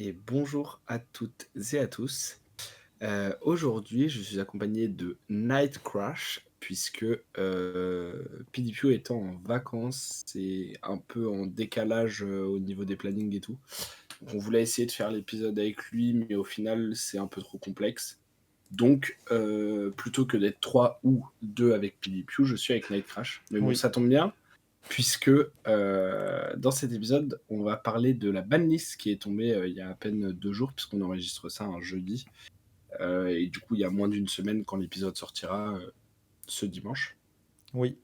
Et bonjour à toutes et à tous. Aujourd'hui, je suis accompagné de Night Crash puisque, PDPO étant en vacances, c'est un peu en décalage, au niveau des plannings et tout. Donc on voulait essayer de faire l'épisode avec lui, mais au final, c'est un peu trop complexe. Donc, plutôt que d'être 3 ou 2 avec PDPO, je suis avec Night Crash. Mais bon, Oui, ça tombe bien puisque dans cet épisode, on va parler de la banlist qui est tombée il y a à peine 2 jours, puisqu'on enregistre ça un jeudi. Et du coup, il y a moins d'une semaine quand l'épisode sortira ce dimanche. oui,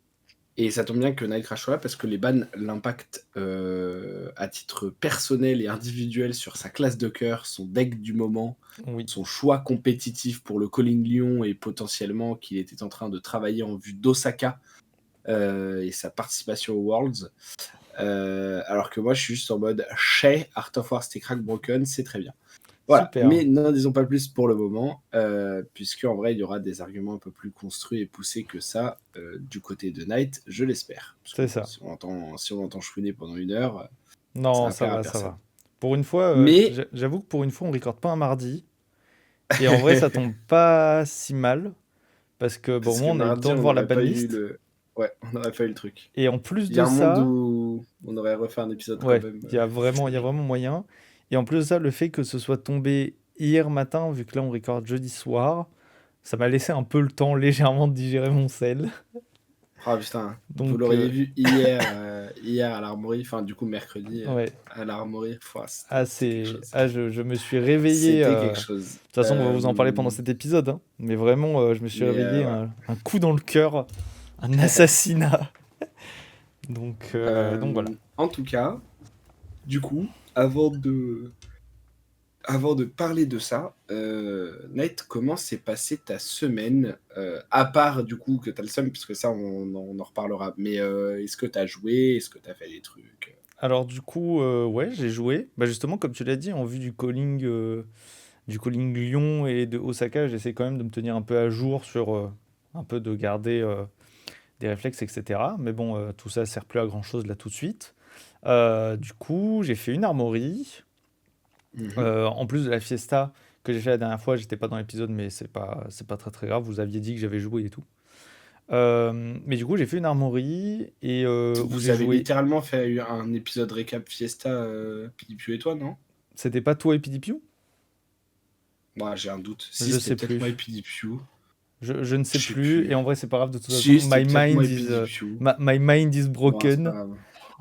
Et ça tombe bien que Night Crash soit là parce que les bans l'impactent à titre personnel et individuel sur sa classe de cœur, son deck du moment, oui, son choix compétitif pour le Calling Lyon et potentiellement qu'il était en train de travailler en vue d'Osaka et sa participation aux Worlds. Alors que moi, je suis juste en mode chez Art of War Stick Crack Broken, c'est très bien. Voilà, super. mais n'en disons pas plus pour le moment, puisque en vrai, il y aura des arguments un peu plus construits et poussés que ça du côté de Knight, je l'espère. Parce que C'est bon, ça. si on entend chouiner pendant 1 heure, ça Non, va ça plaire à va, ça personne. va. Pour une fois, Mais j'avoue que pour une fois, on recorde pas un mardi. Et en vrai, ça tombe pas si mal. Parce que, bon, au parce que moins, on a eu le mardi, temps de on voir la n'aurait pas eu banlist. le. Ouais, on n'aurait pas eu le truc. Et en plus Il y a de un monde ça, où on aurait refait un épisode quand ouais, même. il y a vraiment moyen. Et en plus de ça, le fait que ce soit tombé hier matin, vu que là, on recorde jeudi soir, ça m'a laissé un peu le temps légèrement de digérer mon sel. Ah putain, vous Donc, l'auriez vu hier à l'Armory, enfin du coup mercredi ouais. à l'Armory, Pouah, Ah, c'était quelque chose. je me suis réveillé. C'était quelque chose. De toute façon, on va vous en parler pendant cet épisode, hein. Mais vraiment, je me suis Mais réveillé voilà. un coup dans le cœur, un assassinat. Donc voilà. En tout cas, du coup, avant de parler de ça, Nate, comment s'est passée ta semaine, à part du coup que tu as le seum, puisque ça on en reparlera, mais est-ce que tu as joué? Est-ce que tu as fait des trucs? Alors du coup, ouais, j'ai joué. Bah justement, comme tu l'as dit, en vue du calling Lyon et de Osaka, j'essaie quand même de me tenir un peu à jour sur un peu de garder des réflexes, etc. Mais bon, tout ça sert plus à grand chose là tout de suite. Du coup, j'ai fait une armory. Mmh. En plus de la fiesta que j'ai fait la dernière fois, j'étais pas dans l'épisode, mais c'est pas très très grave. Vous aviez dit que j'avais joué et tout. Mais du coup, j'ai fait une armory et où Vous j'ai avez joué. littéralement fait un épisode récap Fiesta, Pipiu et toi, non? C'était pas toi et PDPU? Moi, j'ai un doute. Si, Je c'était sais peut-être moi et plus. Pipiu. Je ne sais Je sais plus. Et plus. en vrai, c'est pas grave. De toute façon, Si, c'était peut-être moi et Pipiu. my mind is Bon, c'est pas broken. grave.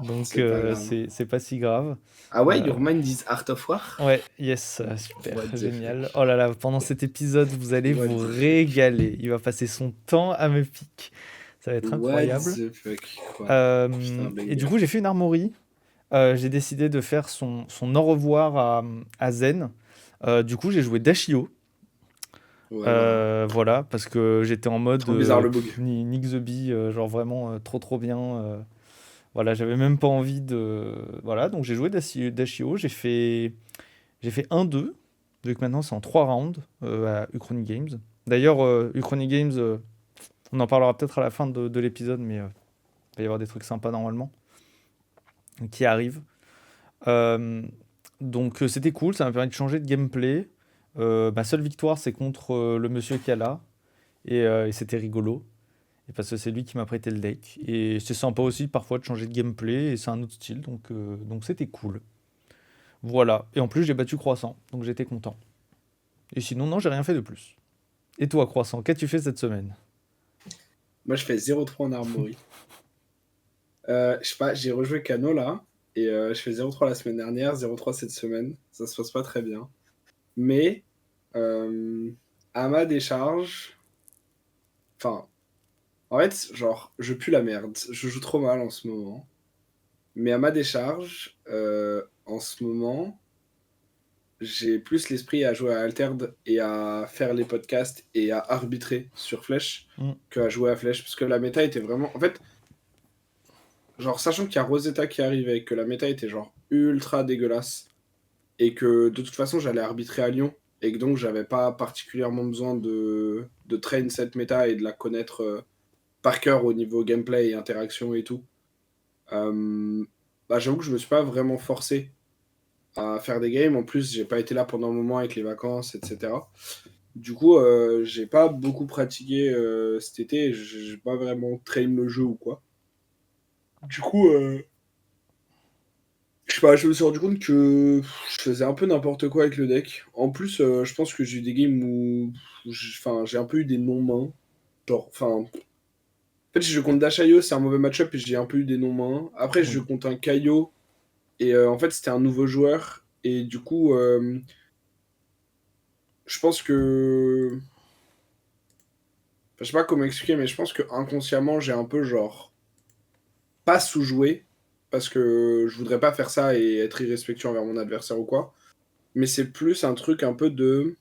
Donc, C'est pas grave. c'est pas si grave. Ah ouais, Euh, Your Mind is Art of War? ouais, yes, super, What the fuck? génial. Oh là là, pendant cet épisode, vous allez What vous the fuck? régaler. Il va passer son temps à me pique. Ça va être What incroyable. the fuck? Quoi? Putain, Et du banger. coup, j'ai fait une armory. J'ai décidé de faire son au revoir à Zen. Du coup, j'ai joué Dashio. Ouais, voilà. Voilà, parce que j'étais en mode Trop bizarre le bug. Nick the Bee, genre vraiment trop trop bien. Voilà, j'avais même pas envie de. Voilà, donc j'ai joué Dashio. J'ai fait 1-2, vu que maintenant c'est en 3 rounds à Uchrony Games. D'ailleurs, Uchrony Games, on en parlera peut-être à la fin de l'épisode, mais il va y avoir des trucs sympas normalement qui arrivent. Euh, donc c'était cool, ça m'a permis de changer de gameplay. Ma seule victoire, c'est contre le monsieur Kala, et c'était rigolo. Et parce que c'est lui qui m'a prêté le deck. Et c'est sympa aussi parfois de changer de gameplay, et c'est un autre style, donc c'était cool. Voilà. Et en plus, j'ai battu Croissant, donc j'étais content. Et sinon, non, j'ai rien fait de plus. Et toi, Croissant, qu'as-tu fait cette semaine? Moi, je fais 0-3 en armory. Je sais pas, j'ai rejoué Kano là. Et je fais 0-3 la semaine dernière, 0-3 cette semaine. Ça se passe pas très bien. Mais euh, à ma décharge, enfin, en fait, genre, je pue la merde. Je joue trop mal en ce moment. Mais à ma décharge, en ce moment, j'ai plus l'esprit à jouer à Altered et à faire les podcasts et à arbitrer sur Flèche Hmm. qu'à jouer à Flèche. Parce que la méta était vraiment. En fait, genre, sachant qu'il y a Rosetta qui arrivait, que la méta était genre ultra dégueulasse et que de toute façon, j'allais arbitrer à Lyon et que donc, j'avais pas particulièrement besoin de train cette méta et de la connaître par cœur au niveau gameplay et interaction et tout. Bah, j'avoue que je me suis pas vraiment forcé à faire des games. En plus, j'ai pas été là pendant un moment avec les vacances, etc. Du coup, j'ai pas beaucoup pratiqué cet été. J'ai pas vraiment train le jeu ou quoi. Du coup, je sais pas, je me suis rendu compte que je faisais un peu n'importe quoi avec le deck. En plus, je pense que j'ai eu des games où j'ai un peu eu des non-mains. Genre, en fait, je joue contre Dashayo, c'est un mauvais match-up et j'ai un peu eu des non-mains. Après, je Oui. joue contre un Kaio et en fait, c'était un nouveau joueur. Et du coup, je pense que. Enfin, je sais pas comment expliquer, mais je pense que inconsciemment, j'ai un peu genre. Pas sous-joué. Parce que je voudrais pas faire ça et être irrespectueux envers mon adversaire ou quoi. Mais c'est plus un truc un peu de.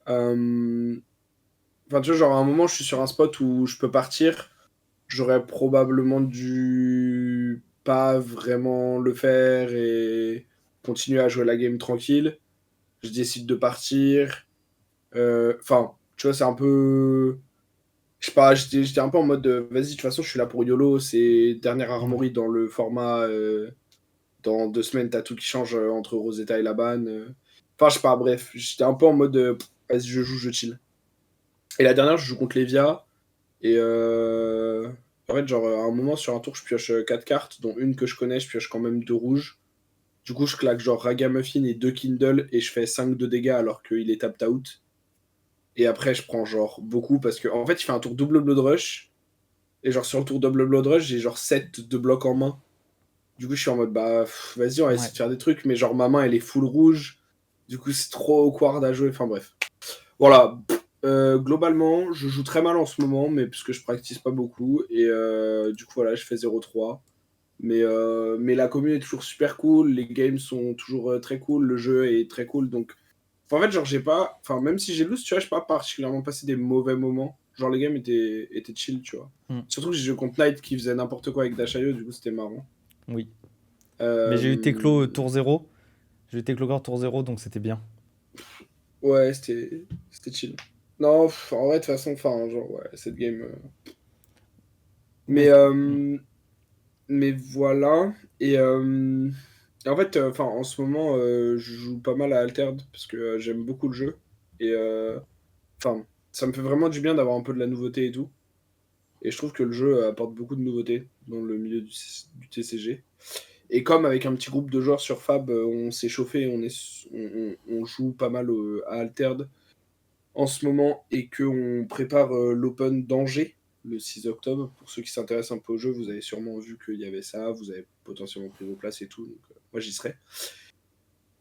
Enfin, tu vois, genre à un moment, je suis sur un spot où je peux partir. J'aurais probablement dû pas vraiment le faire et continuer à jouer la game tranquille. Je décide de partir. Enfin, tu vois, c'est un peu. Je sais pas, j'étais un peu en mode vas-y, de toute façon, je suis là pour YOLO. C'est dernière Ouais. armory dans le format. Dans 2 semaines, t'as tout qui change entre Rosetta et Laban. Enfin, je sais pas, bref. J'étais un peu en mode vas-y, je joue, je chill. Et la dernière, je joue contre Levia. Et en fait, genre, à un moment, sur un tour, je pioche 4 cartes, dont une que je connais, je pioche quand même 2 rouges. Du coup, je claque genre Ragamuffin et 2 Kindle et je fais 5 de dégâts alors qu'il est tapped out. Et après, je prends genre beaucoup parce que en fait, il fait un tour double Blood Rush. Et genre, sur le tour double Blood Rush, j'ai genre 7 de blocs en main. Du coup, je suis en mode bah, vas-y, on va essayer Ouais. de faire des trucs. Mais genre, ma main, elle est full rouge. Du coup, c'est trop awkward à jouer. Enfin, bref. Voilà. Globalement, je joue très mal en ce moment, mais parce que je practice pas beaucoup. Et du coup, voilà, je fais 0-3. Mais la commune est toujours super cool, les games sont toujours très cool, le jeu est très cool. Donc, en fait, genre, j'ai pas. Enfin, même si j'ai loose, tu vois, j'ai pas particulièrement passé des mauvais moments. Genre, les games étaient chill, tu vois. Mm. Surtout que j'ai joué contre Knight qui faisait n'importe quoi avec Dashayo, du coup, c'était marrant. Oui. Mais j'ai eu Teclo Euh, tour 0. J'ai eu Teclo tour 0, donc c'était bien. Ouais, c'était chill. Non, en vrai, de toute façon, enfin, genre, ouais, cette game. Mais, Donc, euh, mais voilà. Et en fait, enfin, en ce moment, je joue pas mal à Altered parce que j'aime beaucoup le jeu. Et enfin, ça me fait vraiment du bien d'avoir un peu de la nouveauté et tout. Et je trouve que le jeu apporte beaucoup de nouveautés dans le milieu du TCG. Et comme avec un petit groupe de joueurs sur Fab, on s'est chauffé, on joue pas mal à Altered en ce moment et qu'on prépare l'Open d'Angers le 6 octobre. Pour ceux qui s'intéressent un peu au jeu, vous avez sûrement vu qu'il y avait ça, vous avez potentiellement pris vos places et tout, donc moi j'y serai.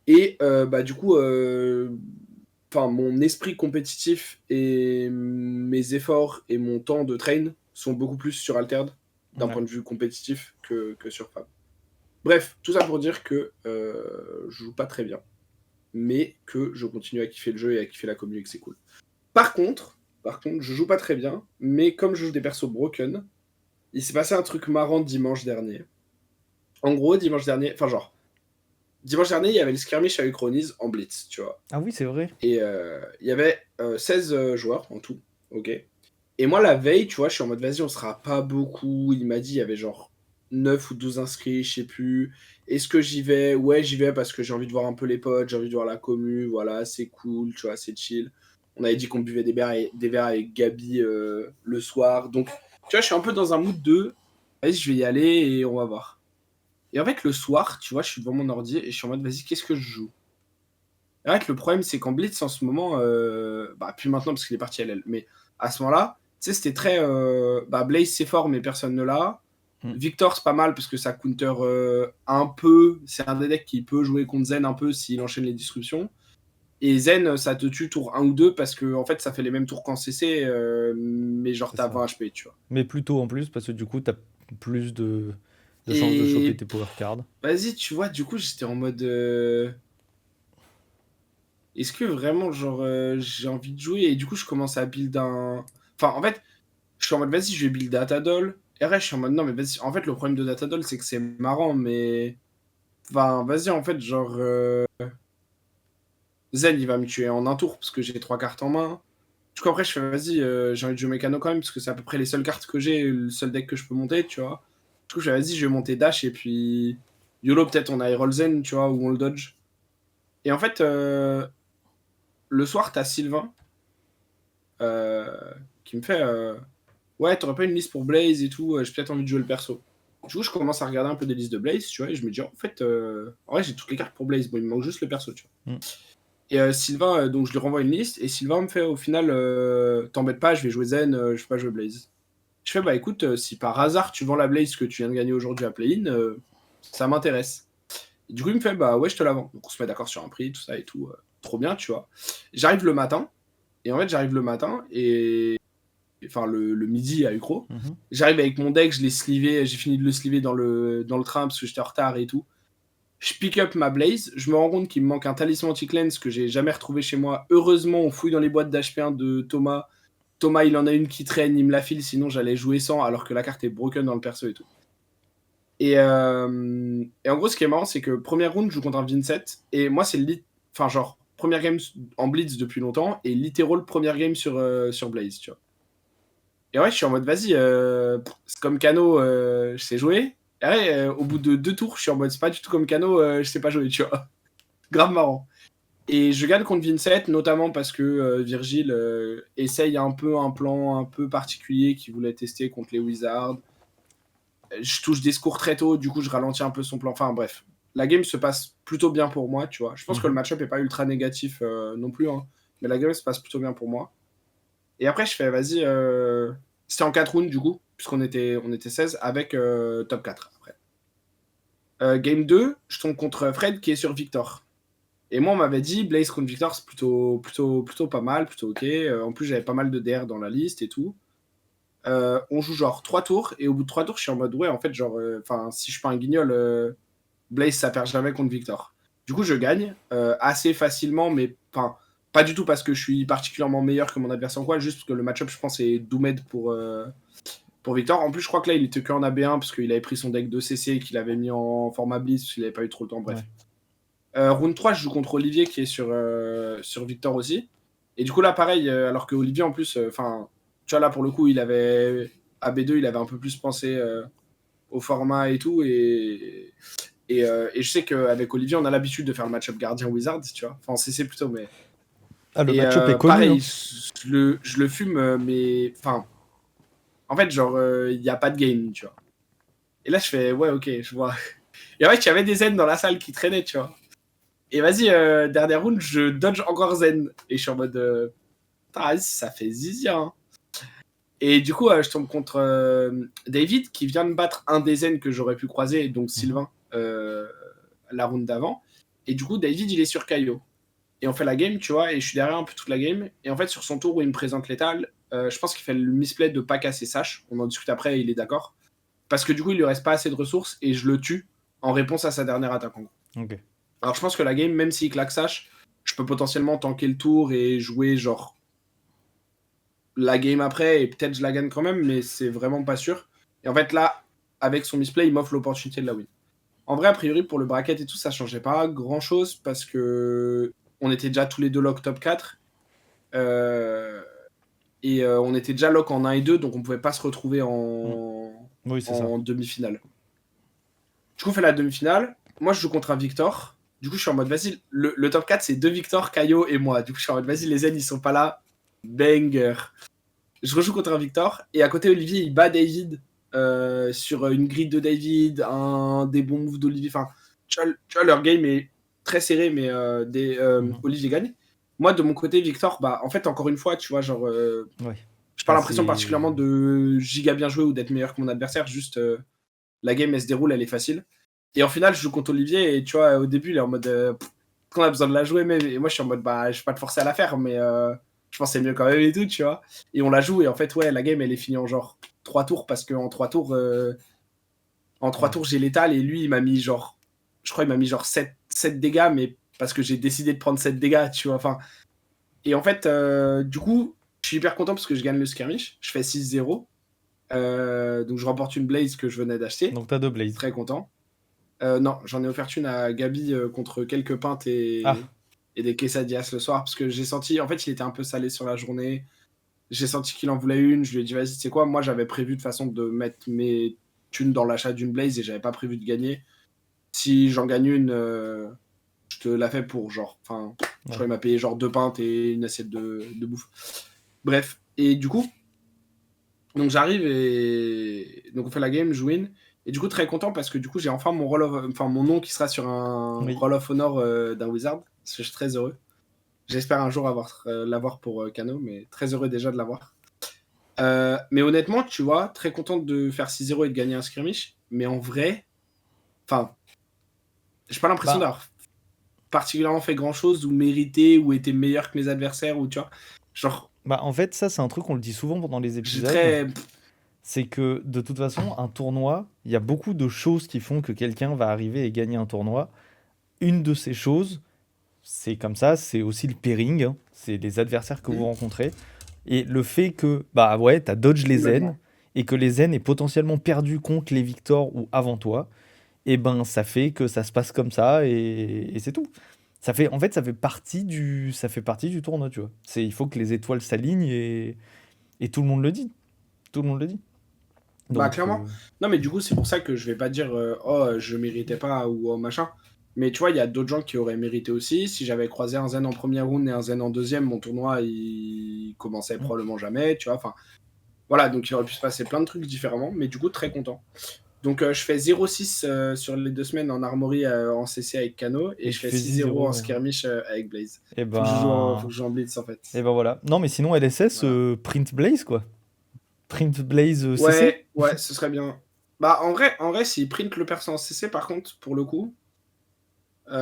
Et bah du coup, mon esprit compétitif et mes efforts et mon temps de train sont beaucoup plus sur Altered d'un ouais. point de vue compétitif que sur Fab. Bref, tout ça pour dire que je joue pas très bien, mais que je continue à kiffer le jeu et à kiffer la communauté, que c'est cool. Par contre, je joue pas très bien, mais comme je joue des persos broken, il s'est passé un truc marrant dimanche dernier. En gros, dimanche dernier, il y avait le skirmish à Uchronize en blitz, tu vois. Ah oui, c'est vrai. Et il y avait 16 joueurs en tout, ok. Et moi, la veille, tu vois, je suis en mode, vas-y, on sera pas beaucoup. Il m'a dit, il y avait genre 9 ou 12 inscrits, je sais plus. Est-ce que j'y vais? Ouais, j'y vais parce que j'ai envie de voir un peu les potes, j'ai envie de voir la commu, voilà, c'est cool, tu vois, c'est chill. On avait dit qu'on buvait des verres avec Gabi le soir. Donc, tu vois, je suis un peu dans un mood de, vas-y, je vais y aller et on va voir. Et en fait, le soir, tu vois, je suis devant mon ordi et je suis en mode, vas-y, qu'est-ce que je joue? Et en fait, le problème, c'est qu'en Blitz, en ce moment, bah, plus maintenant parce qu'il est parti LL, mais à ce moment-là, tu sais, c'était très. Bah, Blaze, c'est fort, mais personne ne l'a. Mm. Victor, c'est pas mal parce que ça counter un peu. C'est un des decks qui peut jouer contre Zen un peu s'il enchaîne les disruptions. Et Zen, ça te tue tour 1 ou 2 parce que en fait, ça fait les mêmes tours qu'en CC, mais genre, C'est t'as ça. 20 HP, tu vois. Mais plutôt en plus, parce que du coup, t'as plus de chances de choper Et tes power cards. vas-y, tu vois, du coup, j'étais en mode. Est-ce que vraiment, genre, j'ai envie de jouer? Et du coup, je commence à build un. Enfin, en fait, je suis en mode, vas-y, je vais build Datadol. Et après, je suis en mode, non, mais vas-y. En fait, le problème de Datadol, c'est que c'est marrant, mais. Enfin, vas-y, en fait, genre. Zen, il va me tuer en un tour parce que j'ai 3 cartes en main. Du coup, après, je fais, vas-y, j'ai envie de jouer Mécano quand même parce que c'est à peu près les seules cartes que j'ai, le seul deck que je peux monter, tu vois. Du coup, je fais, vas-y, je vais monter Dash et puis. YOLO, peut-être on a Roll Zen, tu vois, ou on le dodge. Et en fait, le soir, t'as Sylvain qui me fait ouais, t'aurais pas une liste pour Blaze et tout, j'ai peut-être envie de jouer le perso. Du coup, je commence à regarder un peu des listes de Blaze, tu vois, et je me dis, en fait, en vrai, j'ai toutes les cartes pour Blaze, bon, il me manque juste le perso, tu vois. Et Sylvain, donc je lui renvoie une liste, et Sylvain me fait, au final, t'embête pas, je vais jouer Zen, je vais pas jouer Blaze. Je fais, bah écoute, si par hasard tu vends la Blaze que tu viens de gagner aujourd'hui à Play-In, ça m'intéresse. Et du coup, il me fait, bah ouais, je te la vends. Donc on se met d'accord sur un prix, tout ça et tout, trop bien, tu vois. J'arrive le matin, et en fait, j'arrive le matin, et enfin le midi à Ucro. J'arrive avec mon deck, je l'ai slivé, j'ai fini de le sliver dans le train parce que j'étais en retard et tout. Je pick up ma Blaze, je me rends compte qu'il me manque un talisman anti-cleanse que j'ai jamais retrouvé chez moi. Heureusement, on fouille dans les boîtes d'HP1 de Thomas. Thomas, il en a une qui traîne, il me la file, sinon j'allais jouer sans alors que la carte est broken dans le perso et tout. Et en gros, ce qui est marrant, c'est que première round, je joue contre un Vincent, et moi, c'est enfin, genre, première game en Blitz depuis longtemps, et littéral première game sur Blaze, tu vois. Et ouais, je suis en mode, vas-y, c'est comme Kano, je sais jouer. Et ouais, au bout de 2 tours, je suis en mode, c'est pas du tout comme Kano, je sais pas jouer, tu vois. Grave marrant. Et je gagne contre Vincent, notamment parce que Virgile essaye un peu un plan un peu particulier qu'il voulait tester contre les Wizards. Je touche des scores très tôt, du coup, je ralentis un peu son plan. Enfin, bref. La game se passe plutôt bien pour moi, tu vois. Je pense que le match-up est pas ultra négatif non plus, hein. Mais la game se passe plutôt bien pour moi. Et après, je fais, vas-y, c'était en 4 rounds, du coup, puisqu'on était 16, avec top 4 après. Game 2, je tombe contre Fred qui est sur Victor. Et moi, on m'avait dit, Blaze contre Victor, c'est plutôt pas mal, plutôt ok. En plus, j'avais pas mal de DR dans la liste et tout. On joue genre 3 tours, et au bout de 3 tours, je suis en mode, ouais, en fait, genre, si je suis pas un guignol, Blaze, ça perd jamais contre Victor. Du coup, je gagne assez facilement, mais pas du tout parce que je suis particulièrement meilleur que mon adversaire, quoi, juste parce que le match-up, je pense, est Doomed pour Victor. En plus, je crois que là, il était qu'en AB1 parce qu'il avait pris son deck de CC et qu'il avait mis en format Blitz parce qu'il n'avait pas eu trop le temps. Bref. Ouais. Round 3, je joue contre Olivier qui est sur Victor aussi. Et du coup, là, pareil, alors que Olivier, en plus, tu vois, là, pour le coup, il avait AB2, il avait un peu plus pensé au format et tout. Et je sais qu'avec Olivier, on a l'habitude de faire le match-up Gardien Wizard, tu vois. Enfin, en CC plutôt, mais. Ah, le match-up est connu. Pareil, hein. je le fume, mais. Enfin. En fait, genre, il n'y a pas de game, tu vois. Et là, je fais, ouais, ok, je vois. Et en fait, il y avait des zen dans la salle qui traînaient, tu vois. Et vas-y, dernière round, je dodge encore zen. Et je suis en mode, vas-y, ça fait zizi, hein. Et du coup, je tombe contre David, qui vient de battre un des zen que j'aurais pu croiser, donc Sylvain, la round d'avant. Et du coup, David, il est sur Kaio. Et on fait la game, tu vois, et je suis derrière un peu toute la game. Et en fait, sur son tour où il me présente l'étal, je pense qu'il fait le misplay de pas casser Sash. On en discute après, il est d'accord. Parce que du coup, il lui reste pas assez de ressources et je le tue en réponse à sa dernière attaque, en gros. Okay. Alors, je pense que la game, même s'il claque Sash, je peux potentiellement tanker le tour et jouer genre la game après, et peut-être je la gagne quand même, mais c'est vraiment pas sûr. Et en fait, là, avec son misplay, il m'offre l'opportunité de la win. En vrai, a priori, pour le bracket et tout, ça changeait pas grand-chose parce que on était déjà tous les deux lock top 4. Et on était déjà lock en 1 et 2, donc on pouvait pas se retrouver en demi-finale. Du coup, on fait la demi-finale. Moi, je joue contre un Victor. Du coup, je suis en mode, vas-y, le top 4, c'est 2 Victor, Caio et moi. Du coup, je suis en mode, vas-y, les zen, ils sont pas là. Banger. Je rejoue contre un Victor. Et à côté, Olivier, il bat David sur une grille de David, des bons moves d'Olivier. Enfin, tu vois, leur game est très serré, mais Olivier gagne. Moi, de mon côté, Victor, bah, en fait, encore une fois, tu vois, genre, j'ai pas l'impression particulièrement de giga bien jouer ou d'être meilleur que mon adversaire. Juste, la game, elle se déroule, elle est facile. Et en final, je joue contre Olivier et tu vois, au début, il est en mode, qu'on a besoin de la jouer, mais et moi, je suis en mode, bah, je vais pas te forcer à la faire, mais je pense que c'est mieux quand même et tout, tu vois. Et on la joue, et en fait, ouais, la game, elle est finie en genre 3 tours, parce qu'en 3 tours, tours, j'ai l'étal, et lui, il m'a mis genre, je crois, il m'a mis genre 7 dégâts, mais parce que j'ai décidé de prendre 7 dégâts, tu vois. Enfin, et en fait, du coup, je suis hyper content parce que je gagne le skirmish, je fais 6-0. Donc je remporte une Blaze que je venais d'acheter. Donc t'as 2 Blaze. Très content. Non, j'en ai offert une à Gabi contre quelques pintes et des quesadillas le soir, parce que j'ai senti, en fait, il était un peu salé sur la journée. J'ai senti qu'il en voulait une. Je lui ai dit, vas-y, c'est quoi, moi j'avais prévu de façon de mettre mes thunes dans l'achat d'une Blaze et j'avais pas prévu de gagner. Si j'en gagne une, je te la fais pour genre. Enfin, je Ouais. crois qu'il m'a payé genre 2 pintes et une assiette de bouffe. Bref, et du coup, donc j'arrive et donc on fait la game, je win. Et du coup, très content parce que du coup, j'ai enfin mon nom qui sera sur un Oui. Roll of Honor d'un Wizard. Parce que je suis très heureux. J'espère un jour l'avoir pour Kano, mais très heureux déjà de l'avoir. Mais honnêtement, tu vois, très content de faire 6-0 et de gagner un skirmish. Mais en vrai, enfin, j'ai pas l'impression Bah, d'avoir particulièrement fait grand chose ou mérité ou été meilleur que mes adversaires ou tu vois. Genre, en fait, ça, c'est un truc qu'on le dit souvent pendant les j'ai épisodes. très. C'est que de toute façon, un tournoi, il y a beaucoup de choses qui font que quelqu'un va arriver et gagner un tournoi. Une de ces choses, c'est comme ça, c'est aussi le pairing, hein. C'est les adversaires que vous rencontrez. Et le fait que, bah ouais, t'as dodge les zen, Complètement. et que les zen aient potentiellement perdu contre les victors ou avant toi, et ben ça fait que ça se passe comme ça, et c'est tout. En fait, ça fait partie du tournoi, tu vois. Il faut que les étoiles s'alignent, et tout le monde le dit. Tout le monde le dit. Bah, Donc, clairement. Non, mais du coup, c'est pour ça que je vais pas dire oh, je méritais pas ou oh, machin. Mais tu vois, il y a d'autres gens qui auraient mérité aussi. Si j'avais croisé un zen en première round et un zen en deuxième, mon tournoi, il commençait mm. probablement jamais, tu vois. Enfin, voilà, donc il aurait pu se passer plein de trucs différemment, mais du coup, très content. Donc, je fais 0-6 sur les 2 semaines en Armory en CC avec Kano et Et je tu fais fais 6-0 en 10-0. skirmish avec Blaze. Et Faut ben, que je joue en blitz en fait. et ben voilà. Non, mais sinon, LSS, Voilà. Print Blaze, quoi. Print Blaze CC. Ouais, ouais, ce serait bien. Bah, en vrai, s'il print le perso en CC, par contre, pour le coup, moi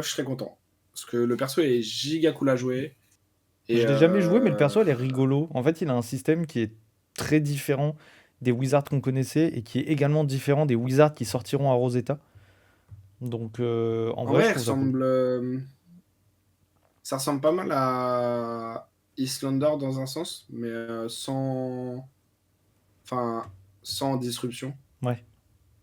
je serais content. Parce que le perso est giga cool à jouer. Et Je l'ai jamais joué, mais le perso, elle est rigolo. En fait, il a un système qui est très différent des wizards qu'on connaissait et qui est également différent des wizards qui sortiront à Rosetta. Donc, en en vrai, je vrai, trouve ça cool. ça ressemble pas mal à Islander dans un sens, mais enfin, sans disruption. Ouais.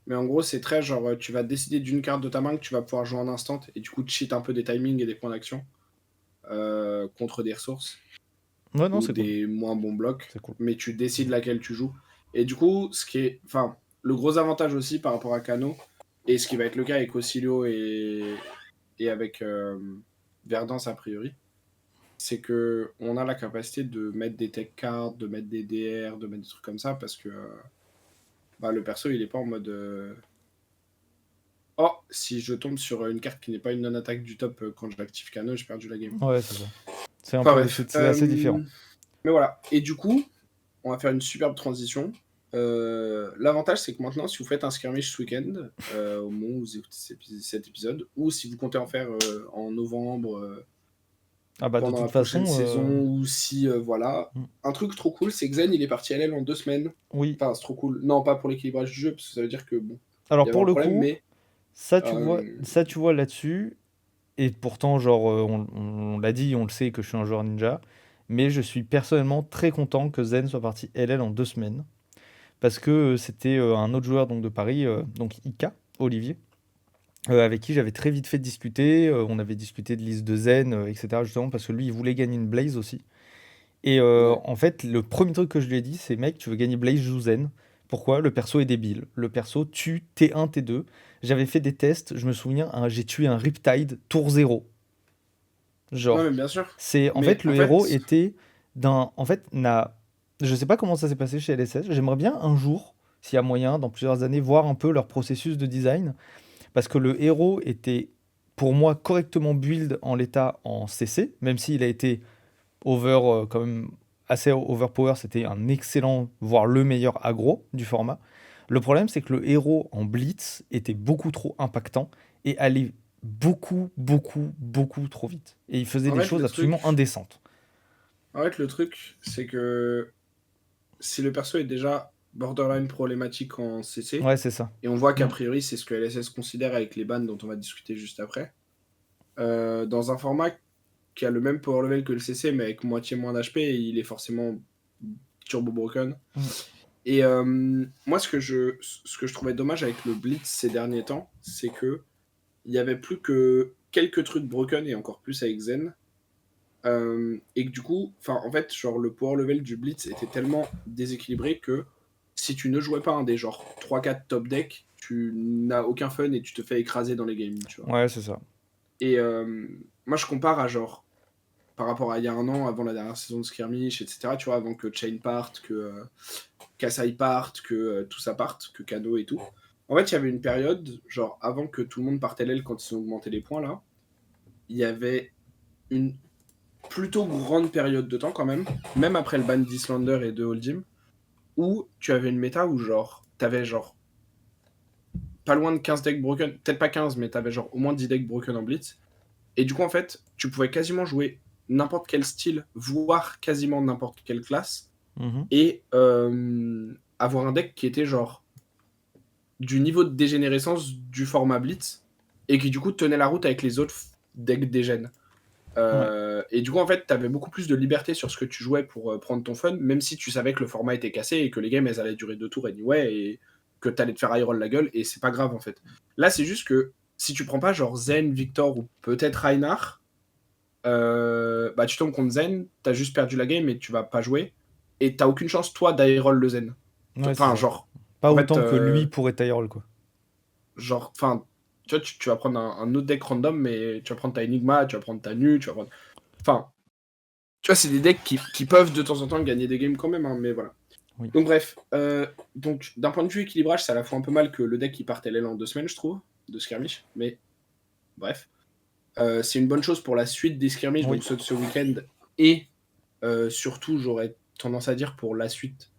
Mais en gros, c'est très genre, tu vas décider d'une carte de ta main que tu vas pouvoir jouer en instant et du coup, cheat un peu des timings et des points d'action contre des ressources Ouais, non, ou c'est cool. des moins bons blocs, C'est cool. mais tu décides laquelle tu joues. Et du coup, enfin, le gros avantage aussi par rapport à Kano, et ce qui va être le cas avec Oscillio et avec Verdance a priori, c'est que on a la capacité de mettre des tech cards, de mettre des DR, de mettre des trucs comme ça, parce que bah, le perso, il est pas en mode oh, si je tombe sur une carte qui n'est pas une non-attaque du top quand j'active Kano, j'ai perdu la game. Ouais, c'est ça. C'est un Enfin peu, bref. c'est assez différent. Mais voilà. Et du coup, on va faire une superbe transition. L'avantage, c'est que maintenant, si vous faites un skirmish ce week-end, au moment où vous écoutez cet épisode, ou si vous comptez en faire en novembre, Ah bah, de pendant la toute prochaine façon, saison, ou si, voilà. mm, Un truc trop cool, c'est que Zen, il est parti LL en 2 semaines. oui. Enfin, c'est trop cool. Non, pas pour l'équilibrage du jeu, parce que ça veut dire que, bon, il Alors, y avait pour un le problème, coup, mais euh, ça, tu vois là-dessus. Et pourtant, genre, on l'a dit, on le sait que je suis un joueur ninja. Mais je suis personnellement très content que Zen soit parti LL en 2 semaines. Parce que c'était un autre joueur donc, de Paris, donc Ika, Olivier, avec qui j'avais très vite fait discuter. On avait discuté de liste de Zen, etc. Justement parce que lui, il voulait gagner une Blaze aussi. Et ouais. en fait, le premier truc que je lui ai dit, c'est mec, tu veux gagner Blaze, joue Zen. Pourquoi? Le perso est débile. Le perso tue T1, T2. J'avais fait des tests, je me souviens, j'ai tué un Riptide tour 0. Non, Genre, mais bien sûr. en Mais fait, en le héros fait, était en fait, je sais pas comment ça s'est passé chez LSS. J'aimerais bien un jour, s'il y a moyen, dans plusieurs années, voir un peu leur processus de design. Parce que le héros était, pour moi, correctement build en l'état en CC, même s'il a été quand même assez overpower. C'était un excellent, voire le meilleur aggro du format. Le problème, c'est que le héros en blitz était beaucoup trop impactant et allait beaucoup, beaucoup, beaucoup trop vite. Et il faisait en des fait, choses absolument indécentes. le truc, c'est que si le perso est déjà borderline problématique en CC, Ouais, c'est ça. et on voit qu'a Mm. priori c'est ce que LSS considère avec les bans dont on va discuter juste après, dans un format qui a le même power level que le CC mais avec moitié moins d'HP, il est forcément turbo broken. Mm. Et moi ce que je trouvais dommage avec le Blitz ces derniers temps, c'est que il y avait plus que quelques trucs broken et encore plus avec Zen. Et que du coup, en fait, genre le power level du Blitz était tellement déséquilibré que si tu ne jouais pas un des genre 3-4 top deck, tu n'as aucun fun et tu te fais écraser dans les games, tu vois. Ouais, c'est ça. Et moi, je compare à genre, par rapport à il y a un an, avant la dernière saison de Skirmish, etc., tu vois, avant que Chain parte, que Kasai parte, que tout ça parte, que Kano et tout. En fait, il y avait une période, genre, avant que tout le monde parte LL quand ils ont augmenté les points, là, il y avait une plutôt grande période de temps, quand même après le ban d'Islander et de Holdim, où tu avais une méta où, genre, t'avais, genre, pas loin de 15 decks broken, peut-être pas 15, mais t'avais, genre, au moins 10 decks broken en Blitz. Et du coup, en fait, tu pouvais quasiment jouer n'importe quel style, voire quasiment n'importe quelle classe, Mhm. et avoir un deck qui était genre du niveau de dégénérescence du format Blitz, et qui du coup tenait la route avec les autres decks dégènes. Et du coup, en fait, t'avais beaucoup plus de liberté sur ce que tu jouais pour prendre ton fun, même si tu savais que le format était cassé et que les games, elles allaient durer 2 tours anyway, et que t'allais te faire high roll la gueule, et c'est pas grave, en fait. Là, c'est juste que si tu prends pas genre Zen, Victor ou peut-être Reinhardt, bah tu tombes contre Zen, t'as juste perdu la game et tu vas pas jouer, et t'as aucune chance, toi, d'high roll le Zen. Ouais, c'est Enfin, ça. genre, Pas en fait, autant que lui pourrait Tyrell, quoi. genre, enfin, tu vois, tu vas prendre un autre deck random, mais tu vas prendre ta Enigma, tu vas prendre ta Nu, tu vas prendre. Enfin, tu vois, c'est des decks qui peuvent de temps en temps gagner des games quand même, hein, mais voilà. Oui. Donc, bref, donc d'un point de vue équilibrage, c'est à la fois un peu mal que le deck qui parte LL en 2 semaines, je trouve, de Skirmish, mais bref. C'est une bonne chose pour la suite des Skirmish, Oui. donc ceux de ce week-end, et surtout, j'aurais tendance à dire pour la suite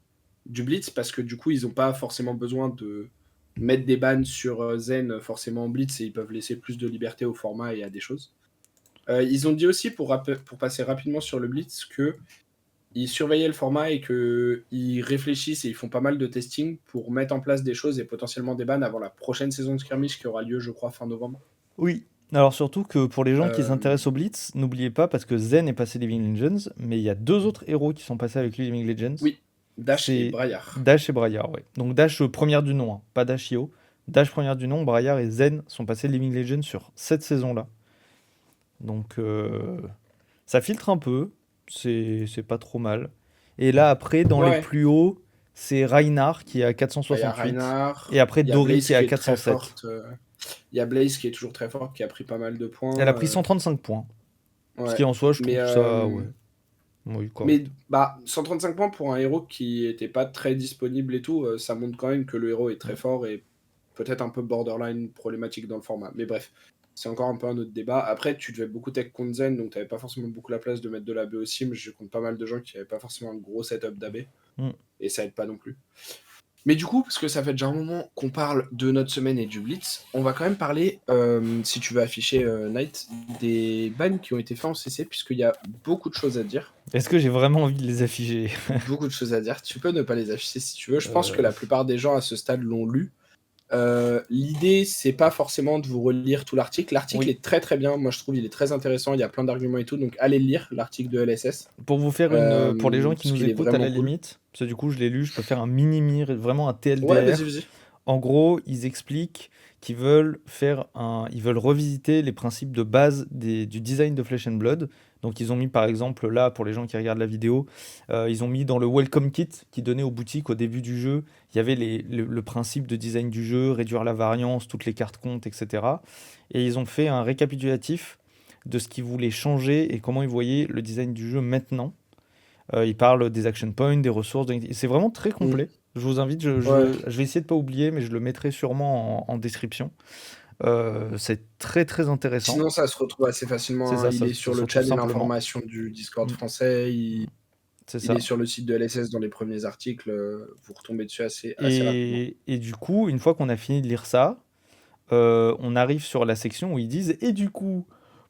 du Blitz, parce que du coup, ils n'ont pas forcément besoin de mettre des bans sur Zen forcément en Blitz, et ils peuvent laisser plus de liberté au format et à des choses. Ils ont dit aussi, pour passer rapidement sur le Blitz, qu'ils surveillaient le format et qu'ils réfléchissent et ils font pas mal de testing pour mettre en place des choses et potentiellement des bans avant la prochaine saison de Skirmish qui aura lieu, je crois, fin novembre. Oui. Alors surtout que pour les gens qui Euh, s'intéressent au Blitz, n'oubliez pas, parce que Zen est passé Living Legends, mais il y a 2 autres héros qui sont passés avec lui Living Legends. Oui, Dash et C'est Braillard. Dash et Braillard, ouais. Donc Dash première du nom, hein, pas Dash IO. Dash première du nom, Braillard et Zen sont passés Living Legends sur cette saison-là. Donc ça filtre un peu, c'est pas trop mal. Et là après, dans les Ouais, plus hauts, c'est Reinhardt qui est à il y a 468. Reinhardt, Et après il y a Dory Blaze qui est qui à est très 407. forte. Il y a Blaze qui est toujours très forte, qui a pris pas mal de Elle a points. pris 135 points. Ce qui Ouais. en soi, je Mais, trouve ça, ouais. Oui, mais correct. bah, 135 points pour un héros qui était pas très disponible et tout, ça montre quand même que le héros est très fort et peut-être un peu borderline problématique dans le format. Mais bref, c'est encore un peu un autre débat. Après, tu devais beaucoup tech contre Zen, donc t'avais pas forcément beaucoup la place de mettre de l'AB aussi, mais je compte pas mal de gens qui avaient pas forcément un gros setup d'AB, Mm. et ça aide pas non plus. Mais du coup, parce que ça fait déjà un moment qu'on parle de notre semaine et du Blitz, on va quand même parler, si tu veux afficher Night, des bans qui ont été faits en CC, puisqu'il y a beaucoup de choses à dire. Est-ce que j'ai vraiment envie de les afficher? Beaucoup de choses à dire. Tu peux ne pas les afficher si tu veux. Je pense que Euh, la plupart des gens à ce stade l'ont lu. L'idée, c'est pas forcément de vous relire tout l'article. L'article Oui. est très très bien. Moi, je trouve il est très intéressant. Il y a plein d'arguments et tout. Donc, allez le lire, l'article de LSS. Pour vous faire pour les gens qui Parce nous qu'il est écoutent à vraiment la cool. limite, parce que du coup je l'ai lu, je peux faire un vraiment un Ouais, vas-y, TLDR. vas-y. En gros, ils expliquent qu'ils veulent ils veulent revisiter les principes de base du design de Flesh and Blood. Donc ils ont mis par exemple là, pour les gens qui regardent la vidéo, ils ont mis dans le Welcome Kit qui donnait aux boutiques au début du jeu, il y avait le principe de design du jeu, réduire la variance, toutes les cartes comptent, etc. Et ils ont fait un récapitulatif de ce qu'ils voulaient changer et comment ils voyaient le design du jeu maintenant. Ils parlent des action points, des ressources, c'est vraiment très Mm. complet. Je vous invite, Ouais. je vais essayer de pas oublier, mais je le mettrai sûrement en description. C'est très très intéressant. Sinon, ça se retrouve assez C'est facilement, hein. ça, Il est ça sur se le retrouve channel simplement. information du Discord Mm, français. c'est Il est ça. sur le site de LSS dans les premiers articles. Vous retombez dessus assez rapidement. Et du coup, une fois qu'on a fini de lire ça, on arrive sur la section où ils disent, et du coup,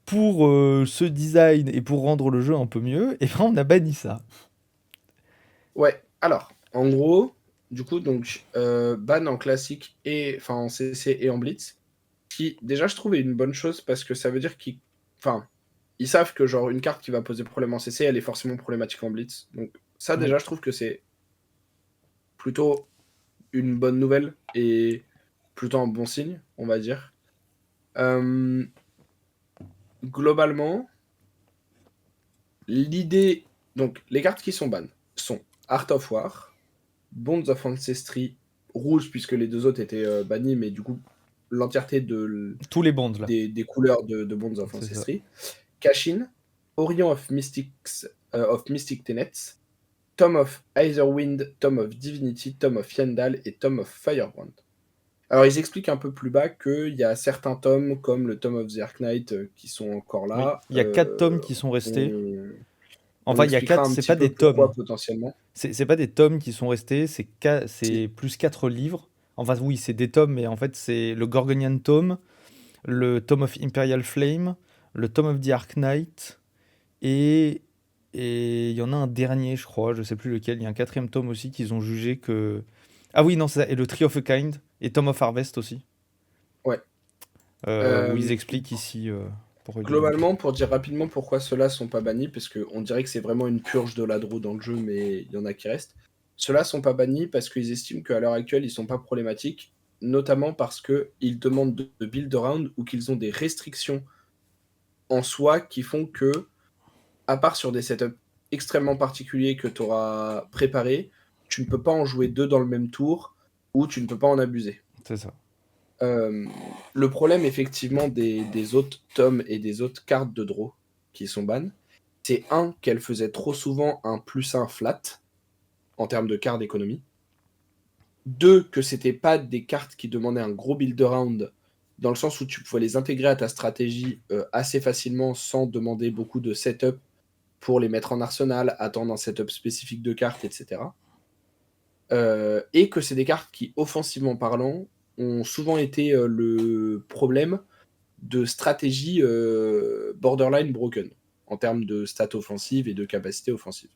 pour ce design et pour rendre le jeu un peu mieux, et ben on a banni ça. Ouais, alors, en gros, du coup, donc, ban en classique et enfin en CC et en Blitz, qui déjà je trouve est une bonne chose parce que ça veut dire qu'ils enfin, ils savent que genre une carte qui va poser problème en CC, elle est forcément problématique en Blitz. Donc ça Oui. déjà je trouve que c'est plutôt une bonne nouvelle et plutôt un bon signe, on va dire. Euh, Globalement, l'idée, donc les cartes qui sont ban sont Art of War, Bonds of Ancestry rouge, puisque les 2 autres étaient bannis, mais du coup, l'entièreté Tous les bandes là. des couleurs de Bonds of C'est ça. Ancestry. Cashin, Orient of Mystic Tenets, Tome of Aetherwind, Tome of Divinity, Tome of Yandal et Tome of Firebrand. Alors, ils expliquent un peu plus bas qu'il y a certains tomes, comme le Tome of the Arknight, qui sont encore Oui. là. Il y a 4 tomes qui sont restés. On Enfin, il y a expliquera 4, un c'est petit pas peu des tomes. pourquoi potentiellement. C'est pas des tomes qui sont restés, Si. c'est plus 4 livres. Enfin, oui, c'est des tomes, mais en fait, c'est le Gorgonian Tome, le Tome of Imperial Flame, le Tome of the Arknight, et il y en a un dernier, je crois, je sais plus lequel. Il y a un 4e tome aussi qu'ils ont jugé que. Ah oui, non, c'est ça. Et le Tree of a Kind, et Tome of Harvest aussi, Ouais. où ils Euh, expliquent ici pourquoi ils l'ont banni. Globalement, pour dire rapidement pourquoi ceux-là sont pas bannis, parce qu'on dirait que c'est vraiment une purge de l'adro dans le jeu, mais il y en a qui restent. Ceux-là sont pas bannis parce qu'ils estiment qu'à l'heure actuelle, ils sont pas problématiques, notamment parce qu'ils demandent de build around ou qu'ils ont des restrictions en soi qui font que, à part sur des setups extrêmement particuliers que tu auras préparés, tu ne peux pas en jouer 2 dans le même tour ou tu ne peux pas en abuser. C'est ça. Le problème, effectivement, des autres tomes et des autres cartes de draw qui sont ban, c'est qu'elles faisaient trop souvent un +1 flat en termes de cartes d'économie. 2, que c'était pas des cartes qui demandaient un gros build around, dans le sens où tu pouvais les intégrer à ta stratégie assez facilement sans demander beaucoup de setup pour les mettre en arsenal, attendre un setup spécifique de cartes, etc. Et que c'est des cartes qui, offensivement parlant, ont souvent été le problème de stratégie borderline broken en termes de stats offensives et de capacité offensive.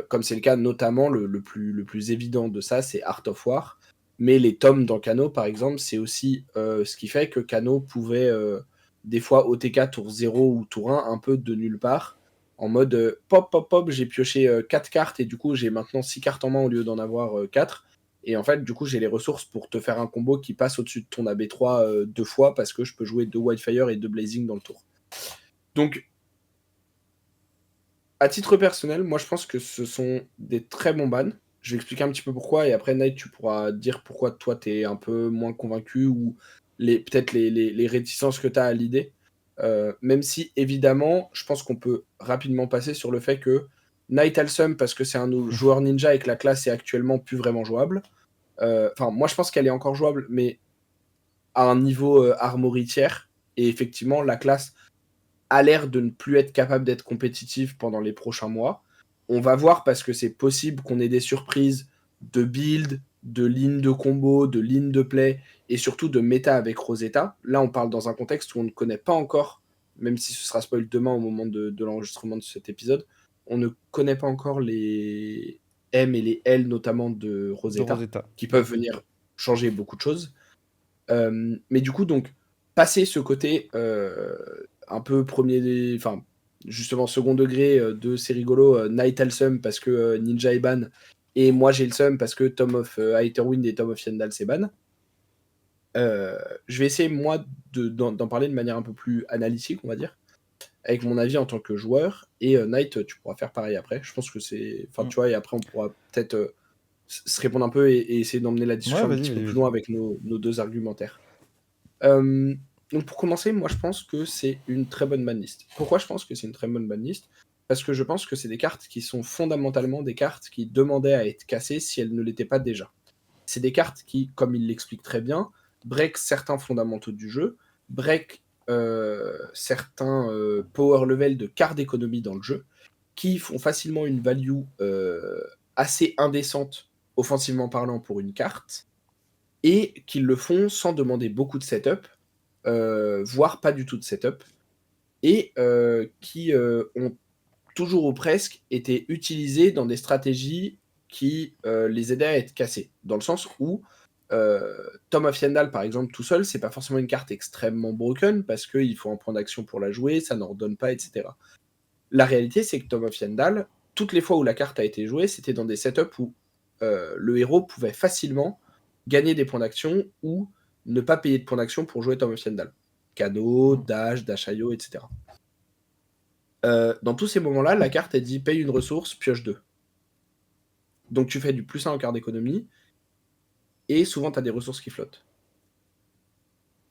Comme c'est le cas notamment, le plus évident de ça, c'est Art of War. Mais les tomes dans Kano, par exemple, c'est aussi ce qui fait que Kano pouvait des fois OTK tour 0 ou tour 1 un peu de nulle part, en mode pop, pop, pop, j'ai pioché 4 cartes et du coup j'ai maintenant 6 cartes en main au lieu d'en avoir 4. Et en fait, du coup, j'ai les ressources pour te faire un combo qui passe au-dessus de ton AB3 2 fois parce que je peux jouer 2 Wildfire et 2 Blazing dans le tour. Donc, à titre personnel, moi je pense que ce sont des très bons bans. Je vais expliquer un petit peu pourquoi et après, Night, tu pourras dire pourquoi toi t'es un peu moins convaincu ou peut-être les réticences que tu as à l'idée. Même si, évidemment, je pense qu'on peut rapidement passer sur le fait que Night Alsum, parce que c'est un joueur ninja et que la classe est actuellement plus vraiment jouable. Enfin, moi je pense qu'elle est encore jouable, mais à un niveau armory tiers. Et effectivement, la classe a l'air de ne plus être capable d'être compétitive pendant les prochains mois. On va voir parce que c'est possible qu'on ait des surprises de build, de ligne de combo, de ligne de play et surtout de méta avec Rosetta. Là, on parle dans un contexte où on ne connaît pas encore, même si ce sera spoil demain au moment de l'enregistrement de cet épisode, on ne connaît pas encore les M et les L notamment de Rosetta, qui peuvent venir changer beaucoup de choses. Mais du coup, donc, passer ce côté un peu enfin, justement second degré de c'est rigolo, Night Alsum parce que Ninja est ban, et moi j'ai le Sum parce que Tome of Aetherwind et Tome of Yandal c'est ban. Je vais essayer, moi, d'en parler de manière un peu plus analytique, on va dire, avec mon avis en tant que joueur, et Night, tu pourras faire pareil après. Je pense que c'est. Enfin, tu vois, et après, on pourra peut-être se répondre un peu et essayer d'emmener la discussion un petit peu plus loin avec nos 2 argumentaires. Donc pour commencer, moi je pense que c'est une très bonne banlist. Pourquoi je pense que c'est une très bonne banlist? Parce que je pense que c'est des cartes qui sont fondamentalement des cartes qui demandaient à être cassées si elles ne l'étaient pas déjà. C'est des cartes qui, comme il l'explique très bien, break certains fondamentaux du jeu, break certains power level de cartes d'économie dans le jeu, qui font facilement une value assez indécente, offensivement parlant, pour une carte, et qui le font sans demander beaucoup de setup, voire pas du tout de setup, et qui ont toujours ou presque été utilisés dans des stratégies qui les aidaient à être cassés. Dans le sens où Tome of Yandal, par exemple, tout seul, c'est pas forcément une carte extrêmement broken parce qu'il faut un point d'action pour la jouer, ça n'en redonne pas, etc. La réalité, c'est que Tome of Yandal, toutes les fois où la carte a été jouée, c'était dans des setups où le héros pouvait facilement gagner des points d'action ou ne pas payer de points d'action pour jouer Tome of Yandal. Kano, Dash, Dashayo, etc. Dans tous ces moments-là, la carte, elle dit paye une ressource, pioche 2. Donc tu fais du +1 en carte d'économie. et souvent tu as des ressources qui flottent.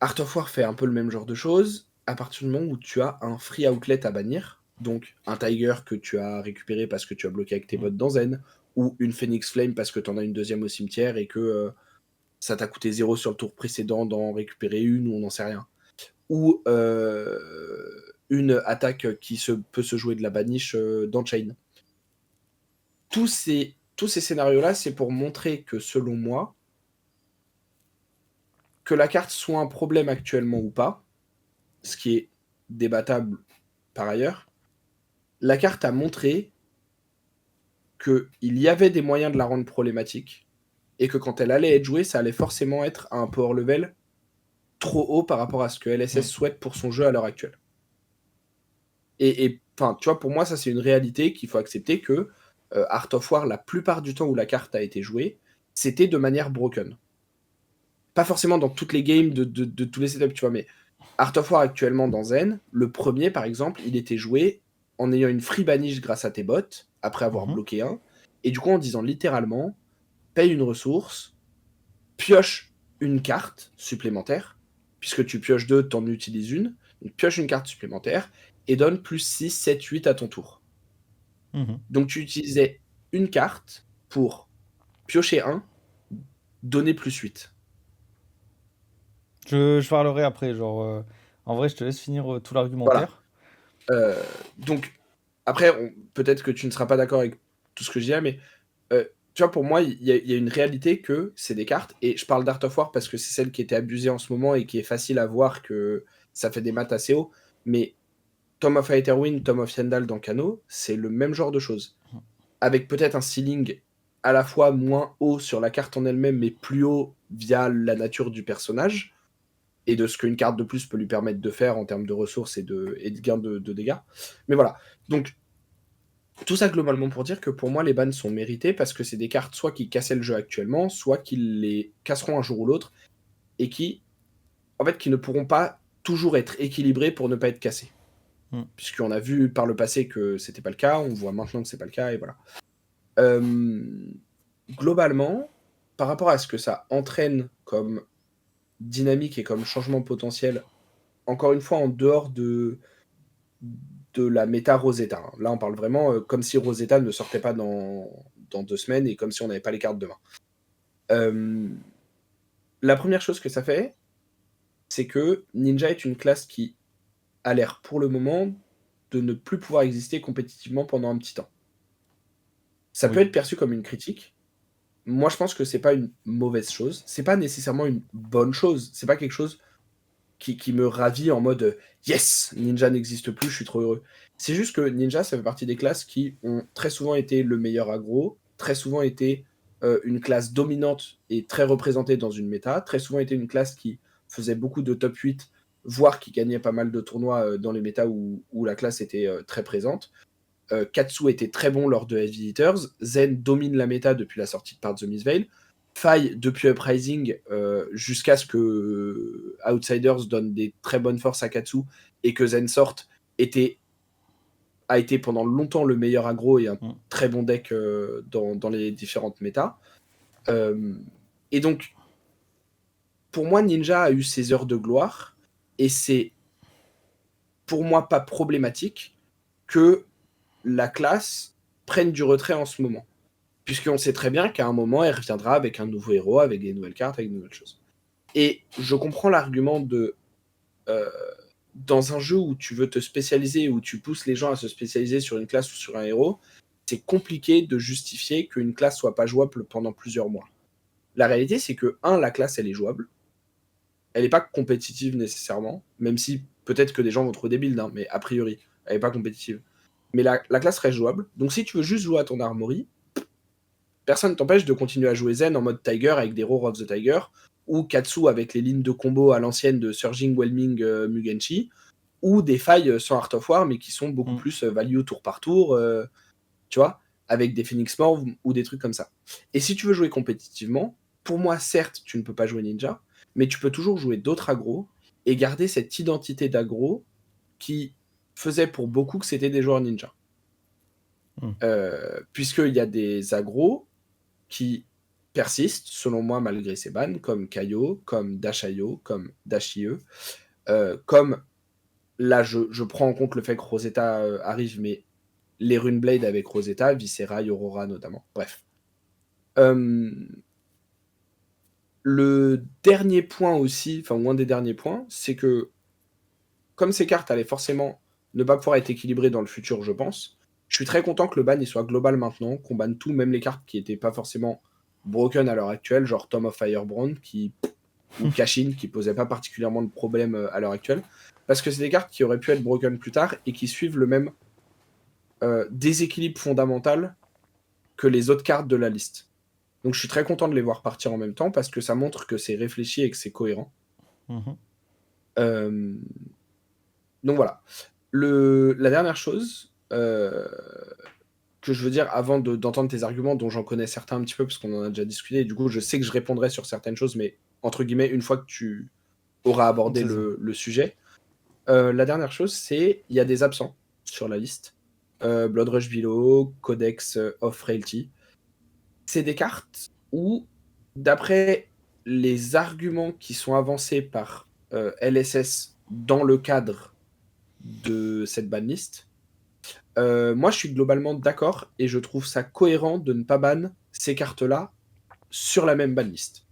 Art of War fait un peu le même genre de choses, à partir du moment où tu as un free outlet à bannir, donc un Tiger que tu as récupéré parce que tu as bloqué avec tes bots dans Zen, ou une Phoenix Flame parce que tu en as une deuxième au cimetière et que ça t'a coûté 0 sur le tour précédent d'en récupérer une, ou on n'en sait rien. Ou une attaque qui peut se jouer de la baniche dans Chain. Tous ces scénarios-là, c'est pour montrer que, selon moi, que la carte soit un problème actuellement ou pas, ce qui est débattable par ailleurs, la carte a montré qu'il y avait des moyens de la rendre problématique, et que quand elle allait être jouée, ça allait forcément être à un power level trop haut par rapport à ce que LSS souhaite pour son jeu à l'heure actuelle. Et enfin, tu vois, pour moi, ça c'est une réalité qu'il faut accepter, que Art of War, la plupart du temps où la carte a été jouée, c'était de manière broken. Pas forcément dans toutes les games de tous les setups, tu vois, mais Art of War actuellement dans Zen, le premier par exemple, il était joué en ayant une free banish grâce à tes bots, après avoir bloqué un, et du coup en disant littéralement, paye une ressource, pioche une carte supplémentaire, puisque tu pioches 2, t'en utilises une, donc pioche une carte supplémentaire, et donne plus 6, 7, 8 à ton tour. Donc tu utilisais une carte pour piocher 1, donner plus 8. Je parlerai après, genre, en vrai, je te laisse finir tout Voilà. l'argumentaire. Donc, après, peut-être que tu ne seras pas d'accord avec tout ce que je dis là, mais tu vois, pour moi, il y a une réalité que c'est des cartes, et je parle d'Art of War parce que c'est celle qui était abusée en ce moment et qui est facile à voir que ça fait des maths assez hauts, mais Tome of Aetherwind, Tome of Yandal dans Kano, c'est le même genre de choses. Avec peut-être un ceiling à la fois moins haut sur la carte en elle-même, mais plus haut via la nature du personnage, et de ce qu'une carte de plus peut lui permettre de faire en termes de ressources et de gains de dégâts. Mais voilà. Donc, tout ça globalement pour dire que pour moi, les bans sont mérités parce que c'est des cartes soit qui cassaient le jeu actuellement, soit qui les casseront un jour ou l'autre, et qui, en fait, qui ne pourront pas toujours être équilibrées pour ne pas être cassées. Puisqu'on a vu par le passé que c'était pas le cas, on voit maintenant que c'est pas le cas, et voilà. Globalement, par rapport à ce que ça entraîne comme dynamique et comme changement potentiel, encore une fois, en dehors de la méta Rosetta. Hein. Là, on parle vraiment comme si Rosetta ne sortait pas dans 2 semaines et comme si on n'avait pas les cartes demain. La première chose que ça fait, c'est que Ninja est une classe qui a l'air pour le moment de ne plus pouvoir exister compétitivement pendant un petit temps. Ça peut être perçu comme une critique. Moi, je pense que c'est pas une mauvaise chose. C'est pas nécessairement une bonne chose. C'est pas quelque chose qui me ravit en mode yes, Ninja n'existe plus, je suis trop heureux. C'est juste que Ninja, ça fait partie des classes qui ont très souvent été le meilleur aggro, très souvent été une classe dominante et très représentée dans une méta, très souvent été une classe qui faisait beaucoup de top 8, voire qui gagnait pas mal de tournois dans les métas où la classe était très présente. Katsu était très bon lors de Heavy Hitters, Zen domine la méta depuis la sortie de Part the Mistveil, Faille depuis Uprising jusqu'à ce que Outsiders donne des très bonnes forces à Katsu et que Zen sorte a été pendant longtemps le meilleur aggro et un très bon deck dans les différentes méta. Et donc, pour moi, Ninja a eu ses heures de gloire et c'est pour moi pas problématique que la classe prenne du retrait en ce moment. Puisqu'on sait très bien qu'à un moment, elle reviendra avec un nouveau héros, avec des nouvelles cartes, avec de nouvelles choses. Et je comprends l'argument de dans un jeu où tu veux te spécialiser, où tu pousses les gens à se spécialiser sur une classe ou sur un héros, c'est compliqué de justifier qu'une classe soit pas jouable pendant plusieurs mois. La réalité, c'est que, la classe, elle est jouable. Elle n'est pas compétitive nécessairement, même si peut-être que des gens vont trouver des builds, hein, mais a priori, elle n'est pas compétitive. Mais la classe reste jouable. Donc si tu veux juste jouer à ton armory, personne ne t'empêche de continuer à jouer Zen en mode Tiger avec des Roar of the Tiger, ou Katsu avec les lignes de combo à l'ancienne de Surging, Whelming, Mugenshi, ou des failles sans Art of War, mais qui sont beaucoup plus value tour par tour, tu vois, avec des Phoenix Morph ou des trucs comme ça. Et si tu veux jouer compétitivement, pour moi, certes, tu ne peux pas jouer Ninja, mais tu peux toujours jouer d'autres agros et garder cette identité d'agro qui faisait pour beaucoup que c'était des joueurs Ninja. Puisqu'il y a des agros qui persistent, selon moi, malgré ces bans, comme Kaio, comme Dash.io, comme Dash.ie, comme là, je prends en compte le fait que Rosetta arrive, mais les Runeblade avec Rosetta, Viscera, Aurora notamment. Bref. Le dernier point aussi, enfin, ou un des derniers points, c'est que comme ces cartes allaient forcément ne pas pouvoir être équilibrées dans le futur, je pense, je suis très content que le ban il soit global maintenant, qu'on banne tout, même les cartes qui n'étaient pas forcément broken à l'heure actuelle, genre Tome of Firebrand ou Kashin, qui posaient pas particulièrement de problème à l'heure actuelle, parce que c'est des cartes qui auraient pu être broken plus tard et qui suivent le même déséquilibre fondamental que les autres cartes de la liste. Donc je suis très content de les voir partir en même temps parce que ça montre que c'est réfléchi et que c'est cohérent. Euh, Donc voilà. La dernière chose que je veux dire avant d'entendre tes arguments, dont j'en connais certains un petit peu parce qu'on en a déjà discuté, et du coup je sais que je répondrai sur certaines choses, mais entre guillemets, une fois que tu auras abordé C'est ça. le sujet, la dernière chose, c'est il y a des absents sur la liste. Blood Rush Below, Codex of Frailty. C'est des cartes où, d'après les arguments qui sont avancés par LSS dans le cadre de cette banlist, moi je suis globalement d'accord et je trouve ça cohérent de ne pas ban ces cartes-là sur la même banlist.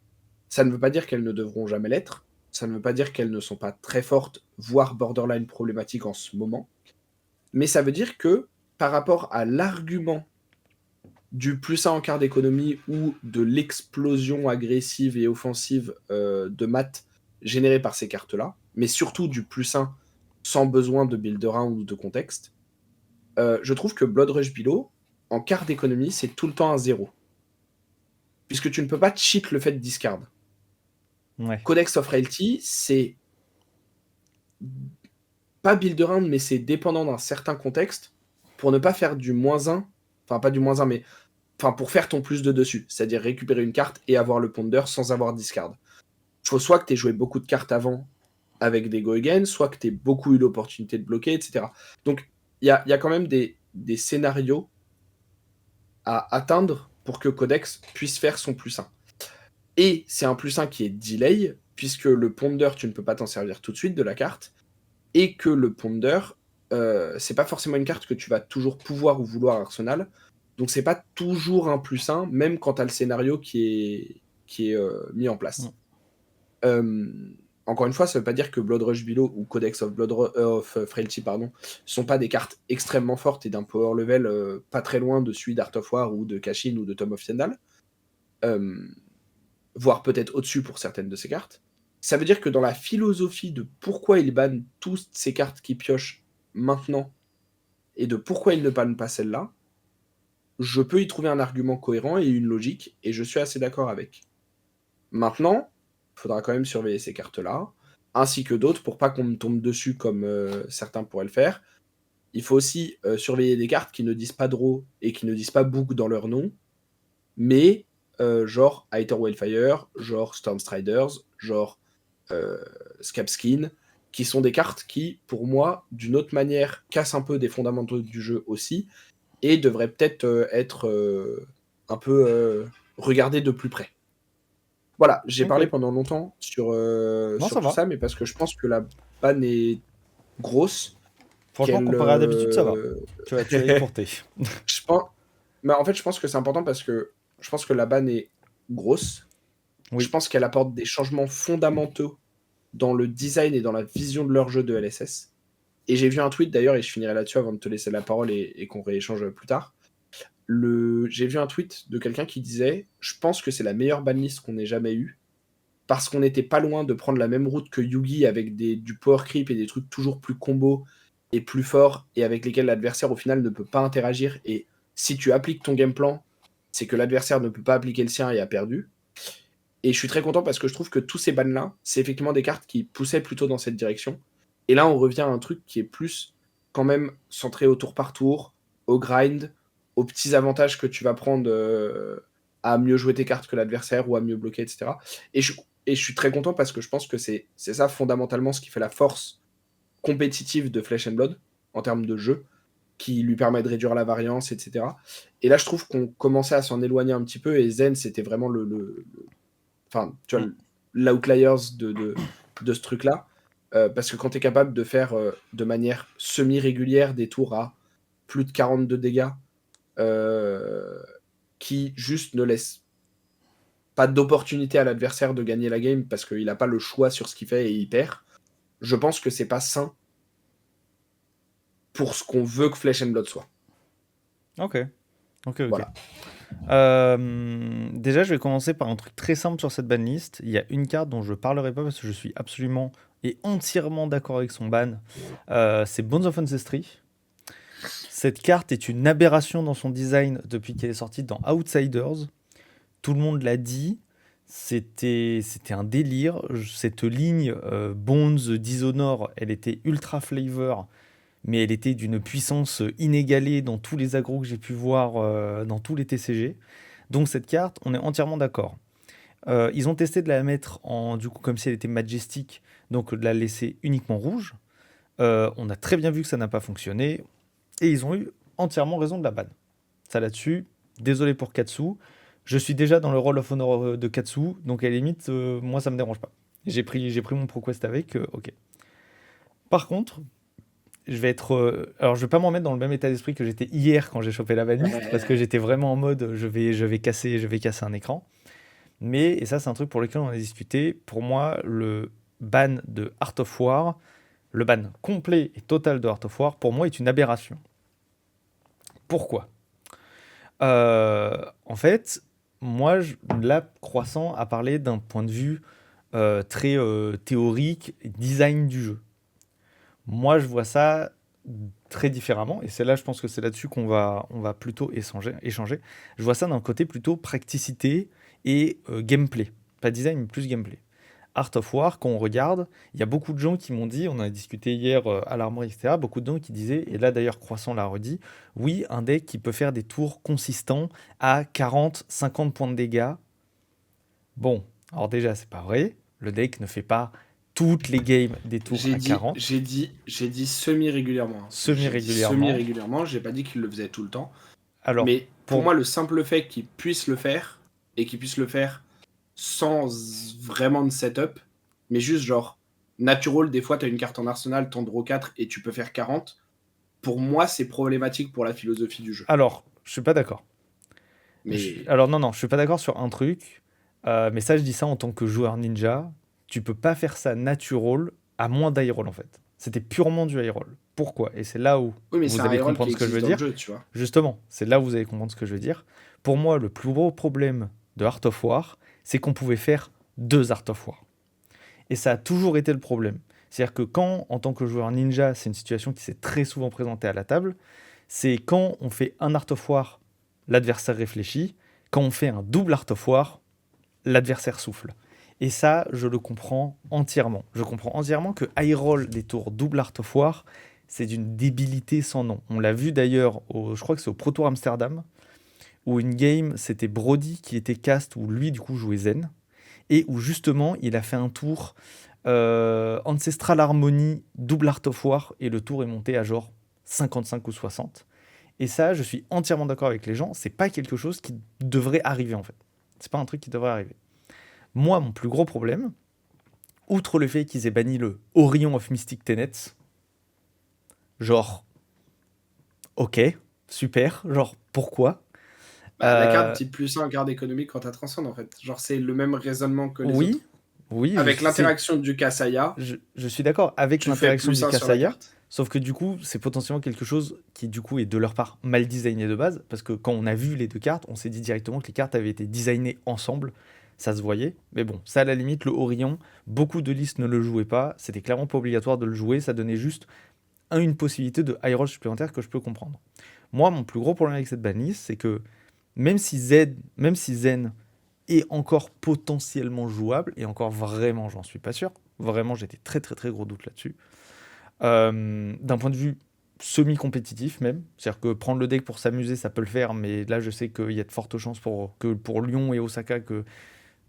Ça ne veut pas dire qu'elles ne devront jamais l'être, ça ne veut pas dire qu'elles ne sont pas très fortes, voire borderline problématiques en ce moment, mais ça veut dire que par rapport à l'argument du plus 1 en quart d'économie ou de l'explosion agressive et offensive de maths générée par ces cartes-là, mais surtout du plus 1 sans besoin de build round ou de contexte, je trouve que Blood Rush Below, en quart d'économie, c'est tout le temps un 0. Puisque tu ne peux pas cheat le fait de discard. Ouais. Codex of Reality, c'est pas build round, mais c'est dépendant d'un certain contexte pour ne pas faire du -1, enfin pas du -1, mais enfin pour faire ton plus de dessus, c'est-à-dire récupérer une carte et avoir le ponder sans avoir discard. Il faut soit que tu aies joué beaucoup de cartes avant avec des go again, soit que tu aies beaucoup eu l'opportunité de bloquer, etc. Donc il y a quand même des scénarios à atteindre pour que Codex puisse faire son plus 1. Et c'est un plus 1 qui est delay, puisque le ponder, tu ne peux pas t'en servir tout de suite de la carte, et que le ponder, c'est pas forcément une carte que tu vas toujours pouvoir ou vouloir Arsenal, donc c'est pas toujours un plus 1, même quand tu as le scénario qui est mis en place. Encore une fois, ça veut pas dire que Blood Rush Below ou Codex of Frailty, pardon, sont pas des cartes extrêmement fortes et d'un power level pas très loin de celui d'Art of War ou de Kashin ou de Tome of Yendal, voire peut-être au-dessus pour certaines de ces cartes. Ça veut dire que dans la philosophie de pourquoi ils bannent toutes ces cartes qui piochent maintenant et de pourquoi ils ne bannent pas celle-là, je peux y trouver un argument cohérent et une logique, et je suis assez d'accord avec. Maintenant, il faudra quand même surveiller ces cartes-là, ainsi que d'autres, pour pas qu'on me tombe dessus comme certains pourraient le faire. Il faut aussi surveiller des cartes qui ne disent pas draw et qui ne disent pas book dans leur nom, mais genre Aether Wildfire, genre Stormstriders, genre Scabskin, qui sont des cartes qui, pour moi, d'une autre manière, cassent un peu des fondamentaux du jeu aussi, et devraient peut-être être un peu regardées de plus près. Voilà, j'ai parlé Ok. pendant longtemps sur Non, ça tout va. ça, mais parce que je pense que la ban est grosse, Franchement, qu'elle... comparé à d'habitude, ça va. Tu as écourté. je pense... Mais en fait, je pense que c'est important parce que je pense que la ban est grosse. Je Oui. pense qu'elle apporte des changements fondamentaux dans le design et dans la vision de leur jeu de LSS. Et j'ai vu un tweet d'ailleurs, et je finirai là-dessus avant de te laisser la parole et qu'on rééchange plus tard. J'ai vu un tweet de quelqu'un qui disait « Je pense que c'est la meilleure banlist qu'on ait jamais eue, parce qu'on n'était pas loin de prendre la même route que Yugi avec du power creep et des trucs toujours plus combos et plus forts, et avec lesquels l'adversaire au final ne peut pas interagir. Et si tu appliques ton game plan, c'est que l'adversaire ne peut pas appliquer le sien et a perdu. » Et je suis très content parce que je trouve que tous ces bans-là, c'est effectivement des cartes qui poussaient plutôt dans cette direction. Et là, on revient à un truc qui est plus quand même centré au tour par tour, au grind, aux petits avantages que tu vas prendre à mieux jouer tes cartes que l'adversaire ou à mieux bloquer, etc. Et je suis très content parce que je pense que c'est ça fondamentalement ce qui fait la force compétitive de Flesh and Blood en termes de jeu, qui lui permet de réduire la variance, etc. Et là, je trouve qu'on commençait à s'en éloigner un petit peu, et Zen, c'était vraiment enfin, tu vois, l'outliers de ce truc-là. Parce que quand tu es capable de faire de manière semi-régulière des tours à plus de 42 dégâts, qui juste ne laissent pas d'opportunité à l'adversaire de gagner la game parce qu'il n'a pas le choix sur ce qu'il fait et il perd, je pense que c'est pas sain pour ce qu'on veut que Flesh and Blood soit. Ok. Voilà. Déjà, je vais commencer par un truc très simple sur cette banlist. Il y a une carte dont je parlerai pas parce que je suis absolument et entièrement d'accord avec son ban. C'est Bones of Ancestry. Cette carte est une aberration dans son design depuis qu'elle est sortie dans Outsiders. Tout le monde l'a dit. C'était un délire. Cette ligne Bones Dishonor, elle était ultra flavor, mais elle était d'une puissance inégalée dans tous les agros que j'ai pu voir dans tous les TCG. Donc cette carte, on est entièrement d'accord. Ils ont testé de la mettre du coup comme si elle était majestic, donc de la laisser uniquement rouge. On a très bien vu que ça n'a pas fonctionné, et ils ont eu entièrement raison de la ban. Ça là-dessus, désolé pour Katsu. Je suis déjà dans le Roll of Honor de Katsu, donc à la limite, moi ça me dérange pas. J'ai pris mon ProQuest avec, ok. Par contre, je vais être. Alors, je vais pas m'en mettre dans le même état d'esprit que j'étais hier quand j'ai chopé la banlist, parce que j'étais vraiment en mode je vais casser un écran. Mais, et ça, c'est un truc pour lequel on a discuté, pour moi, le ban de Art of War, le ban complet et total de Art of War, pour moi, est une aberration. Pourquoi En fait, moi, là, Croissant a parlé d'un point de vue très théorique et design du jeu. Moi, je vois ça très différemment, et c'est là, je pense que c'est là-dessus qu'on va, on va plutôt échanger. Je vois ça d'un côté plutôt practicité et gameplay. Pas design, mais plus gameplay. Art of War, quand on regarde, il y a beaucoup de gens qui m'ont dit, on en a discuté hier à l'armoire, etc., beaucoup de gens qui disaient, et là d'ailleurs Croissant l'a redit, oui, un deck qui peut faire des tours consistants à 40-50 points de dégâts. Bon, alors déjà, c'est pas vrai. Le deck ne fait pas toutes les games des tours à 40. J'ai dit semi-régulièrement. Semi-régulièrement. Semi-régulièrement, j'ai pas dit qu'il le faisait tout le temps. Alors, Mais pour moi, le simple fait qu'il puisse le faire, et qu'il puisse le faire sans vraiment de setup, mais juste genre natural, des fois tu as une carte en arsenal, t'en draw 4 et tu peux faire 40, pour moi c'est problématique pour la philosophie du jeu. alors, je suis pas d'accord. Mais Alors non, je suis pas d'accord sur un truc, mais ça je dis ça en tant que joueur ninja, tu peux pas faire ça natural à moins d'high roll en fait. C'était purement du high roll. Pourquoi? Et c'est là où oui, mais vous c'est un allez high roll qui comprendre ce que je veux existe dans le dire. jeu, tu vois. Justement, c'est là où vous allez comprendre ce que je veux dire. Pour moi, le plus gros problème de Art of War, c'est qu'on pouvait faire 2 Art of War. Et ça a toujours été le problème. C'est-à-dire que quand, en tant que joueur ninja, c'est une situation qui s'est très souvent présentée à la table, c'est quand on fait un Art of War, l'adversaire réfléchit. Quand on fait un double Art of War, l'adversaire souffle. Et ça, je le comprends entièrement. Je comprends entièrement que high roll des tours double Art of War, c'est d'une débilité sans nom. On l'a vu d'ailleurs, je crois que c'est au Pro Tour Amsterdam, où une game, c'était Brody qui était cast, où lui, du coup, jouait Zen, et où justement, il a fait un tour Ancestral Harmony, double Art of War, et le tour est monté à genre 55 ou 60. Et ça, je suis entièrement d'accord avec les gens, c'est pas quelque chose qui devrait arriver en fait. C'est pas un truc qui devrait arriver. Moi, mon plus gros problème, outre le fait qu'ils aient banni le Orion of Mystic Tenets, genre, ok, super, genre, pourquoi La carte dit plus 1 garde économique quand t'as transcende en fait. Genre c'est le même raisonnement que les autres. Oui, avec l'interaction du Kasaya, je suis d'accord avec l'interaction du Kasaya, sauf que du coup, c'est potentiellement quelque chose qui du coup est de leur part mal designé de base, parce que quand on a vu les 2 cartes, on s'est dit directement que les cartes avaient été designées ensemble, ça se voyait, mais bon, ça à la limite, le Orion, beaucoup de listes ne le jouaient pas, c'était clairement pas obligatoire de le jouer, ça donnait juste une possibilité de high roll supplémentaire que je peux comprendre. Moi, mon plus gros problème avec cette banlist, c'est que même si Zen est encore potentiellement jouable, et encore vraiment, j'en suis pas sûr. Vraiment, j'ai des très très très gros doutes là-dessus. D'un point de vue semi-compétitif même, c'est-à-dire que prendre le deck pour s'amuser, ça peut le faire, mais là, je sais qu'il y a de fortes chances que pour Lyon et Osaka, que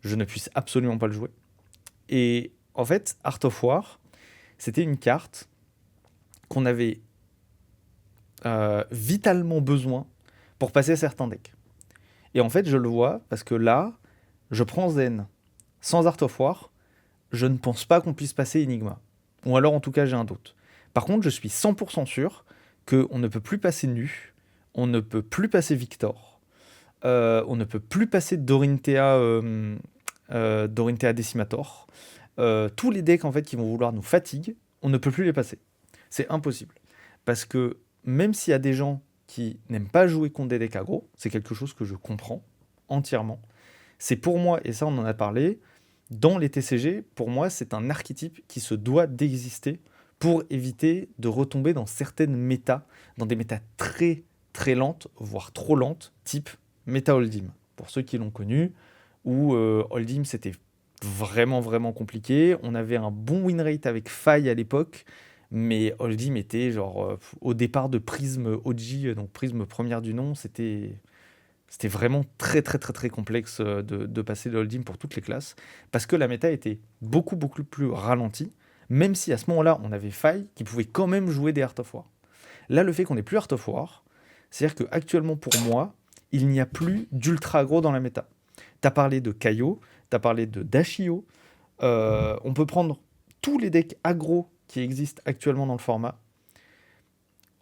je ne puisse absolument pas le jouer. Et en fait, Art of War, c'était une carte qu'on avait vitalement besoin pour passer certains decks. Et en fait, je le vois parce que là, je prends Zen sans Art of War, je ne pense pas qu'on puisse passer Enigma. Ou alors, en tout cas, j'ai un doute. Par contre, je suis 100% sûr qu'on ne peut plus passer Nu, on ne peut plus passer Victor, on ne peut plus passer Dorinthea Decimator. Tous les decks en fait, qui vont vouloir nous fatiguer, on ne peut plus les passer. C'est impossible. Parce que même s'il y a des gens qui n'aiment pas jouer contre des decks aggro, c'est quelque chose que je comprends entièrement. C'est pour moi, et ça on en a parlé, dans les TCG, pour moi c'est un archétype qui se doit d'exister pour éviter de retomber dans certaines métas, dans des métas très très lentes, voire trop lentes, type méta Hold'em. Pour ceux qui l'ont connu, où Hold'em c'était vraiment vraiment compliqué. On avait un bon win rate avec Faille à l'époque, mais Hold'em était genre au départ de Prism OG, donc Prism première du nom, c'était vraiment très très très très complexe de passer le Hold'em pour toutes les classes, parce que la méta était beaucoup beaucoup plus ralentie, même si à ce moment-là on avait Faille qui pouvait quand même jouer des Heart of War. Là, le fait qu'on n'ait plus Heart of War, c'est-à-dire qu'actuellement pour moi, il n'y a plus d'ultra aggro dans la méta. T'as parlé de Kaio, t'as parlé de Dashio. On peut prendre tous les decks aggro qui existent actuellement dans le format.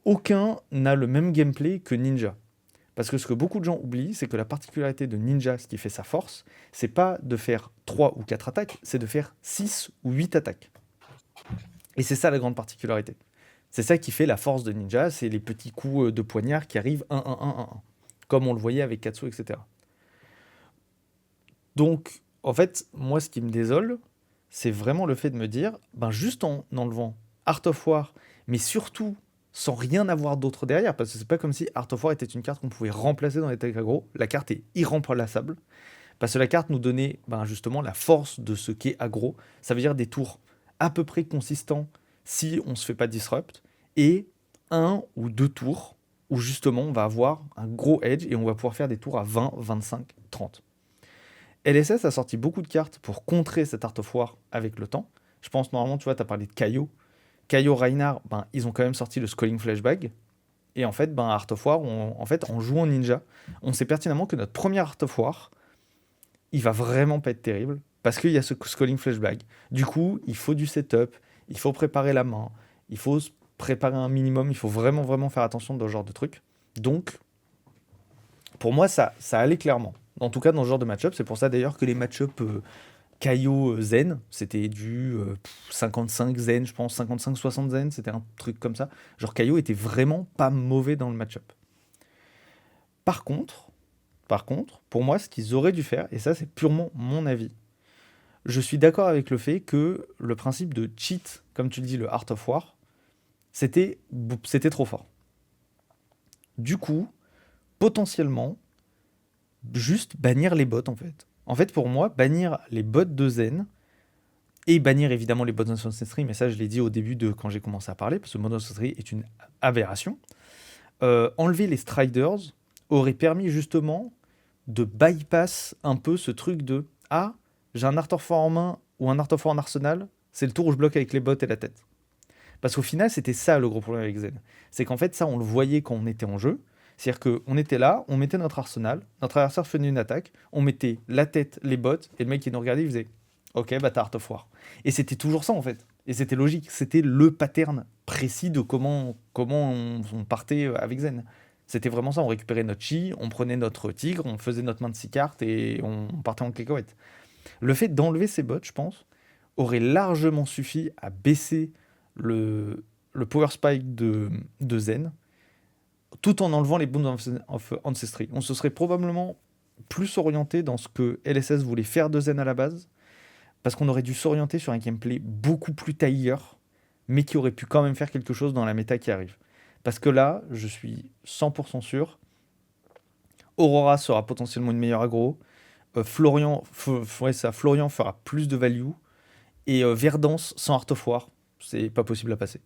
Aucun n'a le même gameplay que Ninja. Parce que ce que beaucoup de gens oublient, c'est que la particularité de Ninja, ce qui fait sa force, c'est pas de faire 3 ou 4 attaques, c'est de faire 6 ou 8 attaques. Et c'est ça la grande particularité. C'est ça qui fait la force de Ninja, c'est les petits coups de poignard qui arrivent 1-1-1-1-1, comme on le voyait avec Katsu, etc. Donc, en fait, moi, ce qui me désole, c'est vraiment le fait de me dire, ben juste en enlevant Art of War, mais surtout sans rien avoir d'autre derrière, parce que c'est pas comme si Art of War était une carte qu'on pouvait remplacer dans les decks aggro. La carte est irremplaçable, parce que la carte nous donnait justement la force de ce qu'est aggro. Ça veut dire des tours à peu près consistants si on se fait pas disrupt, et 1 ou 2 tours où justement on va avoir un gros edge et on va pouvoir faire des tours à 20, 25, 30. LSS a sorti beaucoup de cartes pour contrer cet Art of War avec le temps. Je pense normalement, tu vois, tu as parlé de Kaio. Kaio Reinhardt, ils ont quand même sorti le Sculling Flashbag. Et en fait, Art of War, en jouant Ninja, on sait pertinemment que notre premier Art of War, il va vraiment pas être terrible, parce qu'il y a ce Sculling Flashbag. Du coup, il faut du setup, il faut préparer la main, il faut se préparer un minimum, il faut vraiment vraiment faire attention dans ce genre de truc. Donc, pour moi, ça allait clairement. En tout cas, dans ce genre de match-up, c'est pour ça d'ailleurs que les match-up Kaio Zen, c'était du 55 Zen, je pense, 55-60 Zen, c'était un truc comme ça. Genre Kaio était vraiment pas mauvais dans le match-up. Par contre, pour moi, ce qu'ils auraient dû faire, et ça c'est purement mon avis, je suis d'accord avec le fait que le principe de cheat, comme tu le dis, le Art of War, c'était trop fort. Du coup, potentiellement, juste bannir les bots en fait. En fait, pour moi, bannir les bots de Zen et bannir évidemment les bots d'Ancestry, mais ça je l'ai dit au début de quand j'ai commencé à parler, parce que Mod Ancestry est une aberration. Enlever les Striders aurait permis justement de bypass un peu ce truc de ah, j'ai un Art of War en main ou un Art of War en arsenal, c'est le tour où je bloque avec les bots et la tête. Parce qu'au final, c'était ça le gros problème avec Zen. C'est qu'en fait, ça, on le voyait quand on était en jeu. C'est-à-dire qu'on était là, on mettait notre arsenal, notre adversaire faisait une attaque, on mettait la tête, les bottes, et le mec qui nous regardait, il faisait ok, t'as Art of War. Et c'était toujours ça en fait. Et c'était logique. C'était le pattern précis de comment on partait avec Zen. C'était vraiment ça. On récupérait notre chi, on prenait notre tigre, on faisait notre main de 6 cartes et on partait en cacahuète. Le fait d'enlever ces bots, je pense, aurait largement suffi à baisser le power spike de Zen, tout en enlevant les Bones of Ancestry. On se serait probablement plus orienté dans ce que LSS voulait faire de Zen à la base, parce qu'on aurait dû s'orienter sur un gameplay beaucoup plus tailleur, mais qui aurait pu quand même faire quelque chose dans la méta qui arrive. Parce que là, je suis 100% sûr, Aurora sera potentiellement une meilleure aggro, Florian fera plus de value, et Verdance sans Art of War, c'est pas possible à passer.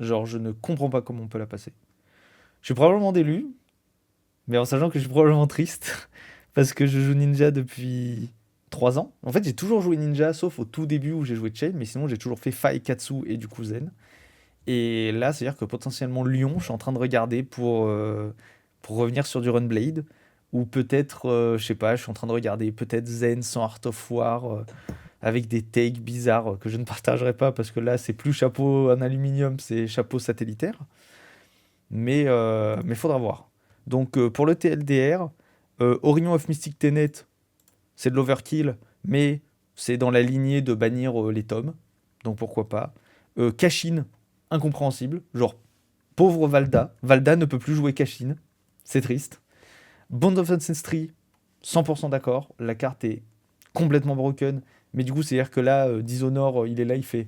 Genre, je ne comprends pas comment on peut la passer. Je suis probablement délu, mais en sachant que je suis probablement triste, parce que je joue Ninja depuis 3 ans. En fait, j'ai toujours joué Ninja, sauf au tout début où j'ai joué Chain, mais sinon j'ai toujours fait Fai, Katsu et du coup Zen. Et là, c'est-à-dire que potentiellement Lyon, je suis en train de regarder pour revenir sur du Runblade. Ou peut-être, je sais pas, je suis en train de regarder peut-être Zen sans Art of War, avec des takes bizarres que je ne partagerai pas parce que là, c'est plus chapeau en aluminium, c'est chapeau satellitaire. Mais faudra voir. Donc pour le TLDR, Orion of Mystic Tenet, c'est de l'overkill, mais c'est dans la lignée de bannir les tomes. Donc pourquoi pas. Kashin, incompréhensible. Genre, pauvre Valda. Valda ne peut plus jouer Kashin. C'est triste. Bond of Ancestry, 100% d'accord. La carte est complètement broken. Mais du coup, c'est-à-dire que là, Dishonor, il est là, il fait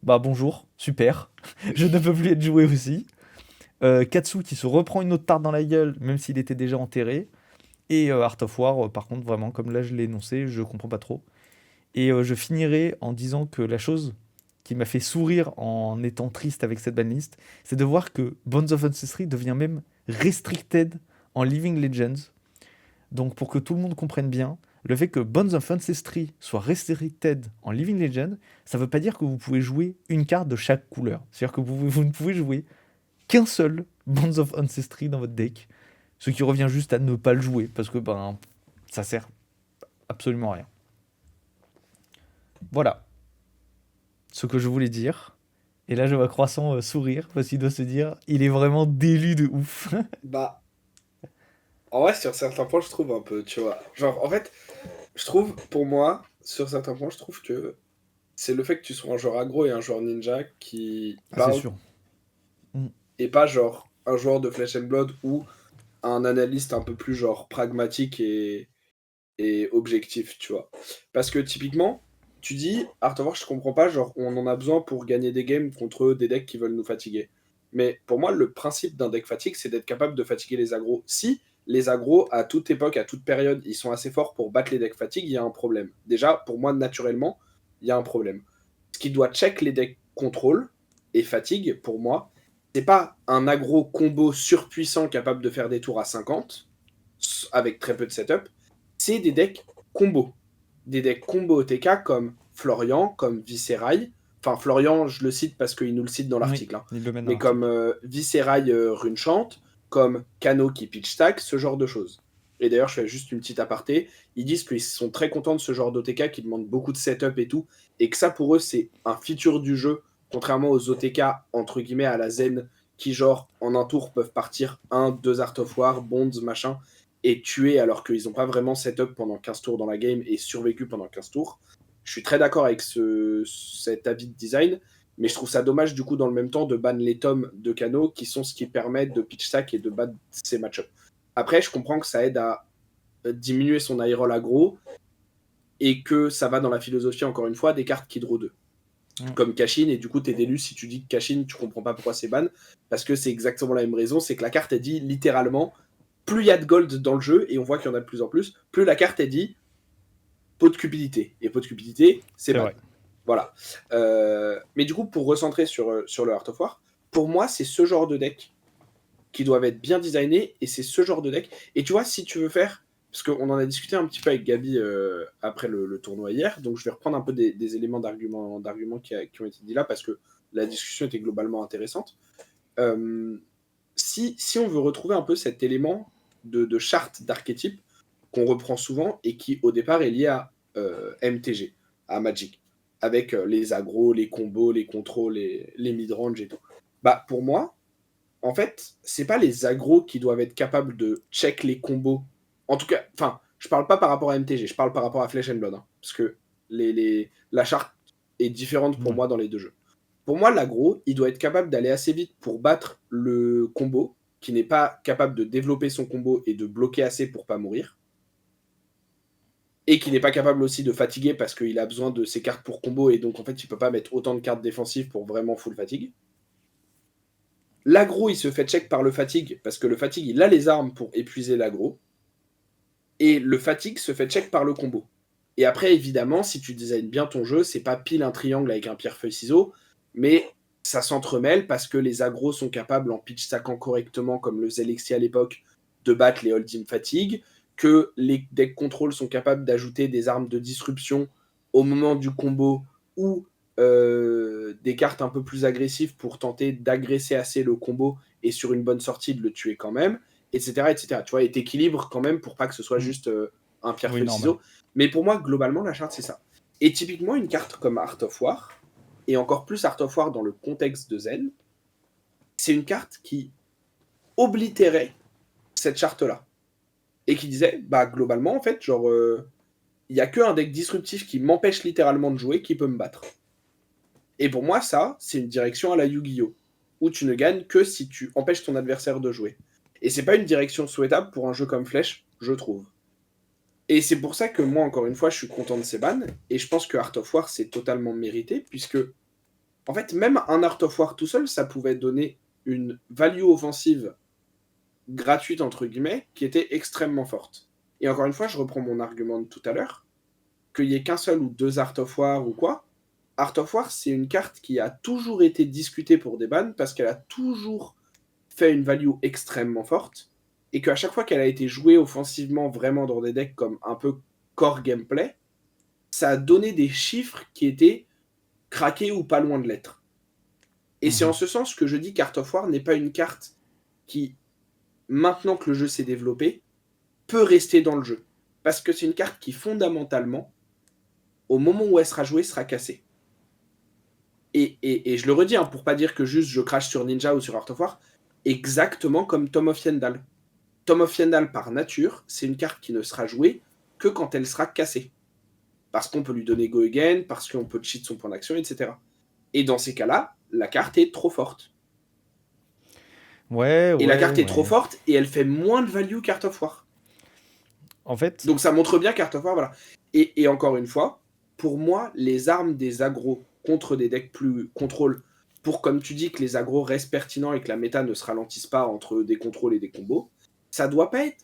bah bonjour, super. Je ne peux plus être joué aussi. Katsu qui se reprend une autre tarte dans la gueule, même s'il était déjà enterré. Et Art of War, par contre, vraiment, comme là je l'ai énoncé, je comprends pas trop. Et je finirai en disant que la chose qui m'a fait sourire en étant triste avec cette banlist, c'est de voir que Bonds of Ancestry devient même restricted en Living Legends. Donc pour que tout le monde comprenne bien, le fait que Bonds of Ancestry soit restricted en Living Legends, ça veut pas dire que vous pouvez jouer une carte de chaque couleur. C'est-à-dire que vous ne pouvez jouer qu'un seul Bonds of Ancestry dans votre deck, ce qui revient juste à ne pas le jouer, parce que ben ça sert absolument à rien. Voilà ce que je voulais dire. Et là, je vois Croissant sourire parce qu'il doit se dire il est vraiment délu de ouf. Bah, en vrai, sur certains points, je trouve un peu, tu vois. Genre, en fait, je trouve, pour moi, sur certains points, je trouve que c'est le fait que tu sois un joueur aggro et un joueur ninja qui Ah, c'est parle, sûr. Mm. et pas genre un joueur de Flesh and Blood ou un analyste un peu plus genre pragmatique et objectif, tu vois. Parce que typiquement, tu dis, Art of War, je comprends pas, genre on en a besoin pour gagner des games contre des decks qui veulent nous fatiguer. Mais pour moi, le principe d'un deck fatigue, c'est d'être capable de fatiguer les agros. Si les agros, à toute époque, à toute période, ils sont assez forts pour battre les decks fatigue, il y a un problème. Déjà, pour moi, naturellement, il y a un problème. Ce qui doit check les decks contrôle et fatigue, pour moi, c'est pas un aggro combo surpuissant capable de faire des tours à 50, avec très peu de setup, c'est des decks combo. Des decks combo OTK comme Florian, comme Viscerai. Enfin, Florian, je le cite parce qu'il nous le cite dans Oui, l'article. Hein. il le mène dans Mais comme l'article. Viscerai Runechant, comme Kano qui pitch stack, ce genre de choses. Et d'ailleurs, je fais juste une petite aparté. Ils disent qu'ils sont très contents de ce genre d'OTK qui demande beaucoup de setup et tout. Et que ça, pour eux, c'est un feature du jeu. Contrairement aux OTK, entre guillemets, à la Zen, qui, genre, en un tour, peuvent partir 1, 2 Art of War, Bonds, machin et tuer alors qu'ils n'ont pas vraiment setup pendant 15 tours dans la game et survécu pendant 15 tours. Je suis très d'accord avec cet avis de design, mais je trouve ça dommage du coup dans le même temps de ban les tomes de Kano qui sont ce qui permet de pitch stack et de battre ces match-ups. Après, je comprends que ça aide à diminuer son high roll aggro et que ça va dans la philosophie, encore une fois, des cartes qui draw 2. Comme Kashin, et du coup, t'es délu si tu dis que Kashin, tu comprends pas pourquoi c'est ban, parce que c'est exactement la même raison, c'est que la carte, elle dit littéralement plus il y a de gold dans le jeu, et on voit qu'il y en a de plus en plus, plus la carte est dit pot de cupidité. Et pot de cupidité, c'est ban. Vrai. Voilà. Mais du coup, pour recentrer sur le Heart of War, pour moi, c'est ce genre de deck qui doivent être bien designés, et c'est ce genre de deck. Et tu vois, si tu veux faire, parce qu'on en a discuté un petit peu avec Gabi après le tournoi hier, donc je vais reprendre un peu des éléments d'arguments qui ont été dit là, parce que la discussion était globalement intéressante. Si on veut retrouver un peu cet élément de charte d'archétype qu'on reprend souvent et qui au départ est lié à MTG, à Magic, avec les agros, les combos, les contrôles, les mid-range et tout. Bah pour moi, en fait, c'est pas les agros qui doivent être capables de check les combos. En tout cas, enfin, je parle pas par rapport à MTG, je parle par rapport à Flesh and Blood, hein, parce que la charte est différente pour Ouais. moi dans les deux jeux. Pour moi, l'agro, il doit être capable d'aller assez vite pour battre le combo, qui n'est pas capable de développer son combo et de bloquer assez pour pas mourir. Et qui n'est pas capable aussi de fatiguer parce qu'il a besoin de ses cartes pour combo et donc en fait il peut pas mettre autant de cartes défensives pour vraiment full fatigue. L'agro il se fait check par le fatigue parce que le fatigue il a les armes pour épuiser l'agro. Et le fatigue se fait check par le combo. Et après évidemment si tu designes bien ton jeu, c'est pas pile un triangle avec un pierre-feuille-ciseau, mais ça s'entremêle parce que les agros sont capables en pitch stackant correctement comme le Zelexi à l'époque de battre les Hold'em fatigue, que les decks contrôle sont capables d'ajouter des armes de disruption au moment du combo ou des cartes un peu plus agressives pour tenter d'agresser assez le combo et sur une bonne sortie de le tuer quand même, etc. etc. Tu vois, et t'équilibres quand même pour pas que ce soit Mm. juste un pierre Oui, feuille normal. ciseaux. Mais pour moi, globalement, la charte, c'est ça. Et typiquement, une carte comme Art of War, et encore plus Art of War dans le contexte de Zen, c'est une carte qui oblitérait cette charte-là. Et qui disait, bah globalement, en fait, genre, il y a qu'un deck disruptif qui m'empêche littéralement de jouer qui peut me battre. Et pour moi, ça, c'est une direction à la Yu-Gi-Oh! Où tu ne gagnes que si tu empêches ton adversaire de jouer. Et c'est pas une direction souhaitable pour un jeu comme Flèche, je trouve. Et c'est pour ça que moi, encore une fois, je suis content de ces bans. Et je pense que Art of War, c'est totalement mérité, puisque, en fait, même un Art of War tout seul, ça pouvait donner une value offensive gratuite, entre guillemets, qui était extrêmement forte. Et encore une fois, je reprends mon argument de tout à l'heure, qu'il n'y ait qu'un seul ou deux Art of War ou quoi, Art of War, c'est une carte qui a toujours été discutée pour des bans parce qu'elle a toujours fait une value extrêmement forte et qu'à chaque fois qu'elle a été jouée offensivement vraiment dans des decks comme un peu core gameplay, ça a donné des chiffres qui étaient craqués ou pas loin de l'être. Et c'est en ce sens que je dis qu'Art of War n'est pas une carte qui, maintenant que le jeu s'est développé, peut rester dans le jeu. Parce que c'est une carte qui, fondamentalement, au moment où elle sera jouée, sera cassée. Et je le redis, hein, pour pas dire que juste je crache sur Ninja ou sur Art of War, exactement comme Tom of Yendal. Tom of Yendal, par nature, c'est une carte qui ne sera jouée que quand elle sera cassée. Parce qu'on peut lui donner Go Again, parce qu'on peut cheat son point d'action, etc. Et dans ces cas-là, la carte est trop forte. Ouais, Et la ouais, carte est trop ouais. forte et elle fait moins de value qu'Art of War. En fait, Donc ça montre bien qu'Art of War, voilà. Et encore une fois, pour moi, les armes des agros contre des decks plus contrôle, pour comme tu dis que les agros restent pertinents et que la méta ne se ralentisse pas entre des contrôles et des combos, ça doit pas être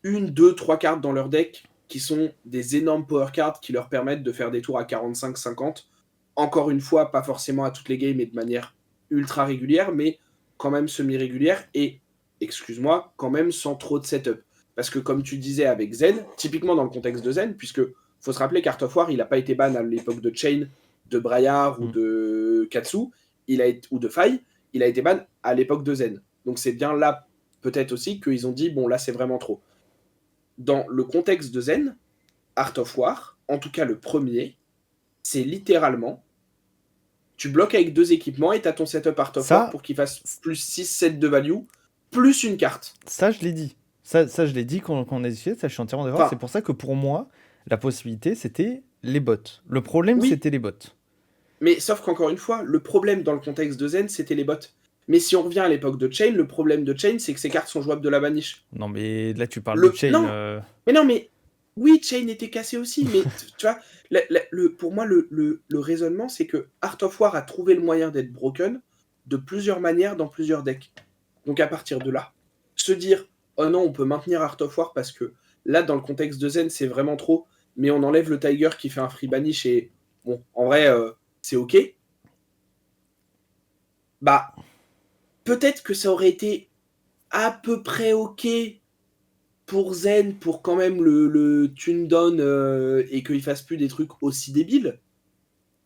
une, deux, trois cartes dans leur deck qui sont des énormes power cards qui leur permettent de faire des tours à 45-50. Encore une fois, pas forcément à toutes les games et de manière ultra régulière, mais quand même semi-régulière et, excuse-moi, quand même sans trop de setup. Parce que comme tu disais avec Zen, typiquement dans le contexte de Zen, puisque faut se rappeler qu'Art of War, il n'a pas été ban à l'époque de Chain, de Briar ou de Katsu, ou de Fai, il a été ban à l'époque de Zen. Donc c'est bien là, peut-être aussi, qu'ils ont dit, bon là c'est vraiment trop. Dans le contexte de Zen, Art of War, en tout cas le premier, c'est littéralement tu bloques avec deux équipements et t'as ton setup Art of War ça, pour qu'il fasse plus 6-7 de value, plus une carte. ça je l'ai dit. Ça, je l'ai dit quand on a discuté, ça je suis entièrement d'accord. C'est Enfin, pour ça que pour moi, la possibilité, c'était les bots. Le problème, oui, c'était les bots. mais sauf qu'encore une fois, le problème dans le contexte de Zen, c'était les bots. Mais si on revient à l'époque de Chain, le problème de Chain, c'est que ces cartes sont jouables de la vanish. Non, mais là, tu parles de Chain. Non, mais non, mais oui, Chain était cassé aussi, mais tu vois, pour moi, le raisonnement, c'est que Art of War a trouvé le moyen d'être broken de plusieurs manières dans plusieurs decks. Donc à partir de là, se dire, oh non, on peut maintenir Art of War parce que là, dans le contexte de Zen, c'est vraiment trop, mais on enlève le Tiger qui fait un free banish et bon, en vrai, c'est ok. Bah, peut-être que ça aurait été à peu près ok pour Zen, pour quand même le tune down et qu'il fasse plus des trucs aussi débiles.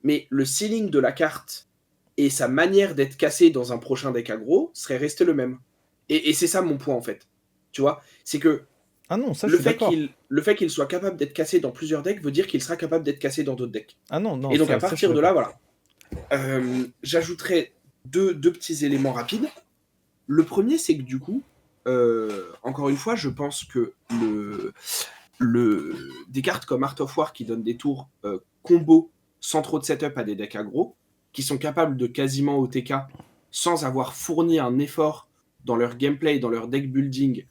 Mais le ceiling de la carte et sa manière d'être cassé dans un prochain deck aggro serait resté le même. Et c'est ça mon point en fait. Tu vois, c'est que Ah non, ça, je suis d'accord. le fait qu'il soit capable d'être cassé dans plusieurs decks veut dire qu'il sera capable d'être cassé dans d'autres decks. Ah non, non, Et donc à ça, je suis partir de là, d'accord. voilà. J'ajouterais deux petits éléments rapides. Le premier, c'est que du coup, encore une fois, je pense que des cartes comme Art of War qui donnent des tours combo sans trop de setup à des decks aggro, qui sont capables de quasiment OTK sans avoir fourni un effort dans leur gameplay, dans leur deck building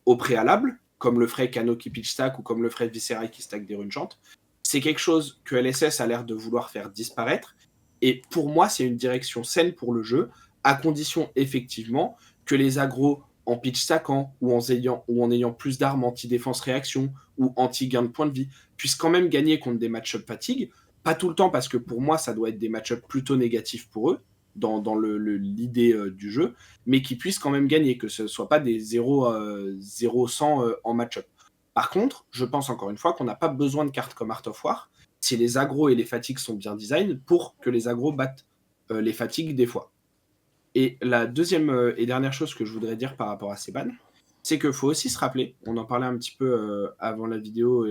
au préalable, comme le ferait Kano qui pitch stack ou comme le ferait Viscerai qui stack des runchantes, c'est quelque chose que LSS a l'air de vouloir faire disparaître. Et pour moi, c'est une direction saine pour le jeu, à condition effectivement que les agros en pitch stackant ou en ayant plus d'armes anti-défense réaction ou anti-gain de points de vie puissent quand même gagner contre des match-up fatigue. Pas tout le temps, parce que pour moi, ça doit être des match-up plutôt négatifs pour eux, dans l'idée du jeu, mais qui puissent quand même gagner, que ce ne soit pas des 0-100 en match-up. Par contre, je pense encore une fois qu'on n'a pas besoin de cartes comme Art of War, si les agros et les fatigues sont bien design pour que les agros battent les fatigues des fois. Et la deuxième et dernière chose que je voudrais dire par rapport à ces bans, c'est qu'il faut aussi se rappeler, on en parlait un petit peu avant la vidéo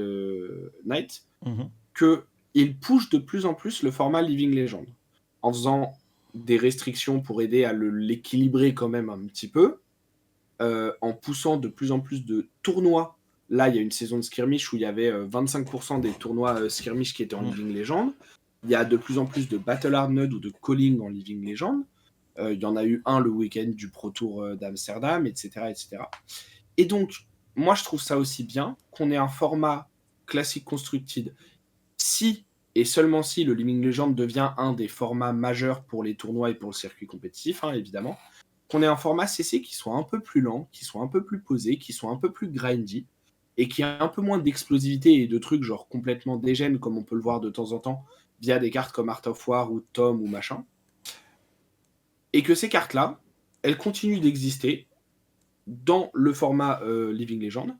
Night, Mhm. qu'il push de plus en plus le format Living Legend, en faisant des restrictions pour aider à l'équilibrer quand même un petit peu, en poussant de plus en plus de tournois. Là, il y a une saison de skirmish où il y avait 25% des tournois skirmish qui étaient en Living Legend. Il y a de plus en plus de Battle Armored ou de Calling en Living Legend. Il y en a eu un le week-end du Pro Tour d'Amsterdam, etc., etc. Et donc, moi, je trouve ça aussi bien qu'on ait un format classique constructed si et seulement si le Living Legend devient un des formats majeurs pour les tournois et pour le circuit compétitif, hein, évidemment, qu'on ait un format CC qui soit un peu plus lent, qui soit un peu plus posé, qui soit un peu plus grindy, et qui a un peu moins d'explosivité et de trucs genre complètement dégènes, comme on peut le voir de temps en temps, via des cartes comme Art of War ou Tom ou machin. Et que ces cartes-là, elles continuent d'exister dans le format Living Legend,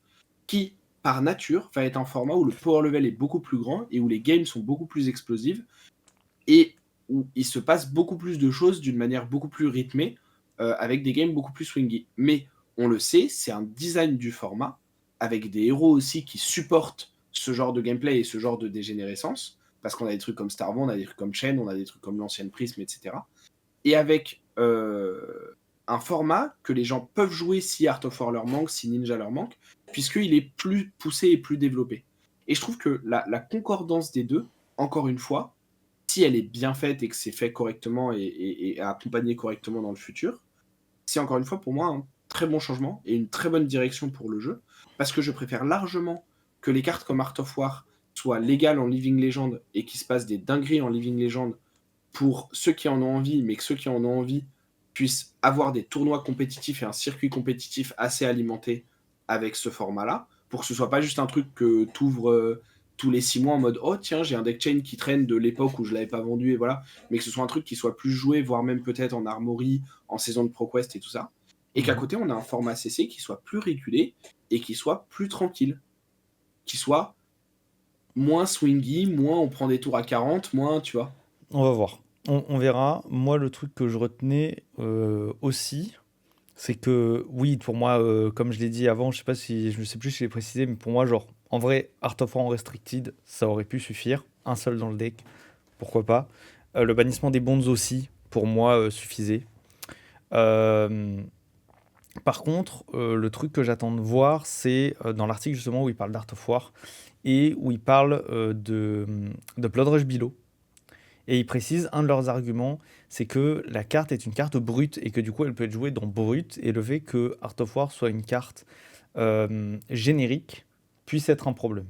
qui, par nature, va être un format où le power level est beaucoup plus grand et où les games sont beaucoup plus explosives et où il se passe beaucoup plus de choses d'une manière beaucoup plus rythmée, avec des games beaucoup plus swingy. Mais on le sait, c'est un design du format, avec des héros aussi qui supportent ce genre de gameplay et ce genre de dégénérescence, parce qu'on a des trucs comme Starvon, on a des trucs comme Shen, on a des trucs comme l'ancienne Prism, etc. Et avec un format que les gens peuvent jouer si Art of War leur manque, si Ninja leur manque, puisqu'il est plus poussé et plus développé. Et je trouve que la concordance des deux, encore une fois, si elle est bien faite et que c'est fait correctement et accompagné correctement dans le futur, c'est encore une fois pour moi un très bon changement et une très bonne direction pour le jeu, parce que je préfère largement que les cartes comme Art of War soient légales en Living Legend et qu'il se passe des dingueries en Living Legend pour ceux qui en ont envie, mais que ceux qui en ont envie puissent avoir des tournois compétitifs et un circuit compétitif assez alimenté avec ce format-là, pour que ce soit pas juste un truc que tu ouvres tous les 6 mois en mode oh tiens j'ai un deck chain qui traîne de l'époque où je l'avais pas vendu et voilà, mais que ce soit un truc qui soit plus joué, voire même peut-être en armory, en saison de ProQuest et tout ça, et qu'à côté on a un format CC qui soit plus régulé et qui soit plus tranquille, qui soit moins swingy, moins on prend des tours à 40, moins tu vois. On va voir. On verra. Moi, le truc que je retenais aussi, c'est que oui, pour moi, comme je l'ai dit avant, je sais pas si, je ne sais plus si je l'ai précisé, mais pour moi, genre, en vrai, Art of War en Restricted, ça aurait pu suffire. Un seul dans le deck, pourquoi pas. Le bannissement des bonds aussi, pour moi, suffisait. Euh, Par contre, le truc que j'attends de voir, c'est dans l'article justement où il parle d'Art of War et où il parle de Blood Rush Below. Et il précise, un de leurs arguments, c'est que la carte est une carte brute et que du coup elle peut être jouée dans brut, et le fait que Art of War soit une carte générique puisse être un problème.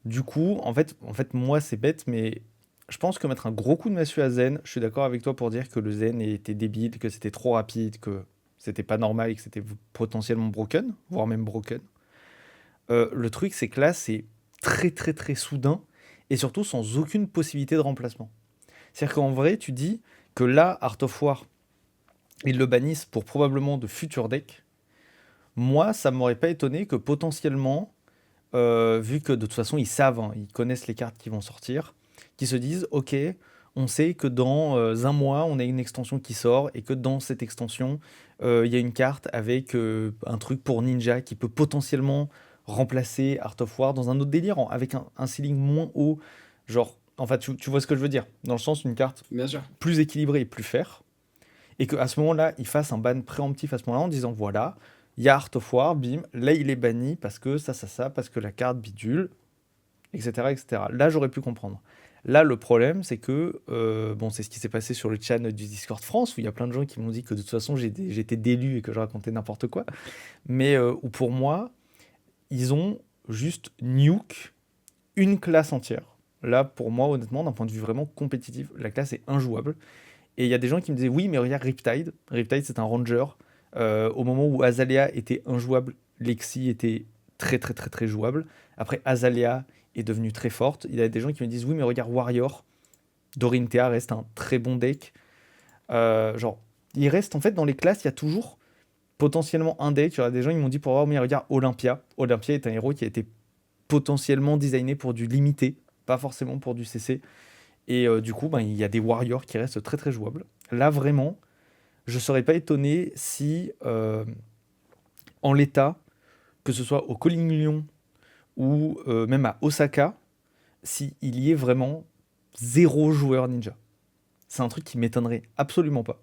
Du coup, en fait moi c'est bête, mais je pense que mettre un gros coup de massue à Zen, je suis d'accord avec toi pour dire que le Zen était débile, que c'était trop rapide, que c'était pas normal et que c'était potentiellement broken, voire même broken. Le truc c'est que là c'est très très très soudain et surtout sans aucune possibilité de remplacement. C'est-à-dire qu'en vrai, tu dis que là, Art of War, ils le bannissent pour probablement de futurs decks. Moi, ça m'aurait pas étonné que potentiellement, vu que de toute façon, ils savent, hein, ils connaissent les cartes qui vont sortir, qu'ils se disent, ok, on sait que dans un mois, on a une extension qui sort et que dans cette extension, il y a une carte avec un truc pour Ninja qui peut potentiellement remplacer Art of War dans un autre délire, avec un ceiling moins haut. Genre, en fait, tu vois ce que je veux dire. Dans le sens, une carte Bien sûr. plus équilibré et plus fair, et qu'à ce moment-là, il fasse un ban préemptif à ce moment-là en disant voilà, il y a Art of War, bim, là il est banni parce que ça, parce que la carte bidule, etc. etc. Là, j'aurais pu comprendre. Là, le problème, c'est que, bon, c'est ce qui s'est passé sur le chat du Discord France, où il y a plein de gens qui m'ont dit que de toute façon, j'étais d'élu et que je racontais n'importe quoi, mais où pour moi, ils ont juste nuke une classe entière. Là, pour moi, honnêtement, d'un point de vue vraiment compétitif, la classe est injouable. Et il y a des gens qui me disaient oui, mais regarde Riptide. Riptide, c'est un ranger. Au moment où Azalea était injouable, Lexi était très très très très jouable. Après, Azalea est devenue très forte. Il y a des gens qui me disent oui, mais regarde Warrior. Dorinthea reste un très bon deck. Genre, il reste en fait dans les classes, il y a toujours potentiellement un deck. Il y a des gens qui m'ont dit pour voir, mais regarde Olympia. Olympia est un héros qui a été potentiellement designé pour du limité pas forcément pour du CC. Et du coup, ben, il y a des warriors qui restent très très jouables. Là, vraiment, je serais pas étonné si, en l'état, que ce soit au Calling Lyon ou même à Osaka, s'il y ait vraiment 0 joueur ninja. C'est un truc qui m'étonnerait absolument pas.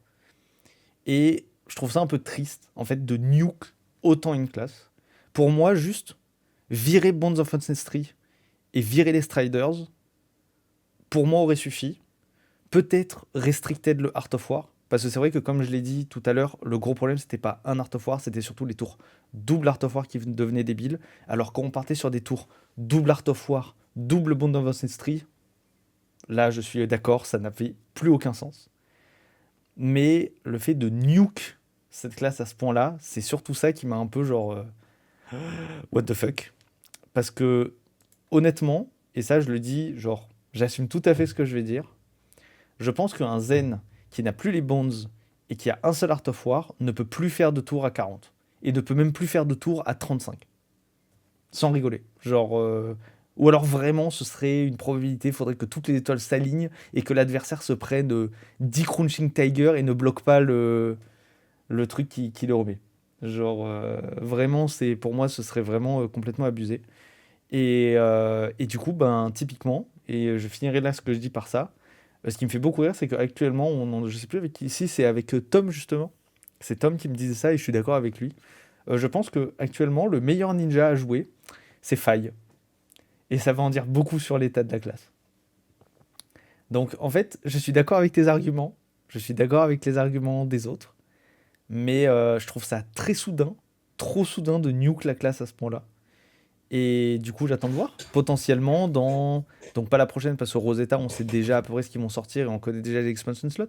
Et je trouve ça un peu triste, en fait, de nuke autant une classe. Pour moi, juste virer Bonds of Ancestry et virer les Striders, pour moi, aurait suffi. Peut-être restricted le Art of War, parce que c'est vrai que, comme je l'ai dit tout à l'heure, le gros problème, c'était pas un Art of War, c'était surtout les tours double Art of War qui devenaient débiles. Alors, quand on partait sur des tours double Art of War, double Bond of Ancestry, là, je suis d'accord, ça n'avait plus aucun sens. Mais le fait de nuke cette classe à ce point-là, c'est surtout ça qui m'a un peu genre what the fuck. Parce que honnêtement, et ça je le dis, genre j'assume tout à fait ce que je vais dire, je pense qu'un Zen qui n'a plus les bonds et qui a un seul Art of War ne peut plus faire de tour à 40. Et ne peut même plus faire de tour à 35. Sans rigoler. Genre, ou alors vraiment, ce serait une probabilité, il faudrait que toutes les étoiles s'alignent et que l'adversaire se prenne 10 Crunching Tiger et ne bloque pas le truc qui le remet. Genre, vraiment, pour moi, ce serait vraiment complètement abusé. Et du coup, ben, typiquement, et je finirai là ce que je dis par ça, ce qui me fait beaucoup rire, c'est qu'actuellement, je sais plus avec qui ici, c'est avec Tom justement. C'est Tom qui me disait ça et je suis d'accord avec lui. Je pense que actuellement, le meilleur ninja à jouer, c'est Faille. Et ça va en dire beaucoup sur l'état de la classe. Donc en fait, je suis d'accord avec tes arguments, je suis d'accord avec les arguments des autres, mais je trouve ça très soudain, trop soudain de nuke la classe à ce point-là. Et du coup, j'attends de voir. Potentiellement, donc pas la prochaine, parce que Rosetta, on sait déjà à peu près ce qu'ils vont sortir et on connaît déjà les expansion slots.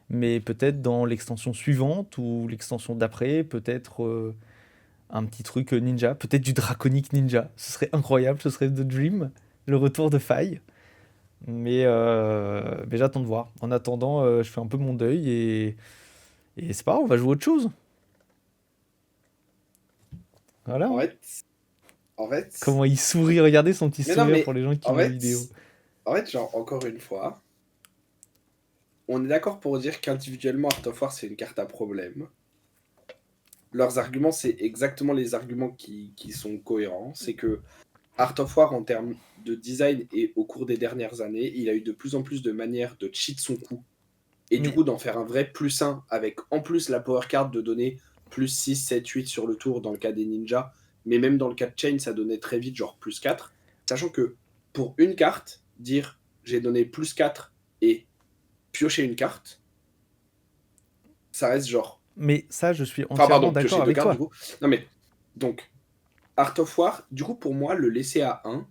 Mais peut-être dans l'extension suivante ou l'extension d'après, peut-être un petit truc ninja. Peut-être du Draconic Ninja. Ce serait incroyable, ce serait The Dream, le retour de Faille. Mais j'attends de voir. En attendant, je fais un peu mon deuil et c'est pas grave, on va jouer autre chose. Voilà. En fait, Comment il sourit, regardez son petit mais non, sourire mais pour les gens qui en voient la fait, vidéo. genre, encore une fois, on est d'accord pour dire qu'individuellement, Art of War, c'est une carte à problème. Leurs arguments, c'est exactement les arguments qui sont cohérents. C'est que Art of War, en termes de design et au cours des dernières années, il a eu de plus en plus de manières de cheat son coup. Et du coup, d'en faire un vrai plus 1 avec en plus la power card de donner plus 6, 7, 8 sur le tour dans le cas des ninjas. Mais même dans le cas de Chain, ça donnait très vite genre plus 4. Sachant que pour une carte, dire j'ai donné plus 4 et piocher une carte, ça reste genre. Mais ça, je suis Enfin, entièrement pardon, d'accord piocher deux avec cartes toi. du coup. Non mais, donc, Art of War, du coup, pour moi, le laisser à 1,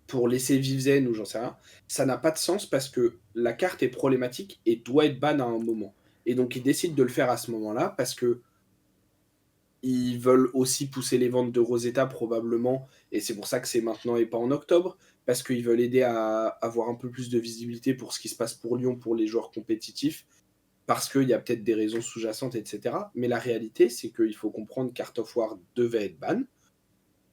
pour laisser vivre Zen ou j'en sais rien, ça n'a pas de sens parce que la carte est problématique et doit être ban à un moment. Et donc, ils décident de le faire à ce moment-là parce que ils veulent aussi pousser les ventes de Rosetta probablement, et c'est pour ça que c'est maintenant et pas en octobre, parce qu'ils veulent aider à avoir un peu plus de visibilité pour ce qui se passe pour Lyon, pour les joueurs compétitifs, parce qu'il y a peut-être des raisons sous-jacentes, etc. Mais la réalité, c'est qu'il faut comprendre qu'Art of War devait être ban.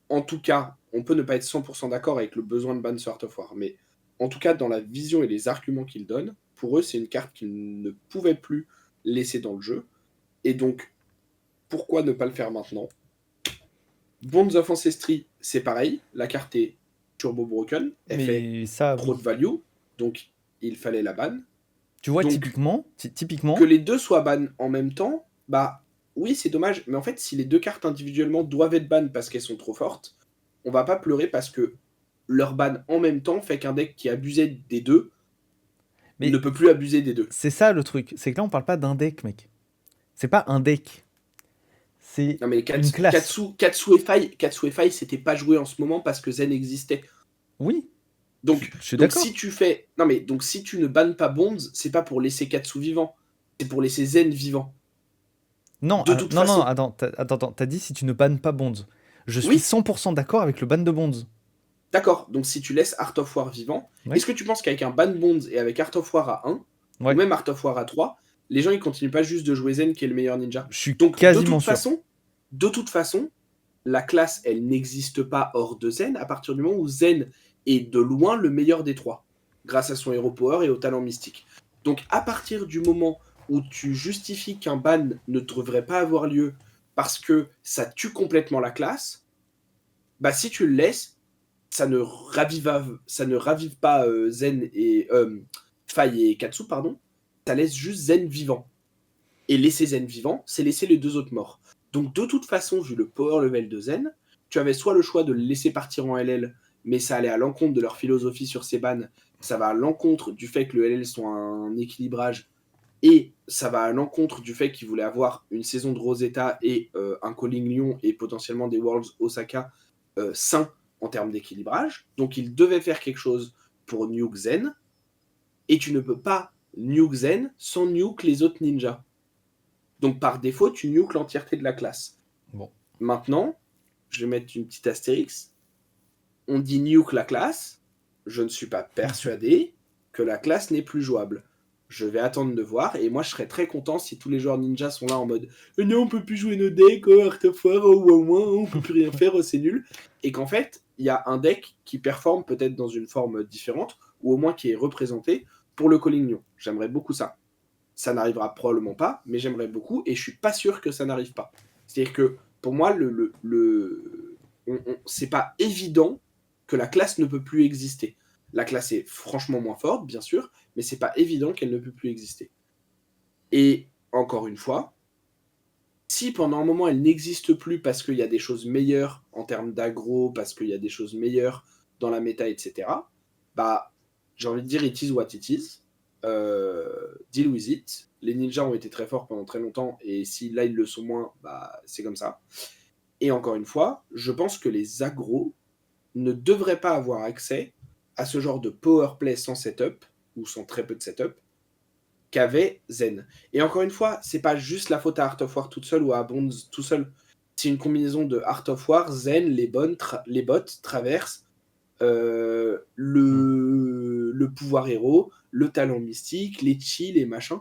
En tout cas, on peut ne pas être 100% d'accord avec le besoin de ban sur Art of War, mais en tout cas, dans la vision et les arguments qu'ils donnent, pour eux, c'est une carte qu'ils ne pouvaient plus laisser dans le jeu. Et donc, pourquoi ne pas le faire maintenant? Bonds of Ancestry, c'est pareil. La carte est turbo broken. Elle fait trop de value. Donc, il fallait la ban. Tu vois, donc, typiquement... Que les deux soient ban en même temps, bah oui, c'est dommage. Mais en fait, si les deux cartes individuellement doivent être ban parce qu'elles sont trop fortes, on va pas pleurer parce que leur ban en même temps fait qu'un deck qui abusait des deux ne peut plus abuser des deux. C'est ça le truc. C'est que là, on parle pas d'un deck, mec. C'est pas un deck. C'est non, mais une classe. Katsu et Faille, c'était pas joué en ce moment parce que Zen existait. Oui. Donc, je suis d'accord. Si tu fais. Non, mais donc si tu ne bannes pas Bonds, c'est pas pour laisser Katsu vivant. C'est pour laisser Zen vivant. Non, de toute façon. Non, attends. T'as dit si tu ne bannes pas Bonds. Je suis 100% d'accord avec le ban de Bonds. D'accord, donc si tu laisses Art of War vivant, est-ce que tu penses qu'avec un ban Bonds et avec Art of War à 1, ou même Art of War à 3, les gens ils continuent pas juste de jouer Zen qui est le meilleur ninja? Je suis donc, quasiment sûr. De toute façon, la classe elle n'existe pas hors de Zen à partir du moment où Zen est de loin le meilleur des trois, grâce à son Hero Power et au talent mystique. Donc à partir du moment où tu justifies qu'un ban ne devrait pas avoir lieu parce que ça tue complètement la classe, bah si tu le laisses, ça ne ravive pas Zen et Faille et Katsu, pardon. Ça laisse juste Zen vivant. Et laisser Zen vivant, c'est laisser les deux autres morts. Donc de toute façon, vu le power level de Zen, tu avais soit le choix de le laisser partir en LL, mais ça allait à l'encontre de leur philosophie sur ces bans, ça va à l'encontre du fait que le LL soit un équilibrage, et ça va à l'encontre du fait qu'ils voulaient avoir une saison de Rosetta et un Calling Lyon et potentiellement des Worlds Osaka sains en termes d'équilibrage. Donc ils devaient faire quelque chose pour nuke Zen, et tu ne peux pas nuke Zen sans nuke les autres ninjas. Donc par défaut, tu nuke l'entièreté de la classe. Bon. Maintenant, je vais mettre une petite astérix. On dit nuke la classe. Je ne suis pas persuadé que la classe n'est plus jouable. Je vais attendre de voir, et moi je serais très content si tous les joueurs ninja sont là en mode non, on peut plus jouer nos decks, Art of War, au moins on peut plus rien faire, c'est nul. Et qu'en fait, il y a un deck qui performe peut-être dans une forme différente, ou au moins qui est représenté pour le Calling Lyon. J'aimerais beaucoup ça. Ça n'arrivera probablement pas, mais j'aimerais beaucoup, et je suis pas sûr que ça n'arrive pas. C'est-à-dire que pour moi, c'est pas évident que la classe ne peut plus exister. La classe est franchement moins forte, bien sûr, mais c'est pas évident qu'elle ne peut plus exister. Et encore une fois, si pendant un moment elle n'existe plus parce qu'il y a des choses meilleures en termes d'aggro, parce qu'il y a des choses meilleures dans la méta, etc., bah, j'ai envie de dire it is what it is. Deal with it. Les ninjas ont été très forts pendant très longtemps, et si là ils le sont moins, bah, c'est comme ça. Et encore une fois, je pense que les aggros ne devraient pas avoir accès à ce genre de power play sans setup, ou sans très peu de setup, qu'avait Zen. Et encore une fois, c'est pas juste la faute à Art of War toute seule ou à Bonds tout seul. C'est une combinaison de Art of War, Zen, les bots traversent le pouvoir héros, le talent mystique, les chi, les machins.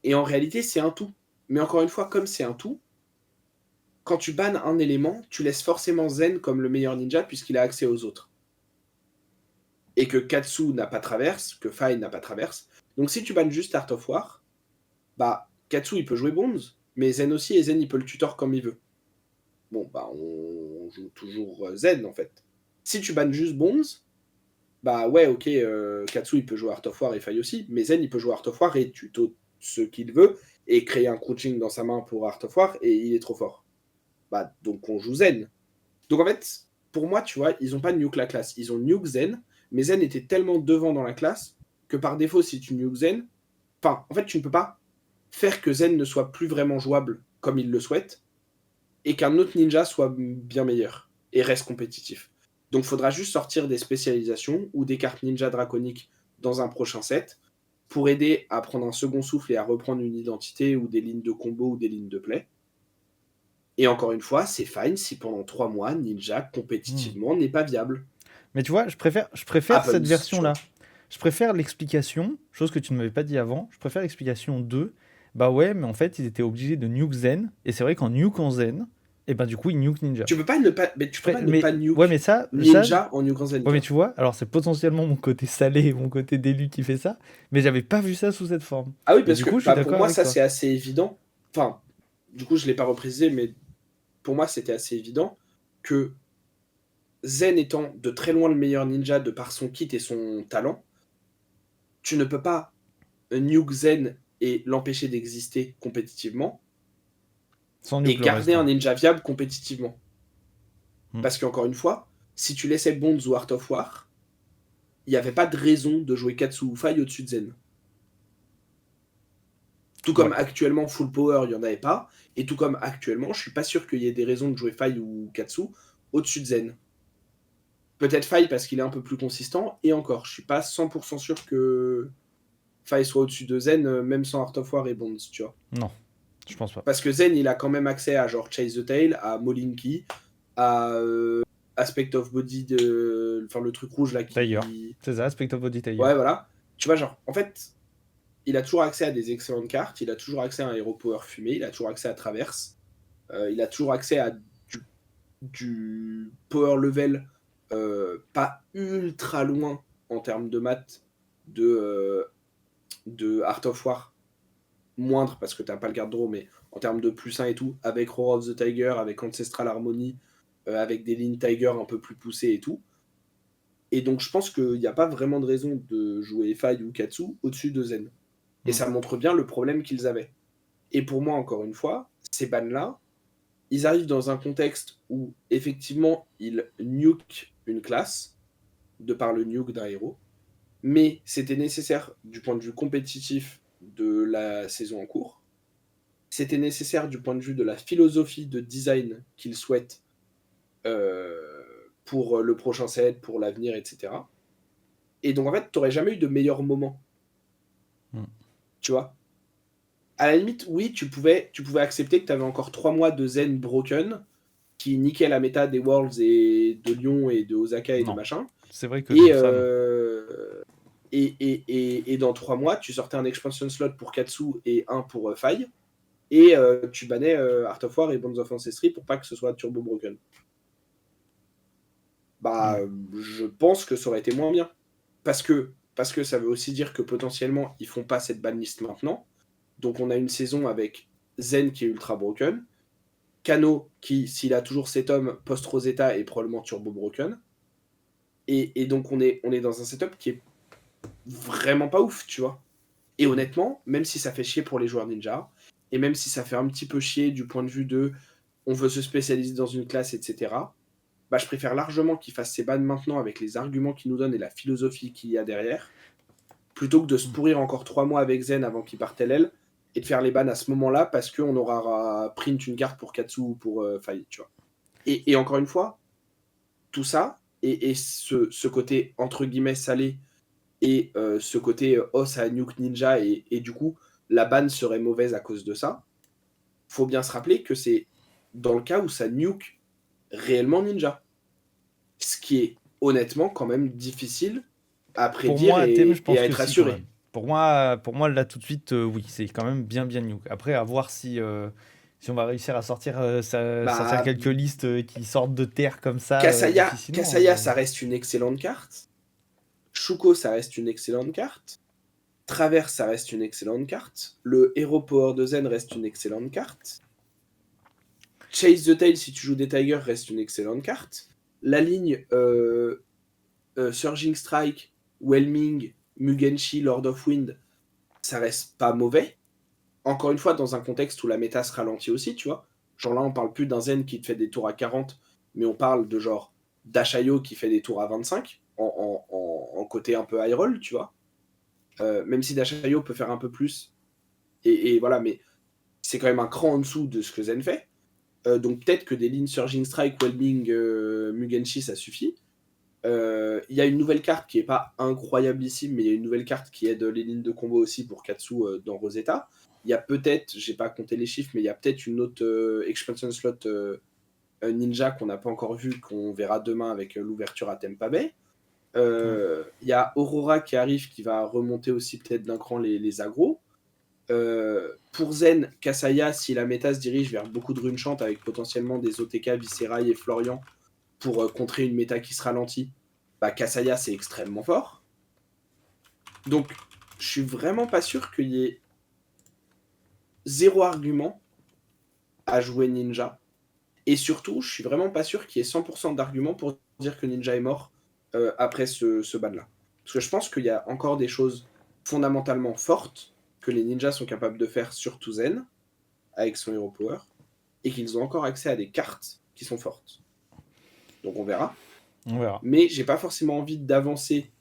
Et en réalité, c'est un tout. Mais encore une fois, comme c'est un tout, quand tu bannes un élément, tu laisses forcément Zen comme le meilleur ninja puisqu'il a accès aux autres. Et que Katsu n'a pas traverse, que Fai n'a pas traverse. Donc si tu bannes juste Art of War, bah Katsu il peut jouer Bones, mais Zen aussi, et Zen il peut le tutor comme il veut. Bon, bah on joue toujours Zen en fait. Si tu bannes juste Bones, bah ouais, ok, Katsu il peut jouer Art of War et Fai aussi, mais Zen il peut jouer Art of War et tuto ce qu'il veut, et créer un crouching dans sa main pour Art of War, et il est trop fort. Bah donc on joue Zen. Donc en fait, pour moi, tu vois, ils ont pas nuke la classe, ils ont nuke Zen, mais Zen était tellement devant dans la classe que par défaut, si tu nuke Zen, enfin, en fait, tu ne peux pas faire que Zen ne soit plus vraiment jouable comme il le souhaite, et qu'un autre ninja soit bien meilleur et reste compétitif. Donc, il faudra juste sortir des spécialisations ou des cartes ninja draconiques dans un prochain set pour aider à prendre un second souffle et à reprendre une identité ou des lignes de combo ou des lignes de play. Et encore une fois, c'est fine si pendant 3 mois, Ninja, compétitivement, n'est pas viable. Mais tu vois, je préfère cette version-là. Je préfère l'explication, chose que tu ne m'avais pas dit avant, je préfère l'explication de bah ouais, mais en fait, ils étaient obligés de nuke Zen, et c'est vrai qu'en nuke en Zen, et ben du coup, ils nuke Ninja. Tu peux pas ne pas, mais tu peux pas ne pas nuke ouais, mais ça, Ninja en nuke en Zen. Ouais, mais tu vois, alors c'est potentiellement mon côté salé et mon côté d'élu qui fait ça, mais j'avais pas vu ça sous cette forme. Ah oui, parce du que coup, je suis pour moi, avec ça toi. c'est assez évident. Enfin, du coup, je l'ai pas reprécisé, mais pour moi, c'était assez évident que Zen étant de très loin le meilleur ninja de par son kit et son talent, tu ne peux pas nuke Zen et l'empêcher d'exister compétitivement et garder un ninja viable compétitivement. Parce qu'encore une fois, si tu laissais Bonds ou Art of War, il n'y avait pas de raison de jouer Katsu ou Fai au-dessus de Zen. Tout comme actuellement, Full Power, il n'y en avait pas. Et tout comme actuellement, je suis pas sûr qu'il y ait des raisons de jouer Fai ou Katsu au-dessus de Zen. Peut-être Fai parce qu'il est un peu plus consistant. Et encore, je suis pas 100% sûr que Fai soit au-dessus de Zen, même sans Art of War et Bonds, tu vois. Non, je pense pas. Parce que Zen, il a quand même accès à genre Chase the Tail, à Molinki, à Aspect of Body, enfin le truc rouge là qui... D'ailleurs, c'est ça, Aspect of Body Tiger. Ouais, voilà. Tu vois, genre, en fait, il a toujours accès à des excellentes cartes, il a toujours accès à un Hero Power fumé, il a toujours accès à Traverse, il a toujours accès à du power level pas ultra loin en termes de maths de Art of War, moindre parce que t'as pas le garde draw, mais en termes de plus 1 et tout, avec Roar of the Tiger, avec Ancestral Harmony, avec des lignes Tiger un peu plus poussées et tout. Et donc je pense qu'il n'y a pas vraiment de raison de jouer Faille ou Katsu au-dessus de Zen. Et ça montre bien le problème qu'ils avaient. Et pour moi, encore une fois, ces bans-là, ils arrivent dans un contexte où, effectivement, ils nuke une classe, de par le nuke d'un héros, mais c'était nécessaire du point de vue compétitif de la saison en cours, c'était nécessaire du point de vue de la philosophie de design qu'ils souhaitent pour le prochain set, pour l'avenir, etc. Et donc, en fait, t'aurais jamais eu de meilleur moment. Tu vois, à la limite, oui, tu pouvais accepter que tu avais encore 3 mois de Zen broken qui niquait la méta des Worlds et de Lyon et de Osaka et de machin. C'est vrai que ça, non. Et dans 3 mois, tu sortais un expansion slot pour Katsu et un pour Faille. Et tu bannais Art of War et Bonds of Ancestry pour pas que ce soit turbo broken. Bah, je pense que ça aurait été moins bien. Parce que ça veut aussi dire que potentiellement, ils font pas cette banlist maintenant. Donc on a une saison avec Zen qui est ultra broken, Kano qui, s'il a toujours cet homme post-Rosetta, est probablement turbo broken. Et donc on est dans un setup qui est vraiment pas ouf, tu vois. Et honnêtement, même si ça fait chier pour les joueurs ninja, et même si ça fait un petit peu chier du point de vue de on veut se spécialiser dans une classe, etc., bah je préfère largement qu'ils fassent ces bans maintenant avec les arguments qu'ils nous donnent et la philosophie qu'il y a derrière, plutôt que de se pourrir encore 3 mois avec Zen avant qu'il parte LL, et de faire les bans à ce moment-là parce qu'on aura print une carte pour Katsu ou pour Faille, tu vois. Et encore une fois, tout ça, et ce côté entre guillemets salé, et ce côté ça nuke ninja, et du coup, la ban serait mauvaise à cause de ça, faut bien se rappeler que c'est dans le cas où ça nuke réellement ninja. Ce qui est honnêtement quand même difficile à prédire je pense et à que être si, quand assuré. même. Pour moi, là, tout de suite, oui, c'est quand même bien nuke. Après, à voir si on va réussir à sortir sortir quelques listes qui sortent de terre comme ça difficilement. Kasaya, ça reste une excellente carte. Shuko, ça reste une excellente carte. Traverse, ça reste une excellente carte. Le Hero Power de Zen reste une excellente carte. Chase the Tail, si tu joues des Tigers, reste une excellente carte. La ligne Surging Strike, Whelming, Mugenshi, Lord of Wind, ça reste pas mauvais. Encore une fois, dans un contexte où la méta se ralentit aussi, tu vois. Genre là, on parle plus d'un Zen qui te fait des tours à 40, mais on parle de genre Dashayo qui fait des tours à 25, en côté un peu high roll, tu vois. Même si Dashayo peut faire un peu plus, et voilà, mais c'est quand même un cran en dessous de ce que Zen fait. Donc peut-être que des lignes Surging Strike, Whelming, Mugenshi, ça suffit. Il y a une nouvelle carte qui est pas incroyablissime, mais il y a une nouvelle carte qui aide les lignes de combo aussi pour Katsu dans Rosetta. Il y a peut-être, j'ai pas compté les chiffres, mais il y a peut-être une autre expansion slot ninja qu'on n'a pas encore vu, qu'on verra demain avec l'ouverture à Tempa Bay. Il y a Aurora qui arrive, qui va remonter aussi peut-être d'un cran les agros. Pour Zen, Kasaya, si la méta se dirige vers beaucoup de runechant avec potentiellement des OTK, Viscerai et Florian pour contrer une méta qui se ralentit, bah Kasaya c'est extrêmement fort. Donc je suis vraiment pas sûr qu'il y ait zéro argument à jouer Ninja. Et surtout, je suis vraiment pas sûr qu'il y ait 100% d'arguments pour dire que Ninja est mort après ce ban-là. Parce que je pense qu'il y a encore des choses fondamentalement fortes que les ninjas sont capables de faire, surtout Zen, avec son Hero Power, et qu'ils ont encore accès à des cartes qui sont fortes. Donc on verra. Mais j'ai pas forcément envie d'avancer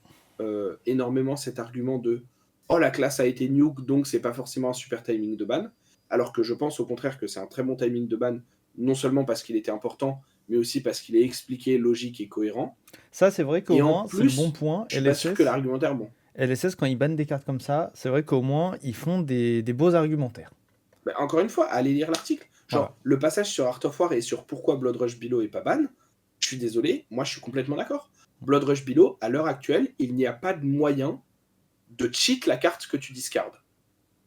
énormément cet argument de oh la classe a été nuke donc c'est pas forcément un super timing de ban, alors que je pense au contraire que c'est un très bon timing de ban, non seulement parce qu'il était important, mais aussi parce qu'il est expliqué, logique et cohérent. Ça c'est vrai qu'au moins c'est le bon point. Je suis pas sûr que l'argumentaire est bon. LSS quand ils bannent des cartes comme ça, c'est vrai qu'au moins ils font des beaux argumentaires. Bah, encore une fois, allez lire l'article. Genre le passage sur Art of War et sur pourquoi Blood Rush Below est pas ban, je suis désolé, moi je suis complètement d'accord. Blood Rush Below, à l'heure actuelle, il n'y a pas de moyen de cheat la carte que tu discardes.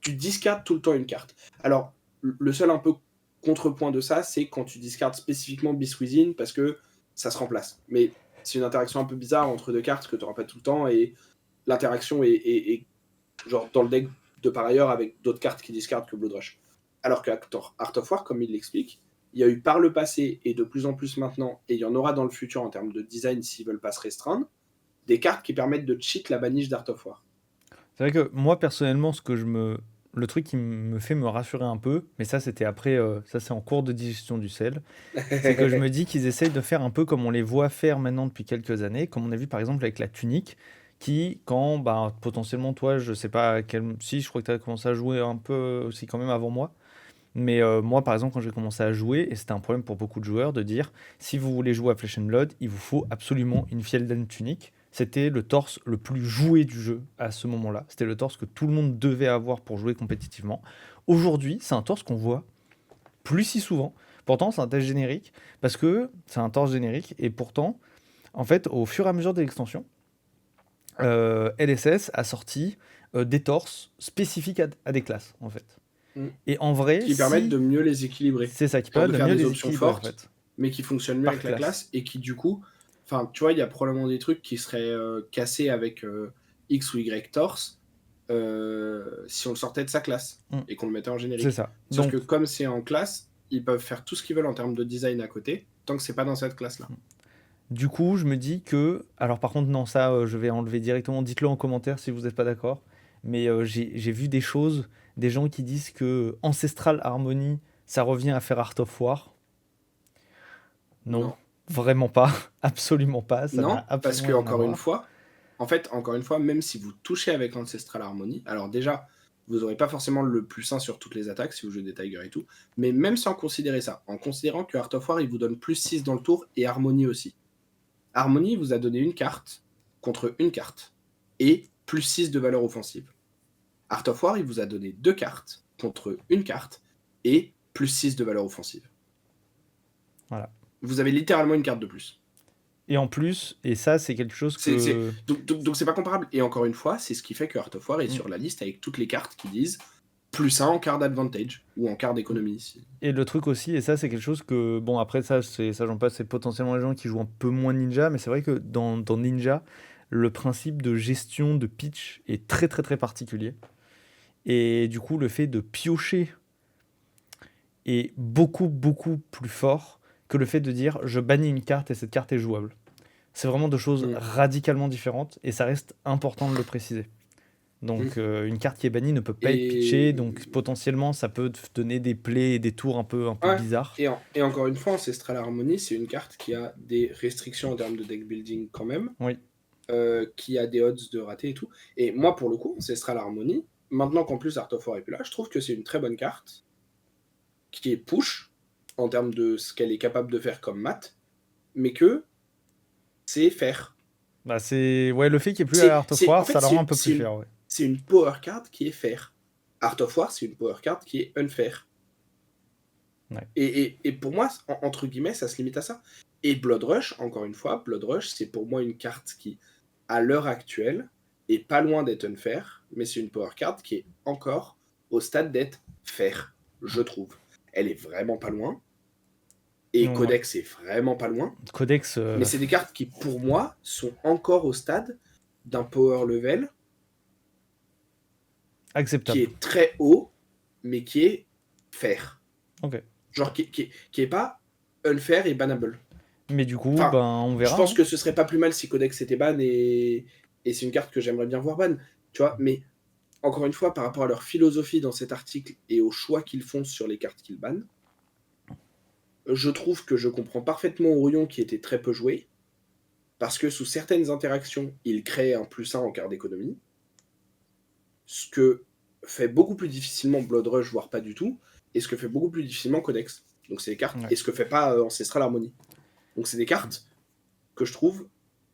Tu discardes tout le temps une carte. Alors, le seul un peu contrepoint de ça, c'est quand tu discardes spécifiquement Beast Within parce que ça se remplace. Mais c'est une interaction un peu bizarre entre deux cartes que tu n'auras pas tout le temps, et l'interaction est genre dans le deck de par ailleurs avec d'autres cartes qui discardent que Blood Rush. Alors que Art of War, comme il l'explique, il y a eu par le passé et de plus en plus maintenant, et il y en aura dans le futur en termes de design s'ils veulent pas se restreindre, des cartes qui permettent de cheat la baniche d'Art of War. C'est vrai que moi, personnellement, le truc qui me fait me rassurer un peu, mais ça, c'était après, ça, c'est en cours de digestion du sel, c'est que je me dis qu'ils essayent de faire un peu comme on les voit faire maintenant depuis quelques années, comme on a vu par exemple avec la tunique, qui, quand bah, potentiellement, toi, je sais pas si, je crois que tu as commencé à jouer un peu aussi quand même avant moi, mais moi, par exemple, quand j'ai commencé à jouer, et c'était un problème pour beaucoup de joueurs, de dire, si vous voulez jouer à Flesh and Blood, il vous faut absolument une Fjelden tunique. C'était le torse le plus joué du jeu à ce moment-là. C'était le torse que tout le monde devait avoir pour jouer compétitivement. Aujourd'hui, c'est un torse qu'on voit plus si souvent. Pourtant, c'est un test générique, parce que c'est un torse générique, et pourtant, en fait, au fur et à mesure de l'extension, LSS a sorti des torses spécifiques à des classes, en fait. Mm. Et en vrai, Qui permettent de mieux les équilibrer. c'est ça qui Genre permet de de faire mieux des les options équilibrer, en fortes, fait. mais qui fonctionnent mieux Par avec la classe. classe, et qui du coup, enfin, tu vois, il y a probablement des trucs qui seraient cassés avec X ou Y torse si on le sortait de sa classe Mm. et qu'on le mettait en générique. C'est ça. Sauf Donc, que comme c'est en classe, ils peuvent faire tout ce qu'ils veulent en termes de design à côté, tant que c'est pas dans cette classe-là. du coup, je me dis que. Alors, par contre, non, ça, je vais enlever directement. Dites-le en commentaire si vous n'êtes pas d'accord. Mais j'ai vu des choses, des gens qui disent que Ancestral Harmony, ça revient à faire Art of War. Non, Non. vraiment pas. Absolument pas. Ça n'a Non, parce absolument que rien à encore une voir. fois, en fait, encore une fois, même si vous touchez avec Ancestral Harmony, alors déjà, vous n'aurez pas forcément le plus 1 sur toutes les attaques si vous jouez des Tigers et tout, mais même sans considérer ça, en considérant que Art of War, il vous donne plus 6 dans le tour, et Harmony aussi. Harmony vous a donné une carte contre une carte, et plus 6 de valeur offensive. Art of War, il vous a donné 2 cartes contre une carte, et plus 6 de valeur offensive. Voilà. Vous avez littéralement une carte de plus. Et en plus, et ça, c'est quelque chose que. Donc c'est pas comparable. Et encore une fois, c'est ce qui fait que Art of War est sur la liste avec toutes les cartes qui disent plus 1 en card advantage ou en card d'économie ici. Et le truc aussi, et ça c'est quelque chose que, bon après ça, j'en passe, c'est potentiellement les gens qui jouent un peu moins Ninja, mais c'est vrai que dans Ninja, le principe de gestion de pitch est très très très particulier. Et du coup, le fait de piocher est beaucoup beaucoup plus fort que le fait de dire je bannis une carte et cette carte est jouable. C'est vraiment deux choses radicalement différentes et ça reste important de le préciser. Donc une carte qui est bannie ne peut pas être pitchée, donc potentiellement ça peut te donner des plays et des tours un peu bizarres. Et encore une fois, Ancestral Harmony, c'est une carte qui a des restrictions en termes de deck building quand même, Oui. qui a des odds de rater et tout. Et moi, pour le coup, Ancestral Harmony, maintenant qu'en plus Art of War est plus là, je trouve que c'est une très bonne carte qui est push en termes de ce qu'elle est capable de faire comme mat, mais que c'est faire. Bah c'est le fait qu'il n'y ait plus à Art of War, en fait, ça la rend un peu plus fair. Ouais. C'est une power card qui est fair. Art of War, c'est une power card qui est unfair. Ouais. Et pour moi, entre guillemets, ça se limite à ça. Et Blood Rush, encore une fois, Blood Rush, c'est pour moi une carte qui, à l'heure actuelle, est pas loin d'être unfair, mais c'est une power card qui est encore au stade d'être fair, je trouve. Elle est vraiment pas loin. Et Codex est vraiment pas loin. Codex. Mais c'est des cartes qui, pour moi, sont encore au stade d'un power level acceptable. Qui est très haut, mais qui est fair. Ok. Genre qui est pas unfair et bannable. Mais du coup, on verra. Je pense que ce serait pas plus mal si Codex était ban, et c'est une carte que j'aimerais bien voir ban. Tu vois, mais encore une fois, par rapport à leur philosophie dans cet article et aux choix qu'ils font sur les cartes qu'ils bannent, je trouve que je comprends parfaitement Orion qui était très peu joué, parce que sous certaines interactions, il crée un +1 en carte d'économie, ce que fait beaucoup plus difficilement Blood Rush, voire pas du tout, et ce que fait beaucoup plus difficilement Codex. Donc c'est des cartes, et ce que fait pas Ancestral Harmony. Donc c'est des cartes que je trouve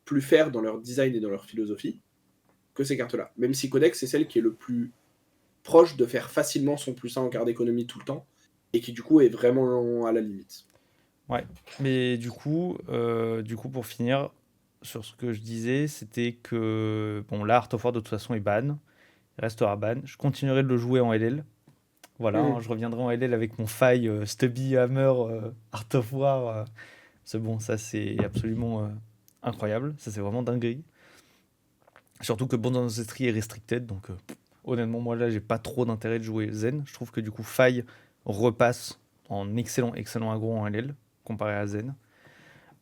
plus fair dans leur design et dans leur philosophie que ces cartes-là. Même si Codex, c'est celle qui est le plus proche de faire facilement son +1 en carte d'économie tout le temps, et qui du coup est vraiment à la limite. Ouais, mais du coup pour finir, sur ce que je disais, c'était que, bon, là, Art of War, de toute façon, est ban. Il restera ban. Je continuerai de le jouer en LL. Voilà, je reviendrai en LL avec mon faille Stubby Hammer Art of War. C'est bon, ça, c'est absolument incroyable, ça c'est vraiment dinguerie. Surtout que Bond Ancestry est restricted, donc honnêtement, moi là, j'ai pas trop d'intérêt de jouer Zen. Je trouve que du coup, Faille repasse en excellent aggro en LL, comparé à Zen.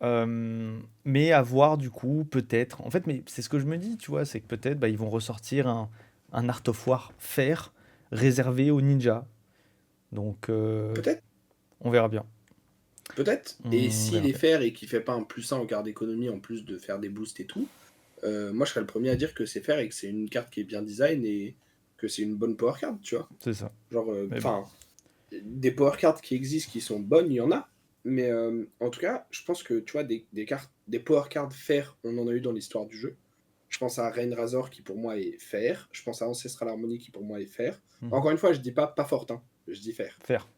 Mais à voir du coup, peut-être. En fait, mais c'est ce que je me dis, tu vois, c'est que peut-être ils vont ressortir un Art of War fer réservé aux ninjas. Donc, Peut-être, on verra bien. peut-être. Et On s'il verra est bien. faire et qu'il fait pas un plus 1 en carte d'économie en plus de faire des boosts et tout, moi je serais le premier à dire que c'est faire et que c'est une carte qui est bien design et que c'est une bonne power card, tu vois. C'est ça. Genre, Mais bon. enfin, des power cards qui existent, qui sont bonnes, il y en a. Mais en tout cas, je pense que tu vois, des cartes, des power cards fer, on en a eu dans l'histoire du jeu. Je pense à Rain Razor qui pour moi est fer. Je pense à Ancestral Harmony qui pour moi est fer. Mhm. Encore une fois, je dis pas forte, hein, je dis fer. Faire.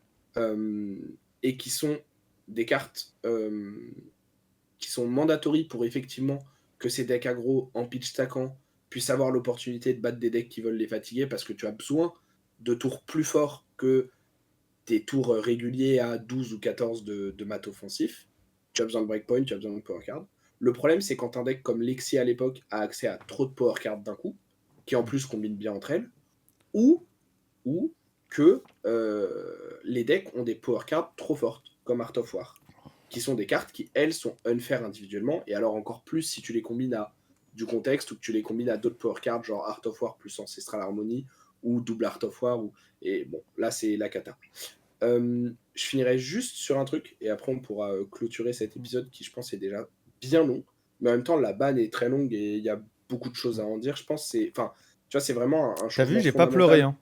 Et qui sont des cartes qui sont mandatory pour effectivement que ces decks aggro en pitch stackant puissent avoir l'opportunité de battre des decks qui veulent les fatiguer parce que tu as besoin de tours plus forts que tes tours réguliers à 12 ou 14 de mat offensif. Tu as besoin de breakpoint, tu as besoin de power card. Le problème, c'est quand un deck comme Lexi à l'époque a accès à trop de power cards d'un coup, qui en plus combinent bien entre elles, ou que les decks ont des power cards trop fortes, comme Art of War, qui sont des cartes qui, elles, sont unfair individuellement, et alors encore plus si tu les combines à du contexte ou que tu les combines à d'autres power cards, genre Art of War plus Ancestral Harmony, ou double Art of War, et bon, là c'est la cata. Je finirai juste sur un truc, et après on pourra clôturer cet épisode qui, je pense, est déjà bien long, mais en même temps, la ban est très longue et il y a beaucoup de choses à en dire. Je pense c'est, enfin, tu vois, c'est vraiment un T'as vu, changement j'ai pas pleuré, fondamental.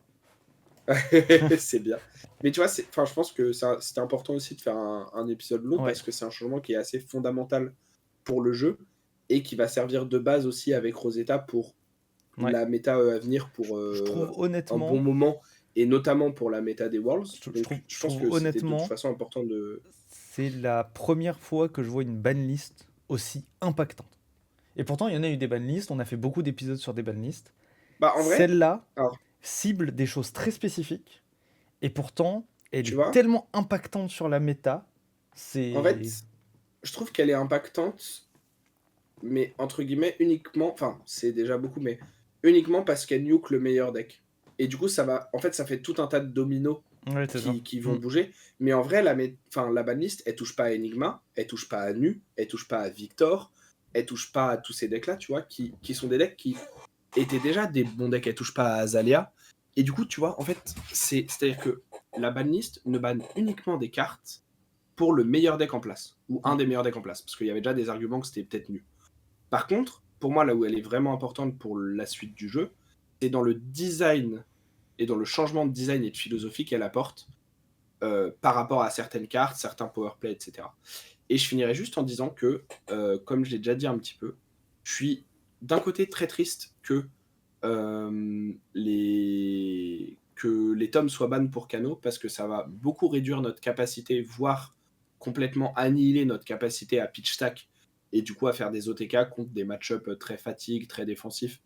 hein. C'est bien. Mais tu vois, je pense que c'était important aussi de faire un épisode long Ouais. parce que c'est un changement qui est assez fondamental pour le jeu et qui va servir de base aussi avec Rosetta pour Ouais. la méta à venir pour Je trouve un bon honnêtement, moment et notamment pour la méta des Worlds. je Donc je pense trouve que c'était de toute honnêtement, façon important de. c'est la première fois que je vois une banlist aussi impactante. Et pourtant, il y en a eu des banlists, on a fait beaucoup d'épisodes sur des banlists. Bah en vrai, Celle-là alors cible des choses très spécifiques, et pourtant, elle tu est vois, tellement impactante sur la méta, en c'est... fait, je trouve qu'elle est impactante, mais entre guillemets uniquement, enfin c'est déjà beaucoup, mais uniquement parce qu'elle nuke le meilleur deck. Et du coup, ça va, en fait, ça fait tout un tas de dominos Ouais, c'est ça. qui vont bouger. Mais en vrai, la banlist, elle touche pas à Enigma, elle touche pas à Nu, elle touche pas à Victor, elle touche pas à tous ces decks-là, tu vois, qui sont des decks qui étaient déjà des bons decks, elle touche pas à Azalea. Et du coup, tu vois, en fait, c'est-à-dire que la banlist ne banne uniquement des cartes pour le meilleur deck en place, ou un des meilleurs decks en place, parce qu'il y avait déjà des arguments que c'était peut-être Nu. Par contre, pour moi, là où elle est vraiment importante pour la suite du jeu, c'est dans le design et dans le changement de design et de philosophie qu'elle apporte par rapport à certaines cartes, certains powerplay, etc. Et je finirai juste en disant que, comme je l'ai déjà dit un petit peu, je suis d'un côté très triste que les tomes soient ban pour Kano, parce que ça va beaucoup réduire notre capacité, voire complètement annihiler notre capacité à pitch stack et du coup à faire des OTK contre des match-up très fatigue, très défensifs,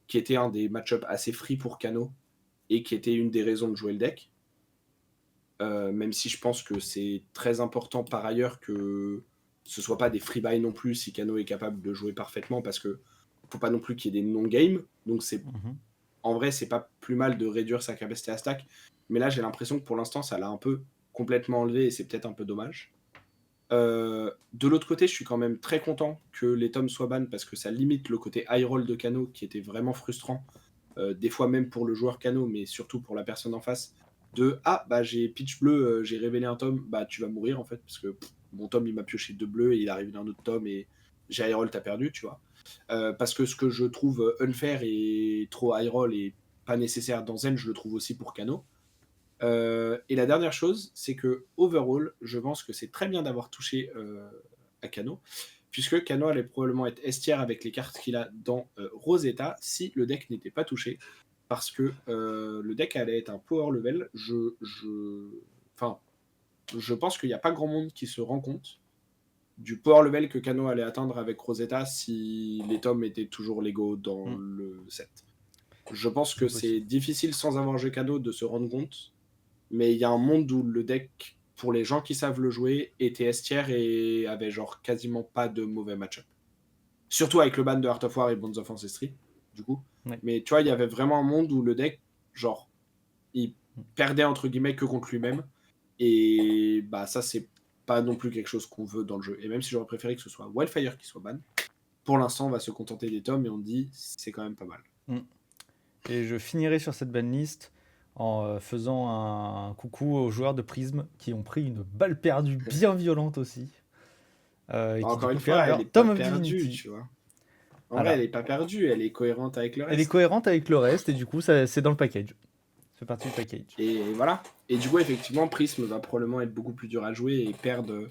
qui était un des match-up assez free pour Kano et qui était une des raisons de jouer le deck. Même si je pense que c'est très important par ailleurs que ce soit pas des free buy non plus si Kano est capable de jouer parfaitement, parce que faut pas non plus qu'il y ait des non-games. Donc c'est en vrai, c'est pas plus mal de réduire sa capacité à stack. Mais là, j'ai l'impression que pour l'instant, ça l'a un peu complètement enlevé et c'est peut-être un peu dommage. De l'autre côté, je suis quand même très content que les tomes soient ban parce que ça limite le côté high roll de Kano qui était vraiment frustrant. Des fois même pour le joueur Kano, mais surtout pour la personne en face. Bah j'ai pitch bleu, j'ai révélé un tome, bah tu vas mourir en fait, parce que mon tome il m'a pioché 2 bleus et il a révélé un autre tome et j'ai high roll, t'as perdu, tu vois. Parce que ce que je trouve unfair et trop high roll et pas nécessaire dans Zen, je le trouve aussi pour Kano. Et la dernière chose, c'est que overall, je pense que c'est très bien d'avoir touché à Kano, puisque Kano allait probablement être S tier avec les cartes qu'il a dans Rosetta si le deck n'était pas touché, parce que le deck allait être un power level. Enfin, je pense qu'il n'y a pas grand monde qui se rend compte du power level que Kano allait atteindre avec Rosetta si les tomes étaient toujours légaux dans le set. Je pense que c'est difficile sans avoir joué Kano de se rendre compte, mais il y a un monde où le deck, pour les gens qui savent le jouer, était S tier et avait genre quasiment pas de mauvais match-up. Surtout avec le ban de Heart of War et Bonds of Ancestry, du coup. Ouais. Mais tu vois, il y avait vraiment un monde où le deck, genre, il perdait entre guillemets que contre lui-même. Et bah ça, c'est pas non plus quelque chose qu'on veut dans le jeu. Et même si j'aurais préféré que ce soit Wildfire qui soit ban, pour l'instant, on va se contenter des tomes et on dit c'est quand même pas mal. Et je finirai sur cette banlist en faisant un coucou aux joueurs de Prism qui ont pris une balle perdue bien violente aussi. Et qui Encore du une coup fois, perdent elle leur est pas Tome of perdue, Divinity. tu vois. En vrai, Voilà. elle est pas perdue, elle est cohérente avec le Elle est reste. cohérente avec le reste et du coup c'est dans le package. Ça fait partie du package. Et voilà. Et du coup, effectivement, Prism va probablement être beaucoup plus dur à jouer et perdre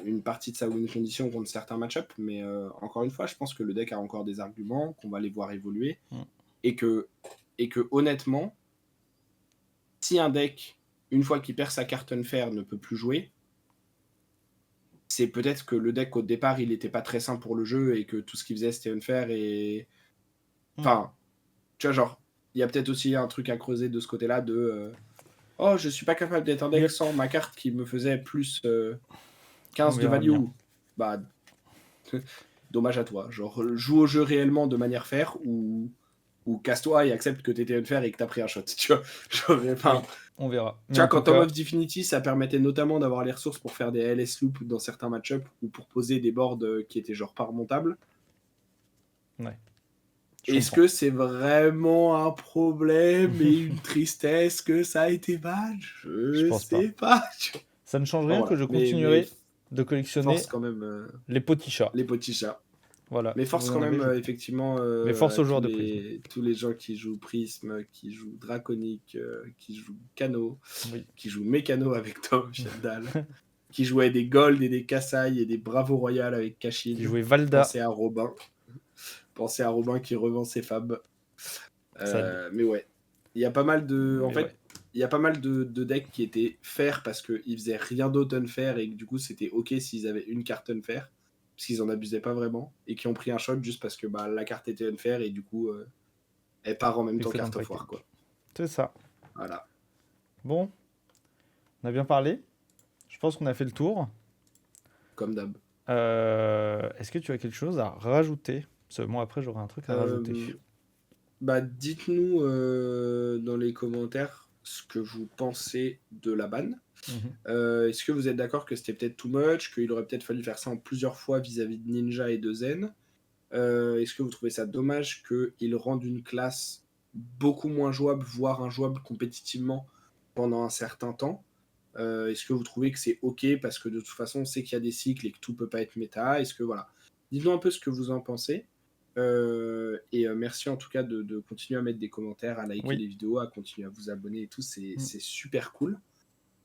une partie de sa win condition contre certains match-ups. Mais encore une fois, je pense que le deck a encore des arguments, qu'on va les voir évoluer. Et que honnêtement, si un deck, une fois qu'il perd sa carte unfair, ne peut plus jouer, c'est peut-être que le deck au départ, il n'était pas très sain pour le jeu et que tout ce qu'il faisait, c'était unfair. Et enfin, tu vois, genre, il y a peut-être aussi un truc à creuser de ce côté-là de oh, je suis pas capable d'être un deck sans ma carte qui me faisait plus 15 de value. Bien. Bah, dommage à toi. Genre, joue au jeu réellement de manière fair ou casse-toi et accepte que t'étais unfair et que t'as pris un shot. Tu vois, genre, enfin, on verra. Tu vois, quand Tome of Divinity, ça permettait notamment d'avoir les ressources pour faire des LS loops dans certains match-ups ou pour poser des boards qui étaient genre pas remontables. Ouais. Est-ce que c'est vraiment un problème et une tristesse que ça a été ban? Je pense sais pas. Ça ne change rien que je continuerai de collectionner quand même, les petits chats. Les petits chats. Voilà. Mais force quand même, effectivement, mais force aux joueurs de Prism. tous les gens qui jouent Prism, qui jouent Draconic, qui jouent Cano, qui jouent Mécano avec Tom Fiendal, qui jouaient des Gold et des Kassai et des Bravo Royal avec Kashin. Qui jouaient Valda. Pensez à Robin qui revend ses fabs. Mais ouais, il y a pas mal de... il y a pas mal de decks qui étaient fair parce qu'ils faisaient rien d'autre unfair et que du coup c'était ok s'ils avaient une carte unfair parce qu'ils en abusaient pas vraiment et qui ont pris un shot juste parce que bah, la carte était unfair et du coup elle part en même temps carte of war, quoi. C'est ça. Voilà. Bon, on a bien parlé. Je pense qu'on a fait le tour. Comme d'hab. Est-ce que tu as quelque chose à rajouter? Parce que moi après j'aurai un truc à rajouter. Bah dites-nous dans les commentaires ce que vous pensez de la ban. Est-ce que vous êtes d'accord que c'était peut-être too much, qu'il aurait peut-être fallu faire ça en plusieurs fois vis-à-vis de Ninja et de Zen? Est-ce que vous trouvez ça dommage qu'ils rendent une classe beaucoup moins jouable, voire injouable compétitivement pendant un certain temps? Est-ce que vous trouvez que c'est ok parce que de toute façon on sait qu'il y a des cycles et que tout peut pas être méta? Est-ce que voilà, dites-nous un peu ce que vous en pensez. Merci en tout cas de continuer à mettre des commentaires, à liker les vidéos, à continuer à vous abonner et tout, c'est super cool.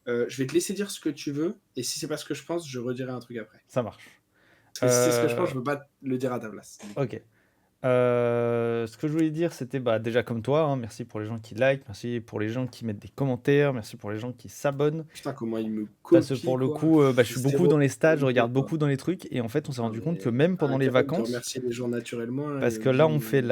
Je vais te laisser dire ce que tu veux, et si c'est pas ce que je pense, je redirai un truc après. Ça marche. Parce que si c'est ce que je pense, je veux pas le dire à ta place. Ok. Ce que je voulais dire, c'était déjà comme toi, merci pour les gens qui like, merci pour les gens qui mettent des commentaires, merci pour les gens qui s'abonnent. Putain, comment il me copie. Parce que pour le coup, je suis beaucoup dans les stats, je regarde beaucoup dans les trucs, et en fait, on s'est rendu compte que même pendant les vacances, remercier les gens naturellement. Là, parce que là, on fait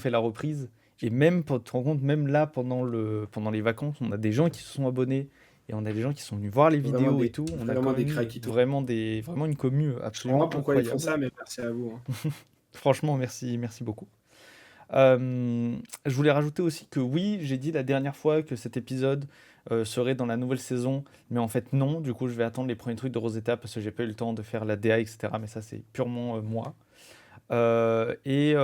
la reprise, et même, tu te rends compte, même là, pendant les vacances, on a des gens qui se sont abonnés, et on a des gens qui sont venus voir les vidéos et tout. On a vraiment des craquitos. Vraiment une commu absolument incroyable. Pourquoi ils font ça, mais merci à vous. Franchement, merci beaucoup. Je voulais rajouter aussi que oui, j'ai dit la dernière fois que cet épisode serait dans la nouvelle saison, mais en fait non. Du coup, je vais attendre les premiers trucs de Rosetta parce que j'ai pas eu le temps de faire la DA, etc. Mais ça, c'est purement moi. Il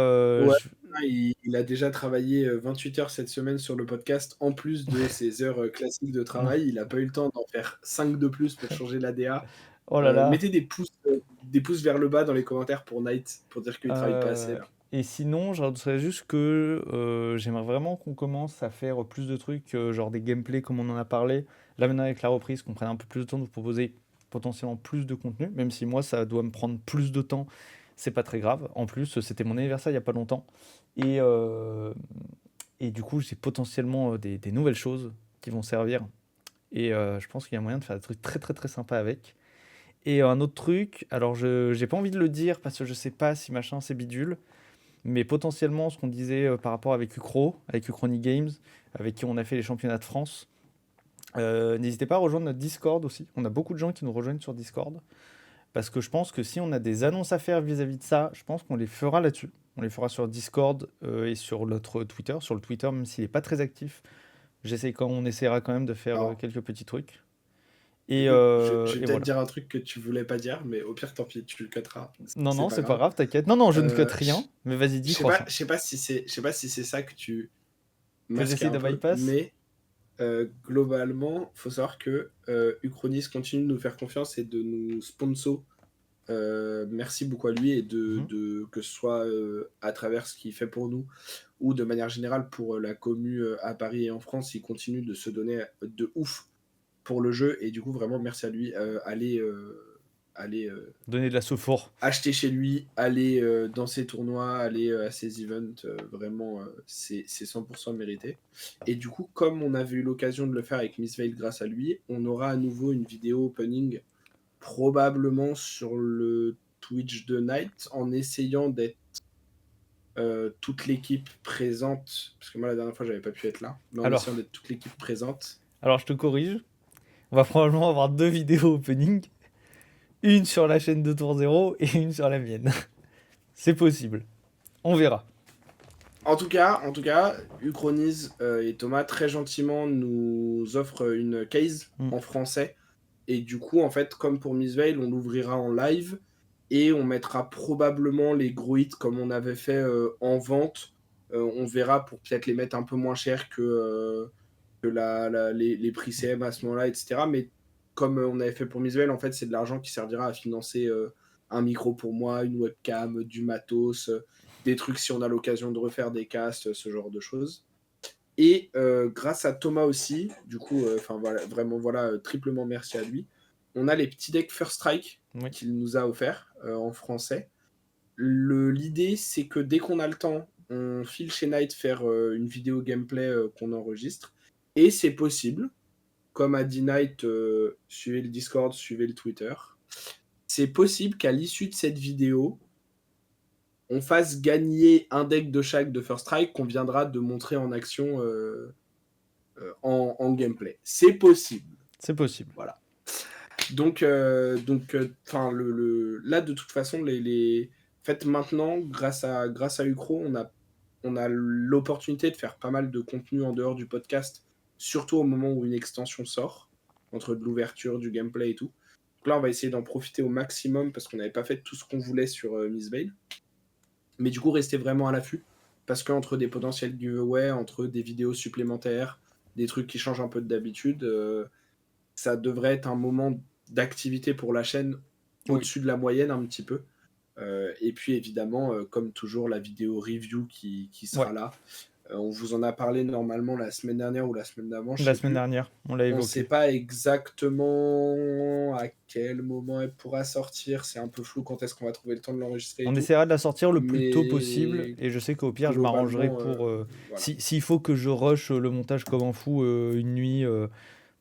a déjà travaillé 28 heures cette semaine sur le podcast, en plus de ses heures classiques de travail. Il n'a pas eu le temps d'en faire 5 de plus pour changer la DA. Oh là là. Mettez des pouces vers le bas dans les commentaires pour Night, pour dire qu'il ne travaille pas assez là. Et sinon, je rajouterais juste que j'aimerais vraiment qu'on commence à faire plus de trucs, genre des gameplays comme on en a parlé. Là maintenant avec la reprise, qu'on prenne un peu plus de temps de vous proposer potentiellement plus de contenu, même si moi ça doit me prendre plus de temps, c'est pas très grave. En plus, c'était mon anniversaire il y a pas longtemps. Et du coup, j'ai potentiellement des nouvelles choses qui vont servir. Et je pense qu'il y a moyen de faire des trucs très très très sympas avec. Et un autre truc, alors j'ai pas envie de le dire parce que je sais pas si machin c'est bidule, mais potentiellement ce qu'on disait par rapport avec Uchrony Games, avec qui on a fait les championnats de France, n'hésitez pas à rejoindre notre Discord aussi. On a beaucoup de gens qui nous rejoignent sur Discord. parce que je pense que si on a des annonces à faire vis-à-vis de ça, je pense qu'on les fera là-dessus. On les fera sur Discord et sur notre Twitter. Sur le Twitter, même s'il n'est pas très actif, on essaiera quand même de faire Alors, quelques petits trucs. Et, écoute, je vais et peut-être voilà. dire un truc que tu voulais pas dire, mais au pire, tant pis, tu le cutteras. Non, C'est non, pas c'est pas grave. grave, t'inquiète. Non, non, je ne cut Je rien, mais vas-y, dis, croissant. je sais pas si c'est ça que tu Que masquais j'essaie de un peu, bypass? mais globalement, faut savoir que Uchronis continue de nous faire confiance et de nous sponsor. Merci beaucoup à lui et que ce soit à travers ce qu'il fait pour nous ou de manière générale pour la commu à Paris et en France, il continue de se donner de ouf pour le jeu et du coup vraiment merci à lui. Allez Donner de la souffle. acheter chez lui, aller dans ses tournois, aller à ses events, vraiment c'est 100% mérité. Et du coup, comme on avait eu l'occasion de le faire avec Miss Veil grâce à lui, on aura à nouveau une vidéo opening probablement sur le Twitch de Night en essayant d'être toute l'équipe présente, parce que moi la dernière fois j'avais pas pu être là, mais en essayant d'être toute l'équipe présente. Alors je te corrige, on va probablement avoir 2 vidéos opening, une sur la chaîne de Tour Zéro et une sur la mienne. C'est possible, on verra. En tout cas, Uchronis et Thomas très gentiment nous offrent une case en français. Et du coup, en fait, comme pour Miss Veil, on l'ouvrira en live et on mettra probablement les gros hits comme on avait fait en vente. On verra pour peut-être les mettre un peu moins cher que les prix CM à ce moment-là, etc. Mais comme on avait fait pour Miss Veil, en fait, c'est de l'argent qui servira à financer un micro pour moi, une webcam, du matos, des trucs si on a l'occasion de refaire des casts, ce genre de choses. Et grâce à Thomas aussi, du coup, voilà, vraiment, voilà, triplement merci à lui. On a les petits decks First Strike qu'il nous a offert en français. L'idée, c'est que dès qu'on a le temps, on file chez Night faire une vidéo gameplay qu'on enregistre. Et c'est possible, comme a dit Night, suivez le Discord, suivez le Twitter. C'est possible qu'à l'issue de cette vidéo, on fasse gagner un deck de chaque de First Strike qu'on viendra de montrer en action en gameplay. C'est possible. C'est possible. Voilà. Donc, là, de toute façon, en fait, maintenant, grâce à Uchro, on a l'opportunité de faire pas mal de contenu en dehors du podcast, surtout au moment où une extension sort, entre de l'ouverture, du gameplay et tout. Donc là, on va essayer d'en profiter au maximum parce qu'on n'avait pas fait tout ce qu'on voulait sur Miss Veil. Mais du coup, restez vraiment à l'affût parce qu'entre des potentiels giveaways, entre des vidéos supplémentaires, des trucs qui changent un peu d'habitude, ça devrait être un moment d'activité pour la chaîne au-dessus de la moyenne un petit peu. Et puis évidemment, comme toujours, la vidéo review qui sera là. On vous en a parlé normalement la semaine dernière ou la semaine d'avant. La semaine dernière, on l'a évoqué. On ne sait pas exactement à quel moment elle pourra sortir. C'est un peu flou quand est-ce qu'on va trouver le temps de l'enregistrer. On essaiera de la sortir le plus tôt possible. Et je sais qu'au pire, je m'arrangerai pour... voilà. S'il faut que je rush le montage comme un fou une nuit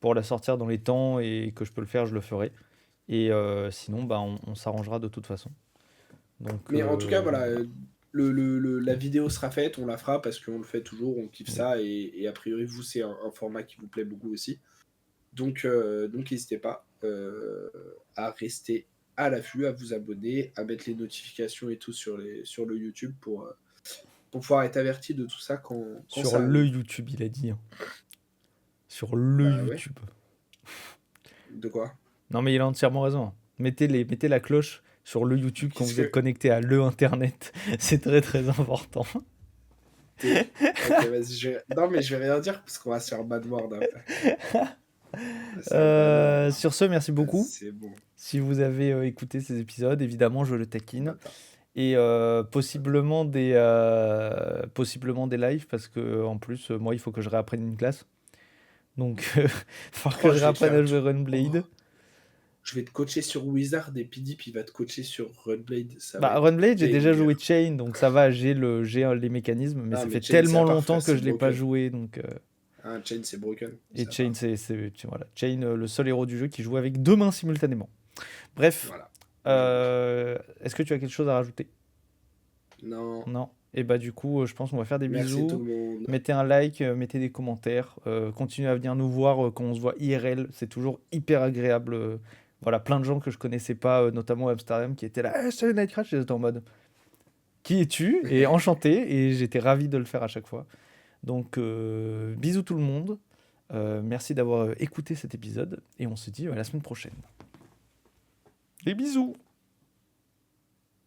pour la sortir dans les temps et que je peux le faire, je le ferai. Et sinon, bah, on s'arrangera de toute façon. Donc, mais en tout cas, voilà, la vidéo sera faite, on la fera parce qu'on le fait toujours, on kiffe ça et a priori, vous, c'est un format qui vous plaît beaucoup aussi. Donc n'hésitez pas à rester à l'affût, à vous abonner, à mettre les notifications et tout sur le YouTube pour pouvoir être averti de tout ça quand sur ça le arrive. YouTube, il a dit. Hein. Sur le YouTube. Ouais. De quoi? Non, mais il a entièrement raison. Mettez la cloche sur le YouTube quand vous êtes connecté à le Internet. C'est très très important. Ok, vas-y. Non, mais je vais rien dire parce qu'on va se faire bad word après. Sur ce, merci beaucoup. C'est bon. Si vous avez écouté ces épisodes, évidemment, je le taquine. Et possiblement des lives parce que en plus, moi, il faut que je réapprenne une classe. Donc, il faut que je réapprenne à jouer Runblade. Je vais te coacher sur Wizard et PDP il va te coacher sur Runblade. Runblade, j'ai déjà joué Chain, donc ça va, j'ai les mécanismes, mais ça fait tellement longtemps que je ne l'ai pas joué. Donc, Chain, c'est broken. Et Chain, voilà. Chain, le seul héros du jeu qui joue avec 2 mains simultanément. Bref, est-ce que tu as quelque chose à rajouter? Non. Non. Et bah du coup, je pense qu'on va faire des bisous. Tout le monde. Mettez un like, mettez des commentaires. Continuez à venir nous voir quand on se voit IRL. C'est toujours hyper agréable voilà, plein de gens que je connaissais pas, notamment à Amsterdam, qui étaient là, «Eh, salut Nightcrash!» J'étais en mode, qui es-tu? Et enchanté, et j'étais ravi de le faire à chaque fois. Donc, bisous tout le monde. Merci d'avoir écouté cet épisode, et on se dit à la semaine prochaine. Des bisous!